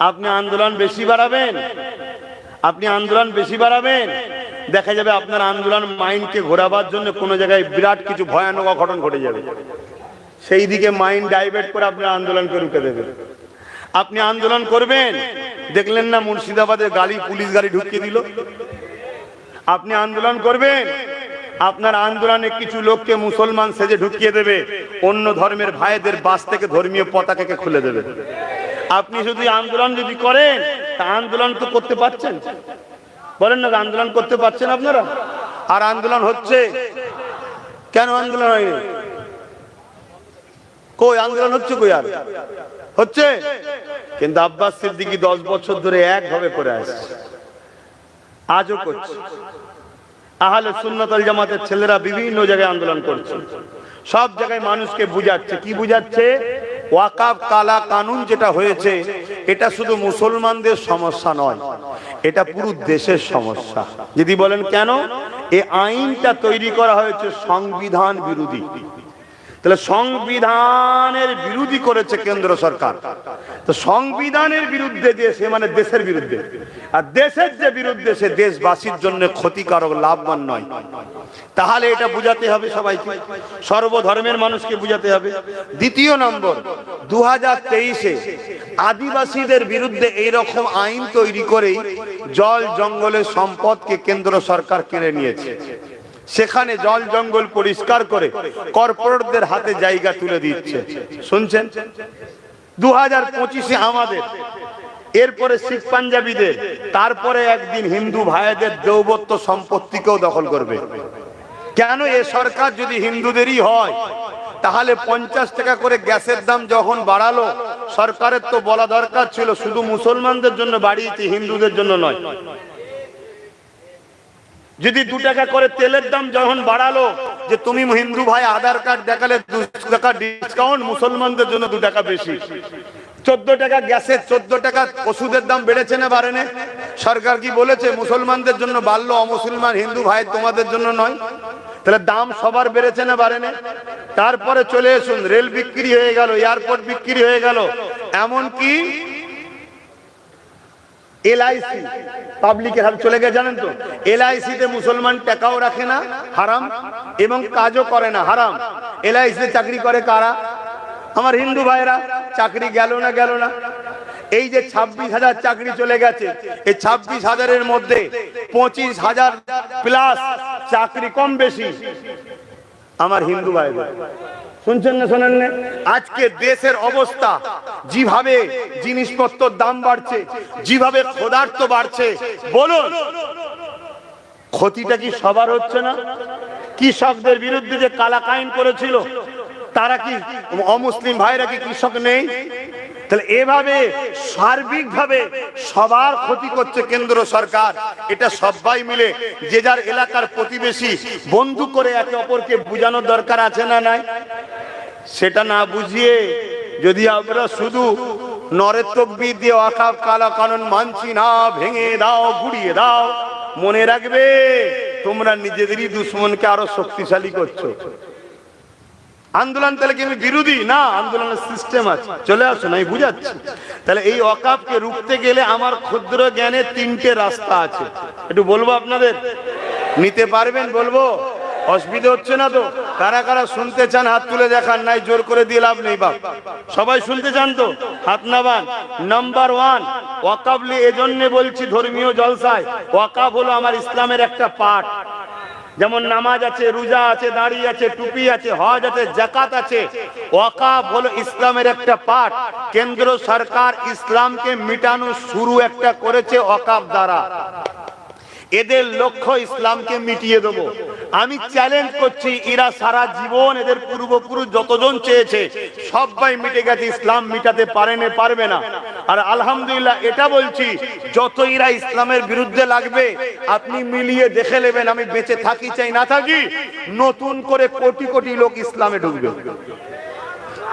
আপনি আন্দোলন বেশি বাড়াবেন, দেখা যাবে আপনার আন্দোলন মাইন্ডকে ঘোরাবার জন্য কোনো জায়গায় বিরাট কিছু ভয়ানক অঘটন ঘটে যাবে। সেই দিকে মাইন্ড ডাইভার্ট করে আপনার আন্দোলনকে রুখে দেবে। আপনি আন্দোলন করবেন, দেখলেন না মুর্শিদাবাদে পুলিশ গাড়ি ঢুকিয়ে দিল। আপনি আন্দোলন করবেন, আপনার আন্দোলনে কিছু লোককে মুসলমান সেজে ঢুকিয়ে দেবে, অন্য ধর্মের ভাইদের বাস থেকে ধর্মীয় পতাকাকে খুলে দেবে। আপনি শুধু আন্দোলন যদি করেন, তা আন্দোলন তো করতে পারছেন, বলেন না? আন্দোলন করতে পারছেন আপনারা? আর আন্দোলন হচ্ছে কেন? আন্দোলন হয়নি কই? আন্দোলন হচ্ছে কই? আর হচ্ছে কিন্তু আব্বাস সিদ্দিকী 10 বছর ধরে একভাবে করে আসছে, আজও করছে। আহলে সুন্নাত ওয়াল জামাতের ছেলেরা বিভিন্ন জায়গায় আন্দোলন করছে, সব জায়গায় মানুষকে বুঝাচ্ছে। কি বুঝাচ্ছে? ওয়াকফ কালা কানুন যেটা হয়েছে, এটা শুধু মুসলমানদের সমস্যা নয়, এটা পুরো দেশের সমস্যা। যদি বলেন কেন? এই আইনটা তৈরি করা হয়েছে সংবিধান বিরোধী। তাহলে সংবিধানের বিরোধী করেছে কেন্দ্র সরকার। তো সংবিধানের বিরুদ্ধে যে সে মানে দেশের বিরুদ্ধে, আর দেশের যে বিরুদ্ধে সে দেশবাসীর জন্য ক্ষতিকারক, লাভবান নয়। তাহলে এটা বুঝাতে হবে সবাইকে, সর্বধর্মের মানুষকে বুঝাতে হবে। দ্বিতীয় নম্বর, 2023-এ আদিবাসীদের বিরুদ্ধে এইরকম আইন তৈরি করেই জল জঙ্গলের সম্পদকে কেন্দ্র সরকার কেড়ে নিয়েছে। সেখানে জল জঙ্গল পরিষ্কার করে কর্পোরেটদের হাতে জায়গা তুলে দিচ্ছে। শুনছেন? 2025-এ আমাদের, এরপরে শিখ পাঞ্জাবিদের, তারপরে একদিন হিন্দু ভাইদের দেওবত্ত সম্পত্তিকেও দখল করবে। কেন? এ সরকার যদি হিন্দুদেরই হয়, তাহলে 50 টাকা করে গ্যাসের দাম যখন বাড়ালো, সরকারের তো বলা দরকার ছিল শুধু মুসলমানদের জন্য বাড়িয়েছে, হিন্দুদের জন্য নয়। যদি 2 টাকা করে তেলের দাম যখন বাড়ালো, যে তুমি হিন্দু ভাই আধার কার্ড দেখালে 2 টাকা ডিসকাউন্ট, মুসলমানদের জন্য 2 টাকা বেশি। 14 টাকা গ্যাসের, 14 টাকা ওষুধের দাম বেড়েছে না বাড়েনি? সরকার কি বলেছে মুসলমানদের জন্য বাড়লো, অমুসলমান হিন্দু ভাই তোমাদের জন্য নয়? তাহলে দাম সবার বেড়েছে না বাড়েনি? তারপরে চলে আসুন, রেল বিক্রি হয়ে গেল, এয়ারপোর্ট বিক্রি হয়ে গেল, এমনকি LIC পাবলিকের হাতে চলে গেছে। জানেন তো, LIC তে মুসলমান টাকাও রাখে না, হারাম, এবং কাজও করে না, হারাম। LIC তে চাকরি করে কারা? আমার হিন্দু ভাইরা। চাকরি গেল না, গেল না? এই যে 26,000 চাকরি চলে গেছে, এই 26,000-এর মধ্যে 25,000 প্লাস চাকরি কম বেশি আমার হিন্দু ভাইদের। শুনছেন না, শোনেন না? আজকে দেশের অবস্থা যেভাবে জিনিসপত্রের দাম বাড়ছে, যেভাবে ক্ষুধার্ত বাড়ছে, বলুন ক্ষতিটা কি সবার হচ্ছে না? কৃষকদের বিরুদ্ধে যে কালা আইন করেছিল, তারা কি অমুসলিম ভাইরা কি কৃষক নেই? তাহলে এভাবে সার্বিকভাবে সবার ক্ষতি করছে কেন্দ্র সরকার। এটা সবাই মিলে যে যার এলাকার প্রতিবেশী বন্ধু করে একে অপরকে বোঝানোর দরকার আছে না নাই? সেটা না বুঝিয়ে যদি আমরা শুধু নরের তকবীর দিয়ে ওয়াকফ কালা কানুন মানছি না, ভেঙে দাও, গুড়িয়ে দাও, মনে রাখবে তোমরা নিজেদেরই দুশ্মনকে আরো শক্তিশালী করছো। আন্দোলন তাহলে কি আমি বিরোধী? না, আন্দোলনের সিস্টেম আছে, চলে আসুন, আমি বুঝাচ্ছি। তাহলে এই ওয়াকফকে রুখতে গেলে আমার ক্ষুদ্র জ্ঞানে 3টে রাস্তা আছে, একটু বলবো আপনাদের, নিতে পারবেন? বলবো, অসুবিধা হচ্ছে না তো? কারা কারা শুনতে চান হাত তুলে দেখান, নাই জোর করে দিয়ে লাভ নেই বাপ। সবাই শুনতে চান তো? হাত নামান। নাম্বার 1, ওয়াকফ এজন্য বলছি ধর্মীয় জলসায়, ওয়াকফ হলো আমার ইসলামের একটা পার্ট। যেমন নামাজ আছে, রোজা আছে, দাড়ি আছে, টুপি আছে, হজ আছে, যাকাত আছে। ওয়াকফ হলো ইসলামের একটা পার্ট। কেন্দ্র সরকার ইসলামকে মিটানো শুরু একটা করেছে ওয়াকফ দ্বারা। এদের লক্ষ্য ইসলামকে মিটিয়ে দেবো। আমি চ্যালেঞ্জ করছি, এরা সারা জীবন এদের পূর্বপুরুষ যতজন চেয়েছে সবাই মিটে গেছে, ইসলাম মিটাতে পারবে না। আর আলহামদুলিল্লাহ এটা বলছি, যত এরা ইসলামের বিরুদ্ধে লাগবে আপনি মিলিয়ে দেখে নেবেন, আমি বেঁচে থাকি চাই না থাকি, নতুন করে কোটি কোটি লোক ইসলামে ঢুকবে।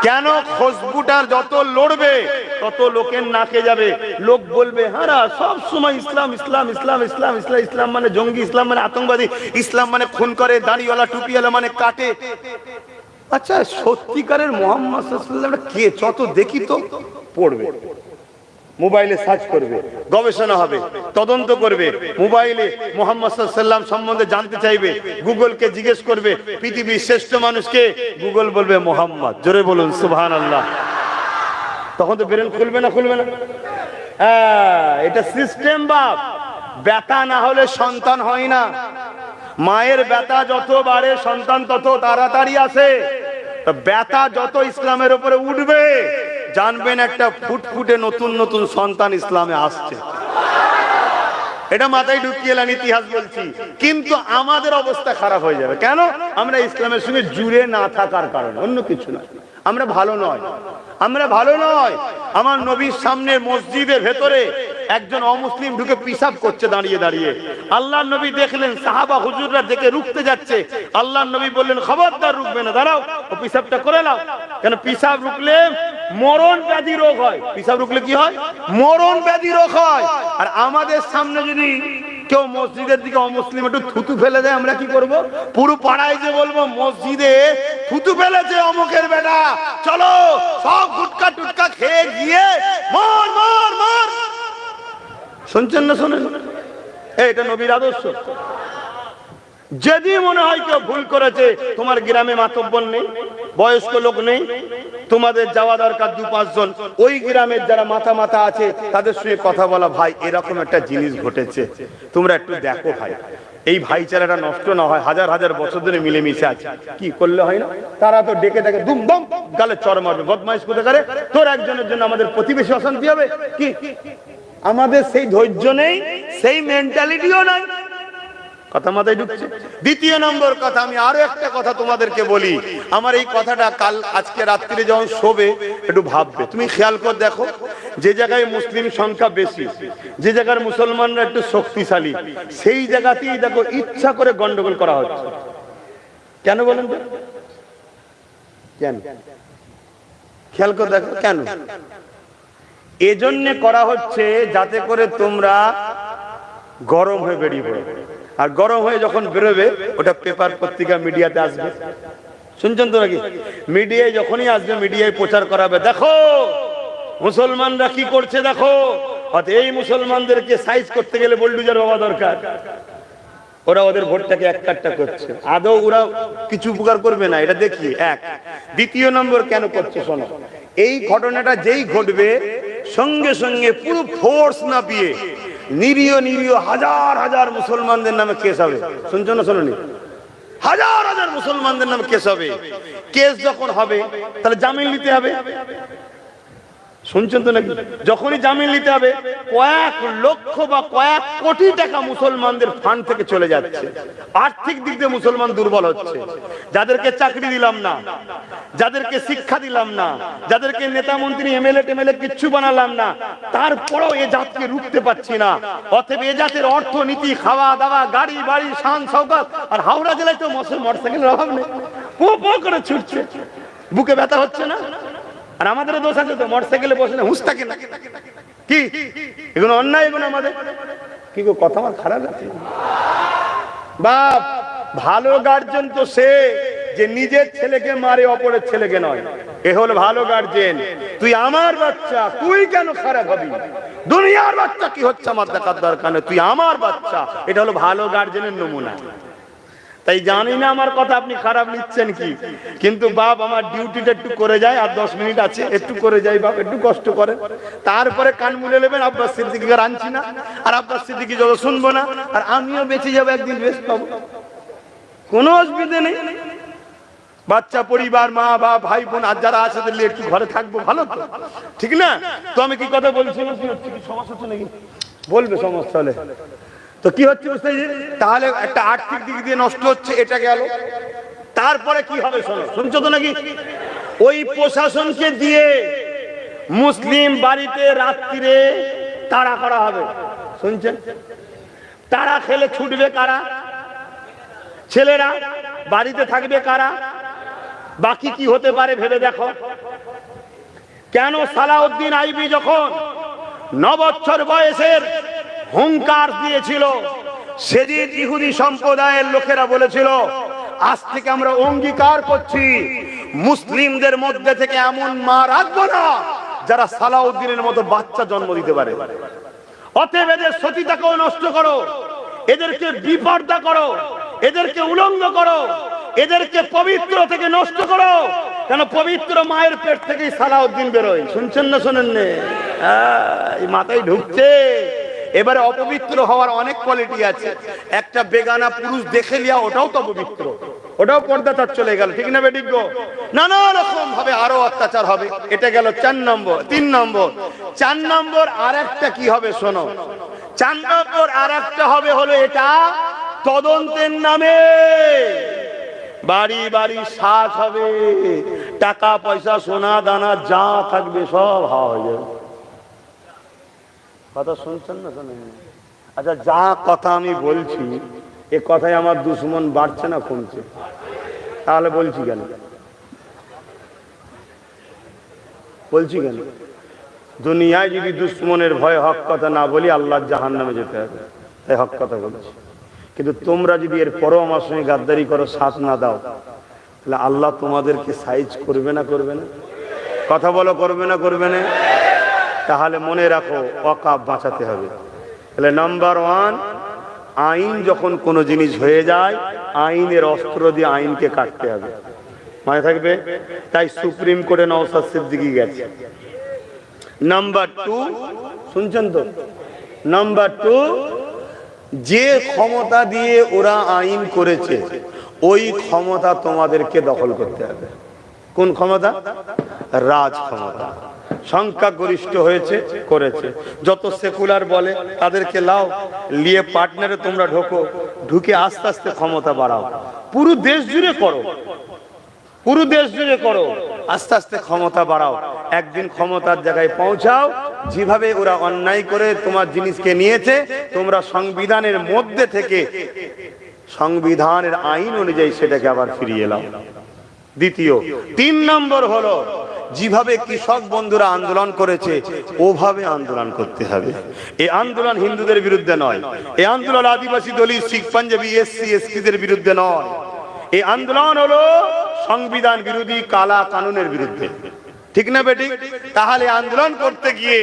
কেন? খুশবুটার যত লড়বে তত লোকের নাকে যাবে, লোক বলবে হারা সব সময় ইসলাম ইসলাম ইসলাম ইসলাম ইসলাম, ইসলাম মানে জঙ্গি, ইসলাম মানে আতঙ্কবাদী, ইসলাম মানে খুন করে, দাড়িওয়ালা টুপিওয়ালা মানে কাটে। আচ্ছা, সত্যিকারের মুহাম্মদ সাল্লাল্লাহু আলাইহি ওয়াসাল্লাম কে? যত দেখি তো পড়বে, মোবাইলে সার্চ করবে, গবেষণা হবে, তদন্ত করবে, মোবাইলে মুহাম্মদ সাল্লাল্লাহু আলাইহি ওয়াসাল্লাম সম্বন্ধে জানতে চাইবে, গুগলকে জিজ্ঞেস করবে পৃথিবীর শ্রেষ্ঠ মানুষকে, গুগল বলবে মুহাম্মদ। জোরে বলুন সুবহানাল্লাহ। তখন তো ব্রেন খুলবে না, খুলবে না? এটা সিস্টেম বাপ। ব্যথা না হলে সন্তান হয় না। মায়ের ব্যথা যত বাড়ে সন্তান তত তাড়াতাড়ি আসে। ব্যথা যত ইসলামের উপরে উঠবে জানবেন একটা ফুটফুটে নতুন নতুন সন্তান ইসলামে আসছে। এটা মাথায় ঢুকিয়ে এলেন, ইতিহাস বলছি। কিন্তু আমাদের অবস্থা খারাপ হয়ে যাবে। কেন? আমরা ইসলামের সঙ্গে জুড়ে না থাকার কারণে, অন্য কিছু না। আমরা ভালো নয়, আমরা ভালো নয়। আমার নবীর সামনে মসজিদের ভেতরে একজন অমুসলিম ঢুকে পিশাব করছে দাঁড়িয়ে দাঁড়িয়ে। আল্লাহর নবী দেখলেন, সাহাবা হুজুররা দেখে রুখতে যাচ্ছে। আল্লাহর নবী বললেন, খবরদার রুকবে না, দাঁড়াও, ও পিশাবটা করে নাও। কেন? পিশাব রুকলে মরণ ব্যাধি রোগ হয়। পিশাব রুকলে কি হয়? মরণ ব্যাধি রোগ হয়। আর আমাদের সামনে যদি কেউ মসজিদের দিকে অমুসলিম একটু থুতু ফেলে দেয়, আমরা কি করব? পুরো পাড়ায় যে বলবো মসজিদে থুতু ফেলেছে অমুকের বেটা, চলো সব গুটকা টুটকা খেয়ে গিয়ে মার মার মার। শুনছেন না শোনেন? এটা নবীর আদর্শ। যদি মনে হয় কেউ ভুল করেছে, তোমার গ্রামে মাতব্বর নেই, বয়স্ক লোক নেই, তোমাদের যাওয়া দরকার 2-5 জন ওই গ্রামের যারা মাথা মাথা আছে তাদের সঙ্গে কথা বলা, ভাই এরকম একটা জিনিস ঘটেছে, তোমরা একটু দেখো ভাই, এই ভাইচারাটা নষ্ট না হয়, হাজার হাজার বছর ধরে মিলেমিশে আছে, কি করলে হয় না? তারা তো ডেকে ডেকে দুমদম গালে চড় মারবে, বদমাইশ কোথায় করে, তোর একজনের জন্য আমাদের প্রতিবেশী অশান্তি হবে কি? আমাদের সেই ধৈর্য নেই, সেই মেন্টালিটিও নাই। কথা মাথায় ঢুকছে? দ্বিতীয় নম্বর কথা, আমি আরো একটা কথা তোমাদেরকে বলি, আমার এই কথাটা কাল আজকে রাত্রিরে যখন শোবে একটু ভাববে। তুমি খেয়াল করে দেখো, যে জায়গায় মুসলিম সংখ্যা বেশি, যে জায়গার মুসলমানরা একটু শক্তিশালী, সেই জায়গাতেই দেখো ইচ্ছা করে গন্ডগোল করা হচ্ছে। কেন বলেন তো? কেন? খেয়াল করে দেখো কেন এজন্য করা হচ্ছে, যাতে করে তোমরা গরম হয়ে বেরিয়ে পড়ো, আর গরম হয়ে যখন বেরোবে ওটা পেপার পত্রিকা মিডিয়াতে আসবে। শুনছেন তো নাকি? মিডিয়ায় যখনই আসবে মিডিয়ায় প্রচার করাবে, দেখো মুসলমানরা কি করছে, দেখো এই মুসলমানদেরকে সাইজ করতে গেলে বোল্ডুজার বাবা দরকার। ওরা ওদের ভোটটাকে এক কাট্টা করছে, আদৌ ওরা কিছু উপকার করবে না, এটা দেখি এক। দ্বিতীয় নম্বর কেন করছে শোনো, এই ঘটনাটা যেই ঘটবে সঙ্গে সঙ্গে পুরো ফোর্স না পেয়ে নিরীহ নিরীহ হাজার হাজার মুসলমানদের নামে কেস হবে। শুনছো না শোনোনি? হাজার হাজার মুসলমানদের নামে কেস হবে। কেস যখন হবে তাহলে জামিন নিতে হবে। শুনছেন তো নাকি? যখনই জামিন নিতে হবে, কয়েক লক্ষ বা কয়েক কোটি টাকা মুসলমানদের ফান্ড থেকে চলে যাচ্ছে। আর্থিক দিক দিয়ে মুসলমান দুর্বল হচ্ছে। যাদেরকে চাকরি দিলাম না, যাদেরকে শিক্ষা দিলাম না, যাদেরকে নেতা মন্ত্রী এমএলএ টেমএলএ কিচ্ছু বানালাম না, তারপরেও এ জাতকে রুখতে পারছি না। অতএব এ জাতের অর্থনীতি, খাওয়া দাওয়া, গাড়ি বাড়ি, শান শওকত, আর হাওড়া জেলায় তো মোটরসাইকেলের অভাব নেই, পো পো করে ছুটছে, বুকে ব্যথা হচ্ছে না? আর আমাদের দোষ আছে তো, মোটরসাইকেলে বসে না হুঁশ থাকে না, কি এগুলো অন্যায়, এগুলো আমাদের কি গো? কথা আমার খারাপ লাগছে? বাপ ভালো গার্জেন তো সে যে নিজের ছেলেকে মারে, অপরের ছেলেকে নয়। এ হলো ভালো গার্জেন। তুই আমার বাচ্চা, তুই কেন খারাপ হবি? দুনিয়ার বাচ্চা কি হচ্ছে আমার দেখার দরকার নেই, তুই আমার বাচ্চা। এটা হলো ভালো গার্জেনের নমুনা। তাই জানি না আমার কথা আপনি খারাপ নিচ্ছেন কি, কিন্তু বাপ আমার ডিউটিটা একটু করে যায়, আর 10 মিনিট আছে, একটু করে যাই বাপ, একটু কষ্ট করে, তারপরে কান মুলে নেবেন। আব্বাস সিদ্দিকীকে আনছি না, আর আব্বাস সিদ্দিকী যত শুনবো না, আর আমিও বেঁচে যাবো, একদিন বেশ পাবো, কোনো অসুবিধা নেই। বাচ্চা, পরিবার, মা বাপ, ভাই বোন আর যারা আছে তাহলে একটু ঘরে থাকবো, ভালো তো, ঠিক না? তো আমি কি কথা বলছিলাম, কি সমস্যা হচ্ছে নাকি? বলবে সমস্যা হলে। তো কি হচ্ছে বুঝতে? তাহলে একটা আর্থিক দিক দিয়ে নষ্ট হচ্ছে, এটা গেল। তারপরে কি হবে শোনো, শুনছো তো নাকি? ওই প্রশাসনকে দিয়ে মুসলিম বাড়িতে রাত্রিরে তাড়া করা হবে। শুনছেন? তাড়া খেলে ছুটবে কারা? ছেলেরা। বাড়িতে থাকবে কারা? বাকি কি হতে পারে ভেবে দেখো। কেন সালাউদ্দিন আইবি যখন 9 বছর বয়সের হুঙ্কার দিয়েছিল, সেদিন ইহুদি সম্প্রদায়ের লোকেরা বলেছিল, আজ থেকে আমরা অঙ্গীকার করছি মুসলিমদের মধ্যে থেকে এমন মা রাখবো না যারা সালাউদ্দিনের মতো বাচ্চা জন্ম দিতে পারে। অতএব এদের সতীতাকেও নষ্ট করো, এদেরকে বিপর্দা করো, এদেরকে উলঙ্গ করো, এদেরকে পবিত্র থেকে নষ্ট করো। কেন? পবিত্র মায়ের পেট থেকেই সালাউদ্দিন বেরোয়। শুনছেন না শোনেন? এই মাথায় ঢুকছে। এবারে অপবিত্র হওয়ার অনেক কোয়ালিটি আছে। একটা বেগানা পুরুষ দেখে লিয়া, ওটাও তো পবিত্র, ওটাও পর্দা তার চলে গেল, ঠিক না বেঠিক গো? নানা রকম ভাবে আরো অত্যাচার হবে। এটা গেল 4 নম্বর। 3 নম্বর, 4 নম্বর আর একটা কি হবে শোনো। 4 নম্বর আর একটা হবে হলো এটা, তদন্তের নামে বাড়ি বাড়ি সাজ হবে, টাকা পয়সা সোনা দানা যা থাকবে সব হাওয়া হয়ে যাবে। কথা শুনছেন না শোনেন? আচ্ছা, যা কথা আমি বলছি এ কথায় আমার দুশ্মন বাড়ছে না কমছে? তাহলে বলছি কেন? বলছি কেন? দুনিয়ায় যদি দুশ্মনের ভয় হক কথা না বলি, আল্লাহর জাহান্নামে যেতে হবে। তাই হক কথা বলছি। কিন্তু তোমরা যদি এর পরও আমার সঙ্গে গাদ্দারি করো, সাথ না দাও, তাহলে আল্লাহ তোমাদেরকে সাইজ করবে না করবে না? কথা বলো, করবে না করবে না? তাহলে মনে রাখো, ওয়াকাফ বাঁচাতে হবে। তাহলে নাম্বার 1, আইন যখন কোনো জিনিস হয়ে যায়, আইনের অস্ত্র দিয়ে আইনকে কাটতে হবে, মনে থাকবে। তাই সুপ্রিম কোর্টে নওশাদ সিদ্দিকী গেছে। নাম্বার 2, শুনছেন তো, নাম্বার 2, যে ক্ষমতা দিয়ে ওরা আইন করেছে ওই ক্ষমতা তোমাদেরকে দখল করতে হবে। কোন ক্ষমতা? রাজ ক্ষমতা। সংখ্যাগরিষ্ঠ হয়েছে, করেছে, যত সেকুলার বলে তাদেরকে লাও, নিয়ে পার্টনারে তোমরা ঢোকো, ঢুকে আস্তে আস্তে ক্ষমতা বাড়াও, পুরো দেশ জুড়ে করো, পুরো দেশ জুড়ে করো, আস্তে আস্তে ক্ষমতা বাড়াও, একদিন ক্ষমতার জায়গায় পৌঁছাও। যেভাবে ওরা অন্যায় করে তোমার জিনিসকে নিয়েছে, তোমরা সংবিধানের মধ্যে থেকে সংবিধানের আইন অনুযায়ী সেটাকে আবার ফিরিয়ে নাও। দ্বিতীয়, 3 নম্বর হলো, যেভাবে কৃষক বন্ধুরা আন্দোলন করেছে ওভাবে আন্দোলন করতে হবে। এই আন্দোলন হিন্দুদের বিরুদ্ধে নয়, এই আন্দোলন আদিবাসী, দলিত, শিখ, পাঞ্জাবি, এসসি এসটিদের বিরুদ্ধে নয়, এই আন্দোলন হলো সংবিধান বিরোধী কালা কানুনের বিরুদ্ধে। ঠিক না বেটি? তাহলে আন্দোলন করতে গিয়ে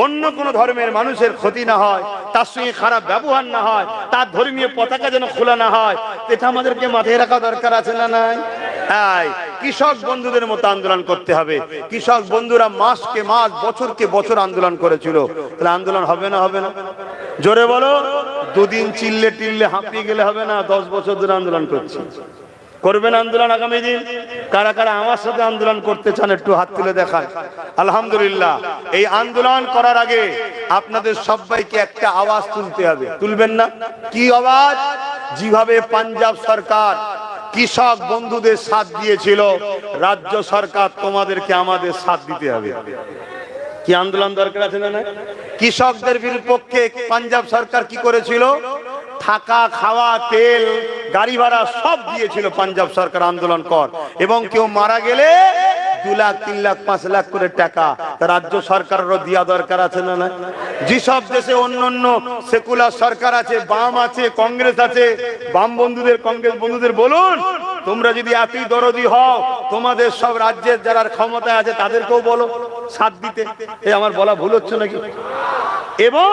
অন্য কোন ধর্মের মানুষের ক্ষতি না হয়, তার সঙ্গে খারাপ ব্যবহার না হয়, তার ধর্মীয় পতাকা যেন খোলা না হয়, এটা আমাদেরকে মাথায় রাখা দরকার আছে না নাই? তাই কৃষক বন্ধুদের মতো আন্দোলন করতে হবে। কৃষক বন্ধুরা মাসকে মাস, বছরকে বছর আন্দোলন করেছিল, তাহলে আন্দোলন হবে না হবে না? জোরে বলো। 2 দিন চিল্লে টিল্লে হাঁপিয়ে গেলে হবে না, 10 বছর ধরে আন্দোলন করছি। করবেন আন্দোলন আগামী দিন? কারা কারা আমার সাথে আন্দোলন করতে চান একটু হাত তুলে দেখান। আলহামদুলিল্লাহ। এই আন্দোলন করার আগে আপনাদের সবাইকে একটা আওয়াজ তুলতে হবে, তুলবেন না? কি আওয়াজ? যেভাবে পাঞ্জাব সরকার কৃষক বন্ধুদের সাথ দিয়েছিল, রাজ্য সরকার তোমাদেরকে আমাদের সাথ দিতে হবে। কি আন্দোলন দরকার আছে না? কৃষকদের বিপক্ষে পাঞ্জাব সরকার কি করেছিল? থাকা, খাওয়া, তেল, গাড়ি ভাড়া সব দিয়েছিল পাঞ্জাব সরকার আন্দোলন কর, এবং কেউ মারা গেলে 2 লাখ, 3 লাখ, 5 লাখ করে টাকা রাজ্য সরকারেরও দেওয়া দরকার আছে না? যেসব দেশে অন্য সেকুলার সরকার আছে, বাম আছে, কংগ্রেস আছে, বাম বন্ধুদের, কংগ্রেস বন্ধুদের বলুন, তোমরা যদি এতই দরদি হও, তোমাদের সব রাজ্যের যারা ক্ষমতায় আছে তাদেরকেও বলো সাথ দিতে। এই আমার বলা ভুল হচ্ছে নাকি? এবং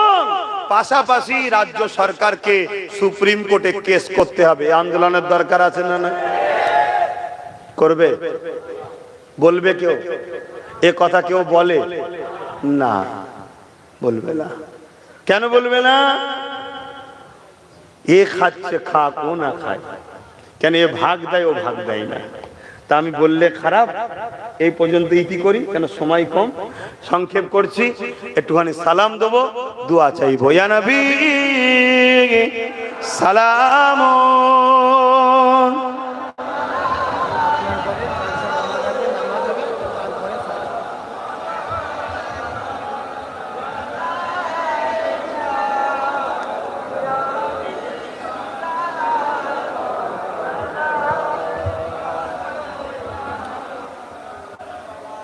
পাশাপাশি রাজ্য সরকারকে সুপ্রিম কোর্টে কেস করতে হবে। আন্দোলনের দরকার আছে না? করবে? বলবে কেউ? এ কথা কেউ বলে না? বলবে না। কেন বলবে না? এ খাচ্ছে খাক, ও না খায় কেন? এ ভাগ দেয়, ও ভাগ দেয় না। তা আমি বললে খারাপ? এই পর্যন্ত ইতি করি, কেন সময় কম, সংক্ষেপ করছি। একটুখানি সালাম দেবো, দোয়া চাইবো। ইয়া নবী সালাম।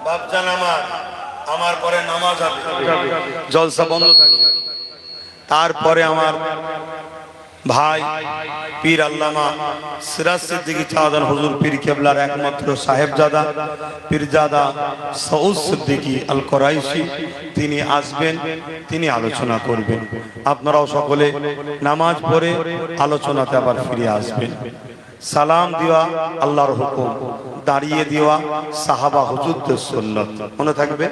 বাপজান আমার পরে নামাজ হবে, জলসা বন্ধ থাকবে। তারপরে আমার ভাই পীর আল্লামা সিরাজ সিদ্দিকী চাঁদান হুজুর পীর কেবলার একমাত্র সাহেবজাদা পীরজাদা সৌদ সিদ্দিকী আল কোরাইশি তিনি আসবেন, তিনি আলোচনা করবেন। আপনারাও সকলে নামাজ পড়ে আলোচনাতে আবার ফিরে আসবেন। সালাম দেওয়া আল্লাহর হুকুম, দাঁড়িয়ে দেওয়া সাহাবা হুজুরদের সুন্নাত। মনে থাকবে,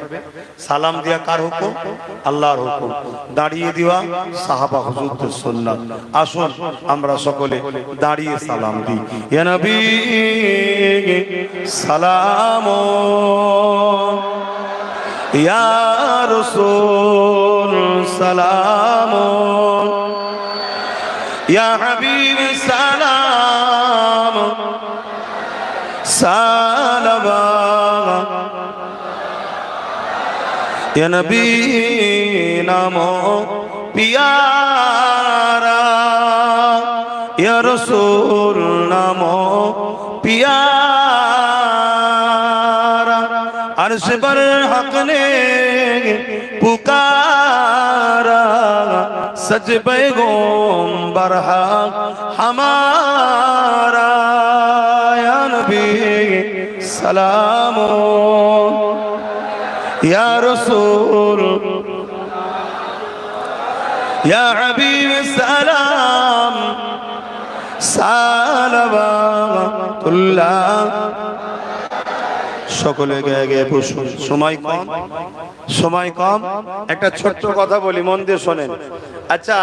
সালাম দেওয়া কার হুকুম? আল্লাহর হুকুম। দাঁড়িয়ে দেওয়া সাহাবা হুজুরদের সুন্নাত। আসুন আমরা সকলে দাঁড়িয়ে সালাম দিই। ইয়া নবী সালাম, ইয়া রাসূল সালাম, ইয়া হাবিব সালাম, সালাবা ইয়া নবী নামো পিয়ারা, ইয়া রাসূল নামো পিয়ারা, अर्श पर हक ने पुकारा, सच पैगंबर हक हमारा या नबी सलाम या रसूल या हबीब सलाम सालवातुल्लाह। সকলে গায়ে গায়ে বসুন, সময় কম। একটা ছোট্ট কথা বলি, মন দিয়ে শোনেন। আচ্ছা,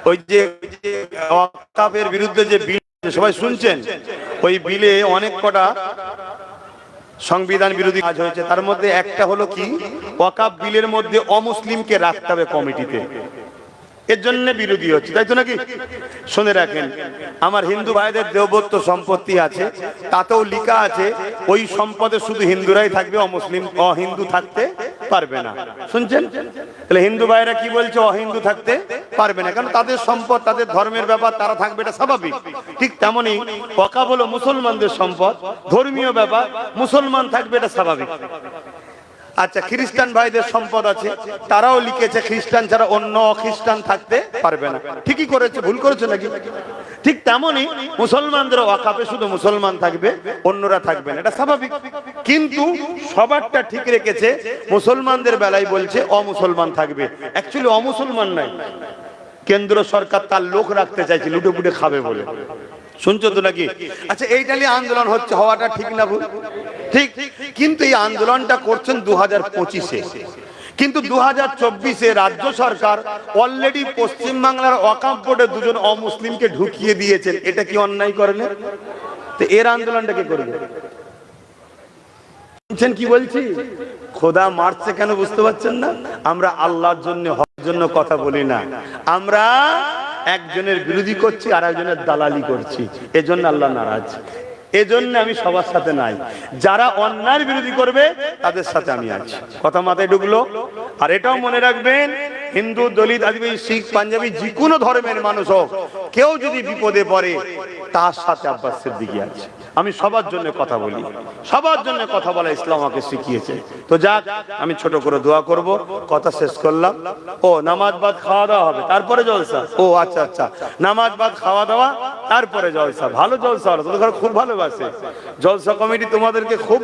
ওই যে ওয়াকফের বিরুদ্ধে যে বিল সবাই শুনছেন, ওই বিলে অনেক কটা সংবিধান বিরোধী কাজ হয়েছে। তার মধ্যে একটা হলো কি, ওয়াকফ বিলের মধ্যে অমুসলিমকে রাখতে হবে কমিটিতে, এর জন্য বিরোধী হচ্ছে, তাই তো নাকি? শুনে রাখেন, আমার হিন্দু ভাইদের দেবত্ব সম্পত্তি আছে, তাতেও লেখা আছে ওই সম্পদে শুধু হিন্দুরাই থাকবে, অমুসলিম অহিন্দু থাকতে পারবে না। শুনছেন? তাহলে হিন্দু ভাইরা কি বলছে? অহিন্দু থাকতে পারবে না, কারণ তাদের সম্পদ, তাদের ধর্মের ব্যাপার, তারা থাকবে, এটা স্বাভাবিক। ঠিক তেমনি ওয়াকফ হলো মুসলমানদের সম্পদ, ধর্মীয় ব্যাপার, মুসলমান থাকবে, এটা স্বাভাবিক। আচ্ছা, খ্রিস্টান ভাইদের সম্পদ আছে, তারাও লিখেছে খ্রিস্টান ছাড়া অন্য খ্রিস্টান থাকতে পারবে না। ঠিকই করেছে, ভুল করেছে নাকি? ঠিক তেমনি মুসলমানদের ওয়াকফে শুধু মুসলমান থাকবে, অন্যরা থাকবে না, এটা স্বাভাবিক। কিন্তু সবারটা ঠিক রেখেছে, মুসলমানদের বেলায় বলছে অমুসলমান থাকবে। অ্যাকচুয়ালি অমুসলমান নাই, কেন্দ্র সরকার তার লোক রাখতে চাইছে, লুটে পুটে খাবে বলে। শুনছো তো নাকি? আচ্ছা, এইটা নিয়ে আন্দোলন হচ্ছে, হওয়াটা ঠিক না ভুল? ঠিক। কিন্তু এই আন্দোলনটা করছেন 2025-এ, কিন্তু 2024-এ রাজ্য সরকার অলরেডি পশ্চিম বাংলার ওয়াকফ বোর্ডে দুজন অমুসলিমকে ঢুকিয়ে দিয়েছেন। এটা কি অন্যায় করেন? তো এর আন্দোলনটা কে করবে? শুনছেন কি বলছি? খোদা মারছে কেন বুঝতে পারছেন না? আমরা আল্লাহর জন্য, হকের জন্য কথা বলি না, আমরা একজনের বিরোধী করছি আর একজনের দালালি করছি, এজন্য আল্লাহ নারাজ। এজন্য আমি সবার সাথে নাই, যারা অন্যায়ের বিরোধী করবে তাদের সাথে আমি আছি। কথা মাথায় ঢুকলো? আর এটাও মনে রাখবেন, হিন্দু, দলিত, আদিবাসী, শিখ, পাঞ্জাবি, যে কোনো ধর্মের মানুষ হোক, কেউ যদি বিপদে পড়ে তার সাথে আব্বাস সিদ্দিকী আছে। আমি সবার জন্য কথা বলি, সবার জন্য কথা বলা ইসলাম আমাকে শিখিয়েছে। তো যাক, আমি ছোট করে দোয়া করব, কথা শেষ করলাম। ও নামাজ বাদ খাওয়া দাওয়া হবে, তারপরে জলসা? ও আচ্ছা আচ্ছা, নামাজ বাদ খাওয়া দাওয়া, তারপরে জলসা। ভালো জলসা হলো, তোদের ঘরে খুব ভালোবাসে জলসা কমিটি, তোমাদেরকে খুব